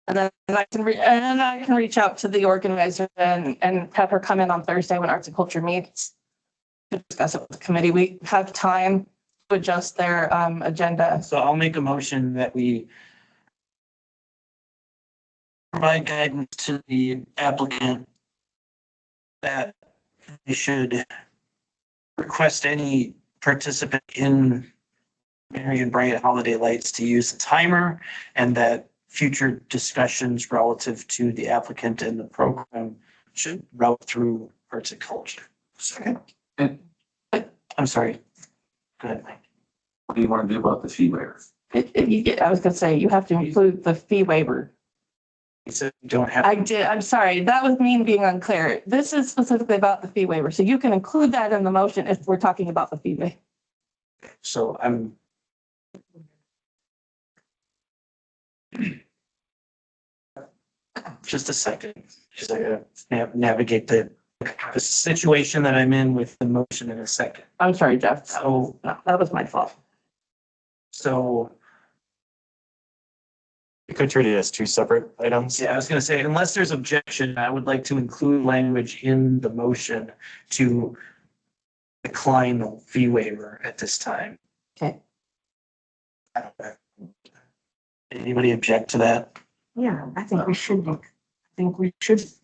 And then I can reach out to the organizer and have her come in on Thursday when arts and culture meets to discuss it with the committee. We have time to adjust their agenda. So I'll make a motion that we provide guidance to the applicant that they should request any participant in Merry and Bright Holiday Lights to use the timer, and that future discussions relative to the applicant and the program should route through arts and culture. Second. I'm sorry. Go ahead, Mike. What do you want to do about the fee waiver? I was gonna say, you have to include the fee waiver. You said you don't have. I did, I'm sorry, that was me being unclear. This is specifically about the fee waiver, so you can include that in the motion if we're talking about the fee waiver. So I'm. Just a second, just I gotta navigate the situation that I'm in with the motion in a second. I'm sorry, Jeff. So, That was my fault. so, You could treat it as two separate items. yeah, I was gonna say, unless there's objection, I would like to include language in the motion to decline the fee waiver at this time. Okay. Anybody object to that? Yeah, I think we should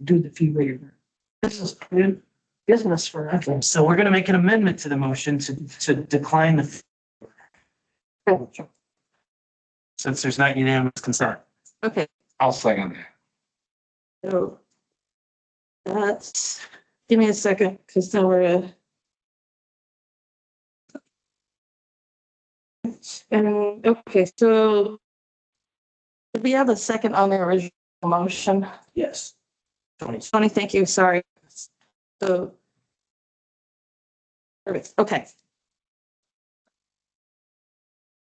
do the fee waiver. This is good business for us. Okay, so we're gonna make an amendment to the motion to decline the fee, since there's not unanimous consent. Okay, I'll second that. so give me a second, because now we're and okay, so did we have a second on the original motion? Yes. Tony, thank you, sorry. So. Perfect, okay.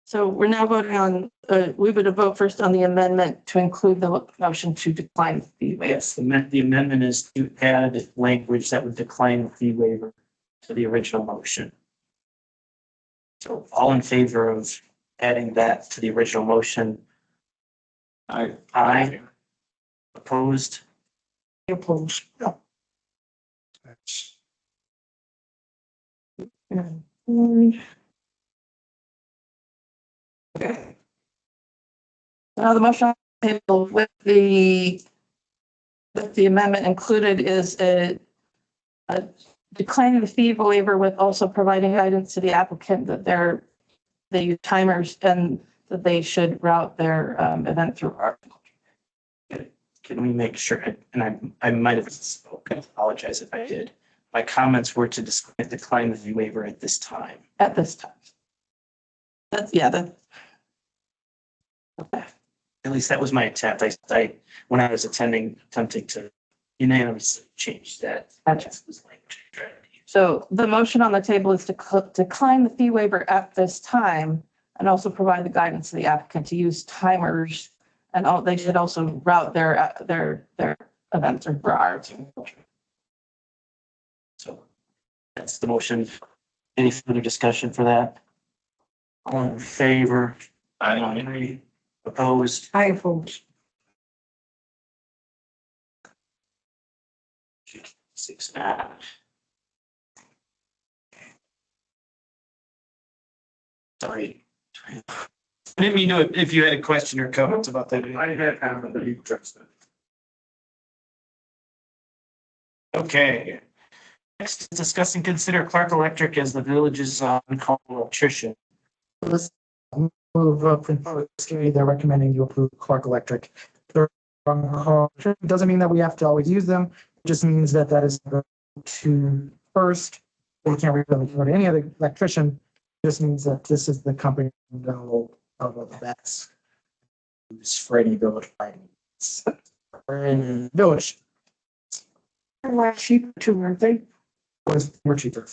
So we're now voting on, we would vote first on the amendment to include the motion to decline the fee waiver. Yes, the amendment is to add language that would decline the fee waiver to the original motion. So all in favor of adding that to the original motion? Aye. Opposed? Opposed. Okay. Now the motion on the table with the amendment included is a declining the fee waiver with also providing guidance to the applicant that they use timers and that they should route their event through art. Can we make sure, and I might have spoken, apologize if I did. My comments were to decline the fee waiver at this time. At this time. That's, yeah, that, At least that was my attempt. When I was attempting to unanimously change that. so the motion on the table is to decline the fee waiver at this time and also provide the guidance to the applicant to use timers. And they should also route their events or art. So that's the motion. Any further discussion for that? All in favor? Aye. Opposed? I oppose. 6. Sorry. I didn't mean to, if you had a question or comments about that. I had comment that you addressed it. Okay. Next, discuss and consider Clark Electric as the village's on-call electrician. Let's move up from public committee. They're recommending you approve Clark Electric. Doesn't mean that we have to always use them. It just means that is to first. They can't really go to any other electrician. It just means that this is the company of that's for any village lighting. Village They're cheaper too, aren't they? were cheaper.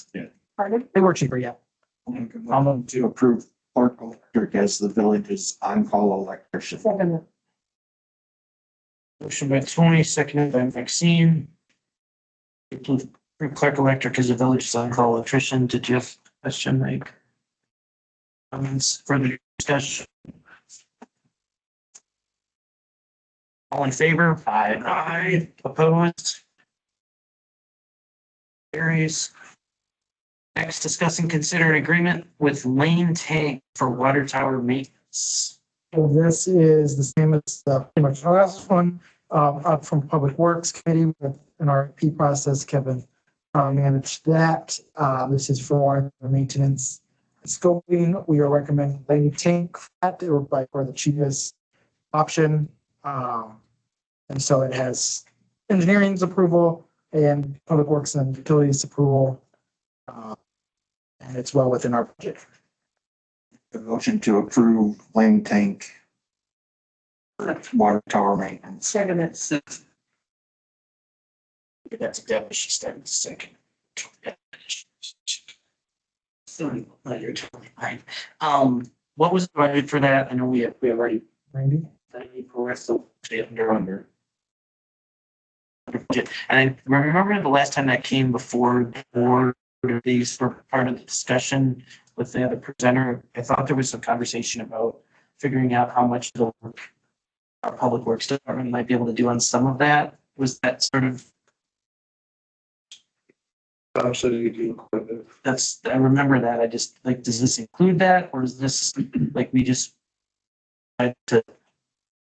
Pardon? They were cheaper, yeah. I'm going to approve Clark Electric as the village's on-call electrician. Second. Motion by Tony, seconded by Maxine. Approve Clark Electric as a village's on-call electrician. Did you have a question, Mike? Comments, further discussion? All in favor? Aye. Aye. Opposed? Carries. Next, discuss and consider an agreement with Lane Tank for water tower maintenance. So this is the same as pretty much the last one, up from Public Works Committee with an RFP process. Kevin managed that. This is for water maintenance. Scoping, we are recommending Lane Tank that or by for the cheapest option. And so it has engineering's approval and Public Works and Utilities approval. And it's well within our budget. The motion to approve Lane Tank water tower maintenance. Second. That's exactly what she said. Second. You're totally fine. What was the budget for that? I know we have already 90. For rest of under. And I remember the last time that came before the board, these were part of the discussion with the other presenter. I thought there was some conversation about figuring out how much the work our public works department might be able to do on some of that. Was that sort of? That's, I remember that. I just like, does this include that, or is this like we just had to?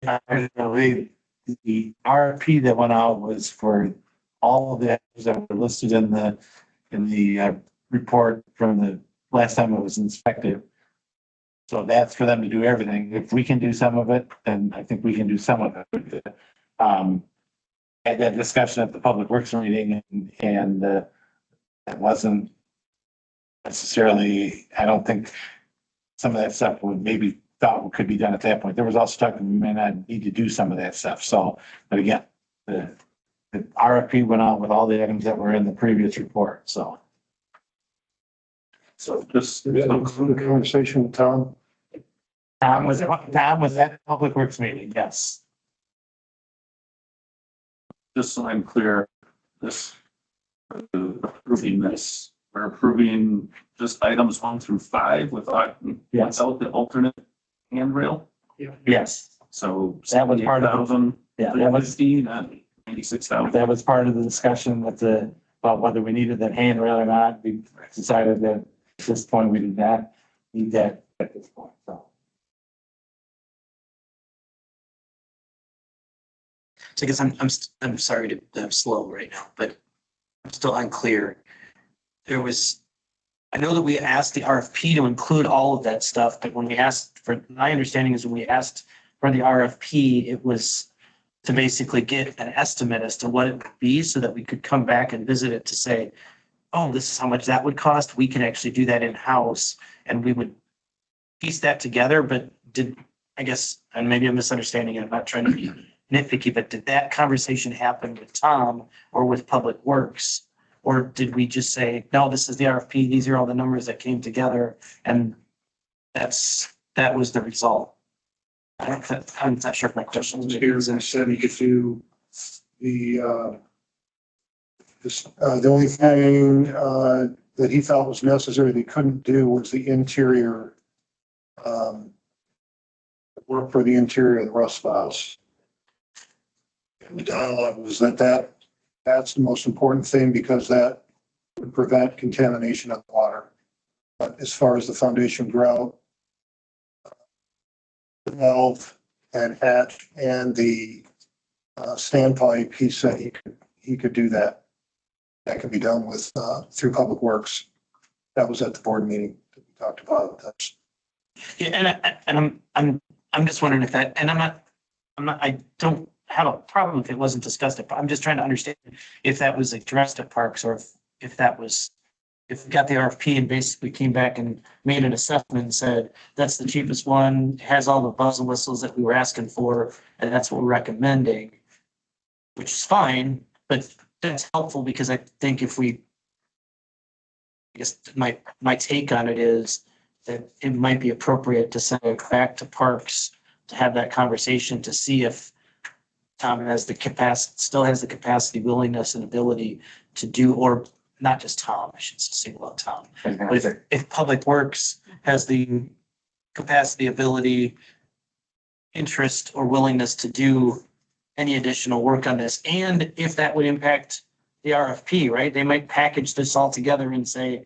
The RFP that went out was for all of the items that were listed in the report from the last time it was inspected. So that's for them to do everything. If we can do some of it, then I think we can do some of it. Had that discussion at the Public Works meeting and that wasn't necessarily, I don't think some of that stuff would maybe thought could be done at that point. There was also talk that we may not need to do some of that stuff. So, but again, the RFP went out with all the items that were in the previous report. So Just. Did that include a conversation with Tom? Tom was at the Public Works meeting. Yes. Just so I'm clear, approving this, we're approving just items 1 through 5 without the alternate handrail. Yes. So that was part of them. Yeah, that was 96,000. That was part of the discussion with about whether we needed that handrail or not. We decided that at this point we did not need that at this point. So. So I guess I'm sorry to, I'm slow right now, but I'm still unclear. there was, I know that we asked the RFP to include all of that stuff, but when we asked for, my understanding is when we asked for the RFP, it was to basically get an estimate as to what it would be so that we could come back and visit it to say, oh, this is how much that would cost. We can actually do that in-house and we would piece that together, but I guess, and maybe I'm misunderstanding it, I'm not trying to be nitpicky, but did that conversation happen with Tom or with Public Works? Or did we just say, no, this is the RFP, these are all the numbers that came together, and that was the result? I'm not sure if my question is. Here's and said he could do the only thing, that he felt was necessary that he couldn't do was the interior, work for the interior of the rust house. And the dialogue was that's the most important thing because that would prevent contamination of the water. But as far as the foundation grout, the valve and hatch and the standpipe, he said he could do that. That could be done with through Public Works. That was at the board meeting that we talked about. That's Yeah, and I'm just wondering if that, and I don't have a problem if it wasn't discussed, but I'm just trying to understand if that was addressed at Parks or if we got the RFP and basically came back and made an assessment and said, that's the cheapest one, has all the bells and whistles that we were asking for, and that's what we're recommending, which is fine, but that's helpful because I think I guess my take on it is that it might be appropriate to send it back to Parks to have that conversation to see if Tom has the capacity, still has the capacity, willingness and ability to do, or not just Tom, I should single out Tom. But if Public Works has the capacity, ability, interest or willingness to do any additional work on this, and if that would impact the RFP, right? They might package this all together and say,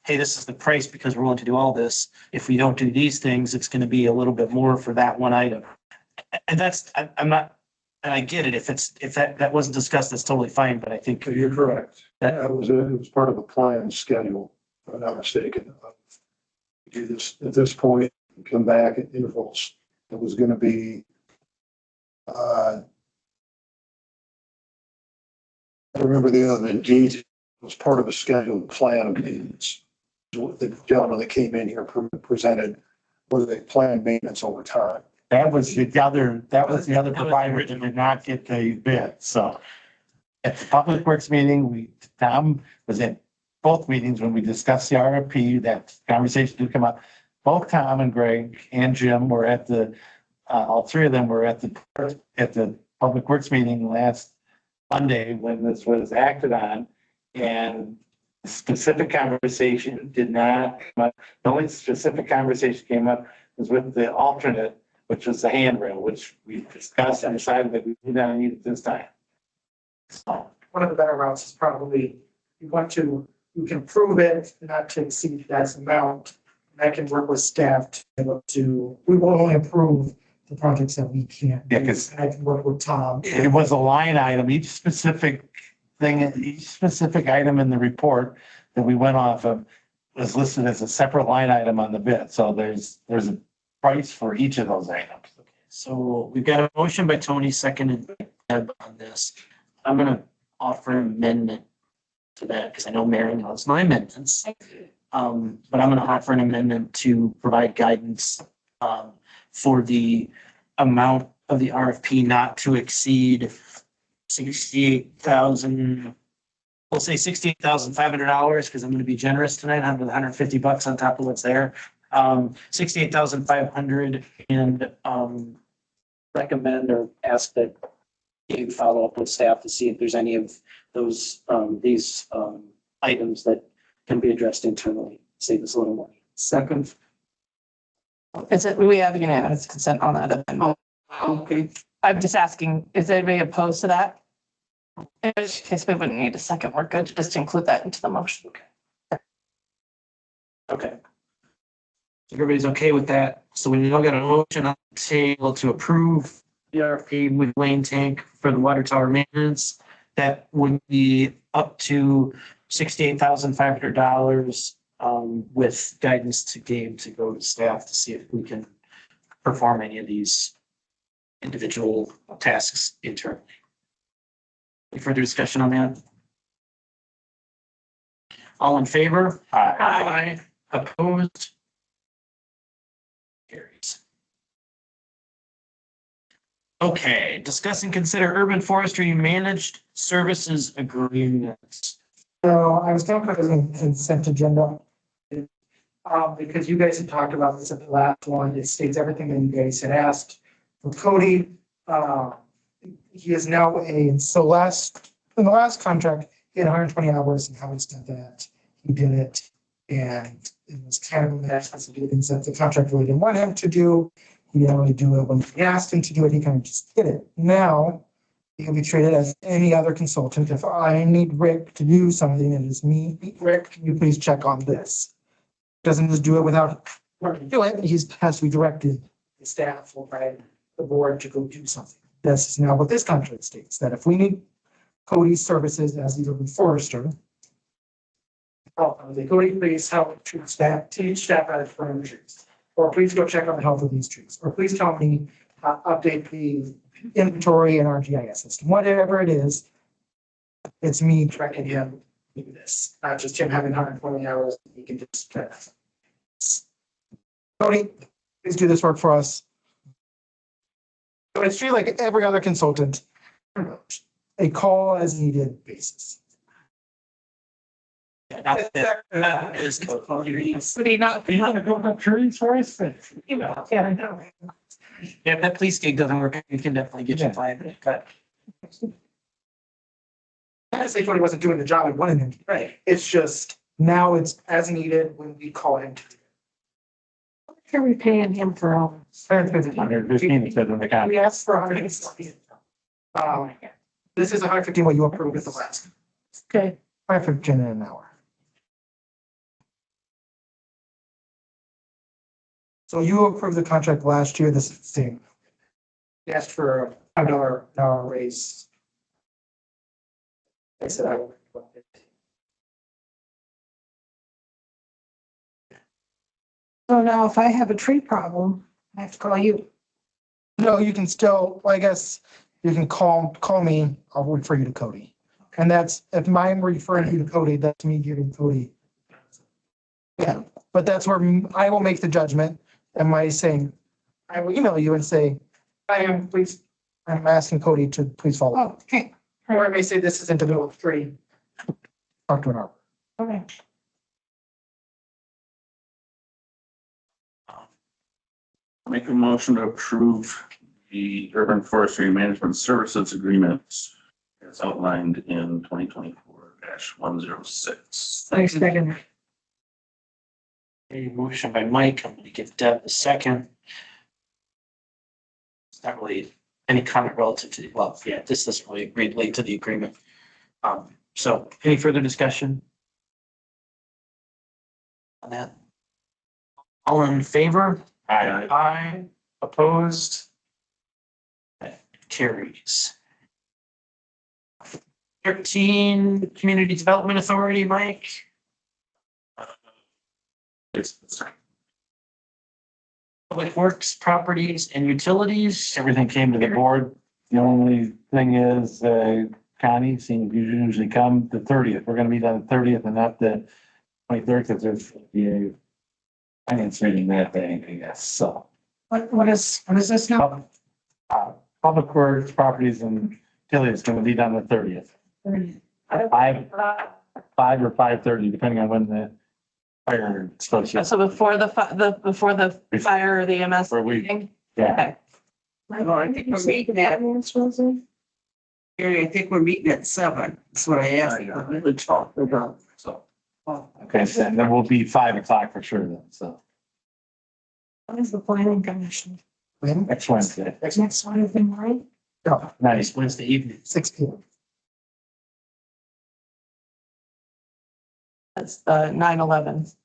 hey, this is the price because we're willing to do all this. If we don't do these things, it's going to be a little bit more for that one item. And I'm not, and I get it. If that wasn't discussed, that's totally fine, but I think. you're correct. It was part of a planned schedule, if I'm not mistaken. Do this at this point, come back at intervals. It was going to be, I remember the other date, it was part of a scheduled plan of maintenance. The gentleman that came in here presented whether they planned maintenance over time. That was the other provider that did not get the bid, so. At the Public Works meeting, Tom was at both meetings when we discussed the RFP, that conversation did come up. Both Tom and Greg and Jim were at all three of them were at the Public Works meeting last Monday when this was acted on. And specific conversation did not come up. The only specific conversation came up was with the alternate, which was the handrail, which we discussed and decided that we did not need it this time. So, One of the better routes is probably, you can prove it not to exceed that amount. And I can work with staff to be able to, we will only approve the projects that we can. Yeah, 'cause And I can work with Tom. it was a line item, each specific item in the report that we went off of was listed as a separate line item on the bid. So there's a price for each of those items. So we've got a motion by Tony, seconded by Deb on this. I'm gonna offer an amendment to that because I know Mary knows my amendments. But I'm gonna offer an amendment to provide guidance for the amount of the RFP not to exceed 68,000. We'll say $68,500 because I'm gonna be generous tonight. I'm with $150 on top of what's there. 68,500 and recommend or ask that you follow up with staff to see if there's any of those these items that can be addressed internally, save us a little money. Second. We have unanimous consent on that amendment. Okay. I'm just asking, is anybody opposed to that? In which case we wouldn't need a second. We're good to just include that into the motion. Okay. Everybody's okay with that. So we now got a motion on the table to approve the RFP with Lane Tank for the water tower maintenance. That would be up to $68,500, with guidance to Gabe to go to staff to see if we can perform any of these individual tasks internally. Any further discussion on that? All in favor? Aye. Opposed? Carries. Okay, discuss and consider urban forestry managed services agreements. So I was going to put it in consent agenda. Because you guys had talked about this at the last one, it states everything that you guys had asked. For Cody, he is now in the last contract, he had 120 hours and how he's done that. He did it and it was kind of that has to do things that the contract really didn't want him to do. He didn't really do it when we asked him to do it, he kind of just did it. Now, he can be treated as any other consultant. If I need Rick to do something, it is me, Rick, can you please check on this? Doesn't just do it without do it, he has to be directed, the staff or by the board to go do something. This is now what this contract states, that if we need Cody's services as the urban forester, Cody, please help teach staff how to prune trees. Or please go check on the health of these trees. Or please tell me update the inventory in our GIS system. Whatever it is, it's me directing him to do this, not just him having 120 hours. He can just Cody, please do this work for us. So it's treated like every other consultant, a call as needed basis. Not that is But he not. Are you gonna go up trees for us? Yeah, I know. Yeah, if that police gig doesn't work, we can definitely get you 5 minute cut. I say Cody wasn't doing the job I wanted him to. Right. It's just now it's as needed when we call him to do Are we paying him for all? it. 115 it says in the We contract. asked for 150. This is 115 what you approved at the last. Okay. 515 in an hour. So you approved the contract last year, this is the same. You asked for a $5 an hour raise. I said I would. So now if I have a tree problem, I have to call you. No, you can still, I guess, you can call me, I'll refer you to Cody. And that's, if I'm referring you to Cody, that's me giving Cody. Yeah, but that's where I will make the judgment. Am I saying, I will email you and say, I'm asking Cody to please follow. Oh, okay. Or I may say this isn't a middle of 3. Talk to an hour. Okay. Make a motion to approve the urban forestry management services agreement as outlined in 2024-106. Thanks, second. A motion by Mike, I'm gonna give Deb a second. It's not really any comment relative to, well, yeah, this doesn't really relate to the agreement. So any further discussion? On that? All in favor? Aye. Aye, opposed? That carries. 13, Community Development Authority, Mike. Public Works, Properties and Utilities. Everything came to the board. The only thing is, Connie seems to usually come the 30th. We're gonna meet on the 30th and not the 23rd, because there's the finance meeting that day, I guess, so. What is this now? Public Works, Properties and Utilities is gonna meet on the 30th. 5 or 5:30, depending on when the fire explosion. So before the fire or the EMS Where we- meeting? Yeah, Okay. I think we're meeting at, Gary, I think we're meeting at 7. That's what I asked. We talked about. So. okay, so then we'll be 5 o'clock for sure then, so. What is the planning commission? Next Wednesday. Next one is in right? Nice. Wednesday evening. 6 p.m. That's 9/11.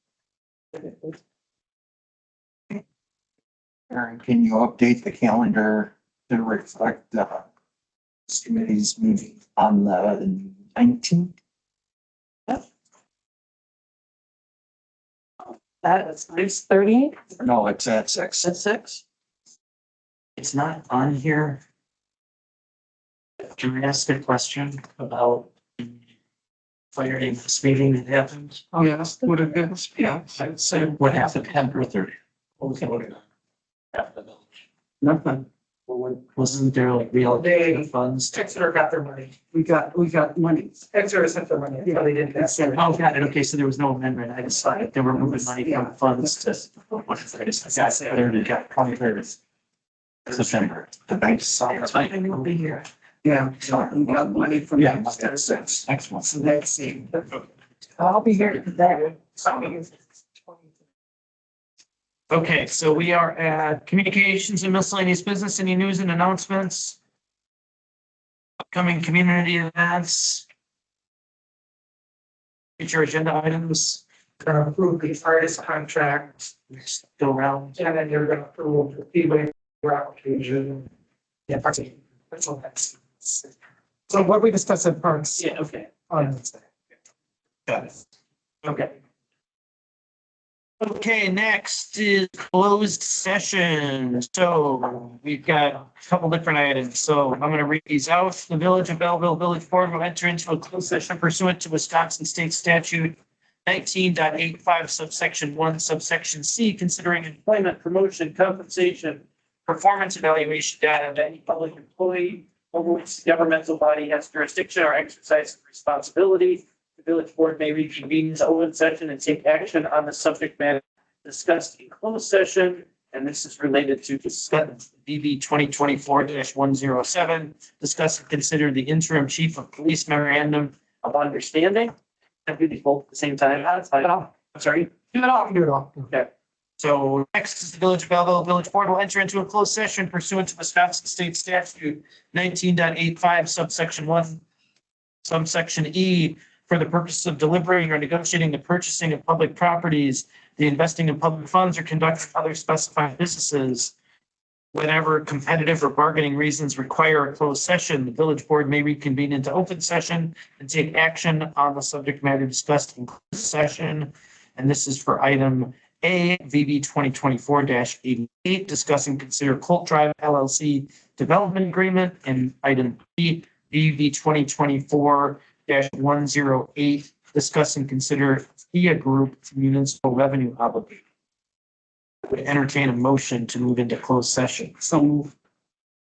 Aaron, can you update the calendar to reflect this committee's meeting on the 19th? That's 6:30 No, it's at 6. at 6. It's not on here. Can I ask a question about the fire this meeting that happened? Oh, yes, would have been, yeah. I'd say what happened at 10:30. What was going on? At the village. Nothing. Wasn't there like real funds? Exeter got their money. We got money. Exeter sent their money. Yeah, they didn't. Oh, got it. Okay, so there was no amendment. I decided they were moving money from funds to. What is it? Got 30, got 23rd. September. The bank saw it. I will be here. Yeah, we got money from. Yeah, that's sense. Next one. So that's it. I'll be here today. Okay, so we are at communications and miscellaneous business. Any news and announcements? Upcoming community events? Future agenda items? Gonna approve the artist contract, Go around. and then you're gonna approve the fee waiver application. Yeah, parts. So what we discussed in parts Yeah, okay. on Wednesday. Got it. Okay. Okay, next is closed session. So we've got a couple different items. So I'm gonna read these out. The Village of Belleville Village Board will enter into a closed session pursuant to Wisconsin State Statute 19.85 subsection 1 subsection C, considering employment, promotion, compensation, performance evaluation data of any public employee over which the governmental body has jurisdiction or exercise responsibility. The village board may reconvene its open session and take action on the subject matter discussed in closed session. And this is related to discuss BB 2024-107, discuss and consider the interim chief of police memorandum of understanding. I do these both at the same time. I'm sorry. Do it all. Do it all. Okay. So next is the Village of Belleville Village Board will enter into a closed session pursuant to Wisconsin State Statute 19.85 subsection 1 subsection E for the purpose of deliberating or negotiating the purchasing of public properties, the investing in public funds, or conducting other specified businesses. Whenever competitive or bargaining reasons require a closed session, the village board may reconvene into open session and take action on the subject matter discussed in closed session. And this is for item A, VB 2024-88, discuss and consider Colt Drive LLC development agreement, and item B, VB 2024-108, discuss and consider FIA Group municipal revenue obligation. I would entertain a motion to move into closed session. So move.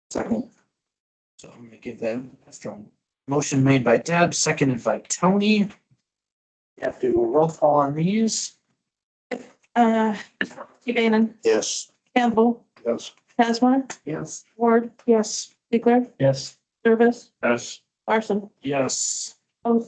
Second. So I'm gonna give that a strong motion made by Deb, seconded by Tony. You have to do a roll call on these. Bannon, Yes. Campbell, Yes. Casmar, Yes. Ward, yes, Ziegler, Yes. Service, Yes. Larson. Yes. Oh,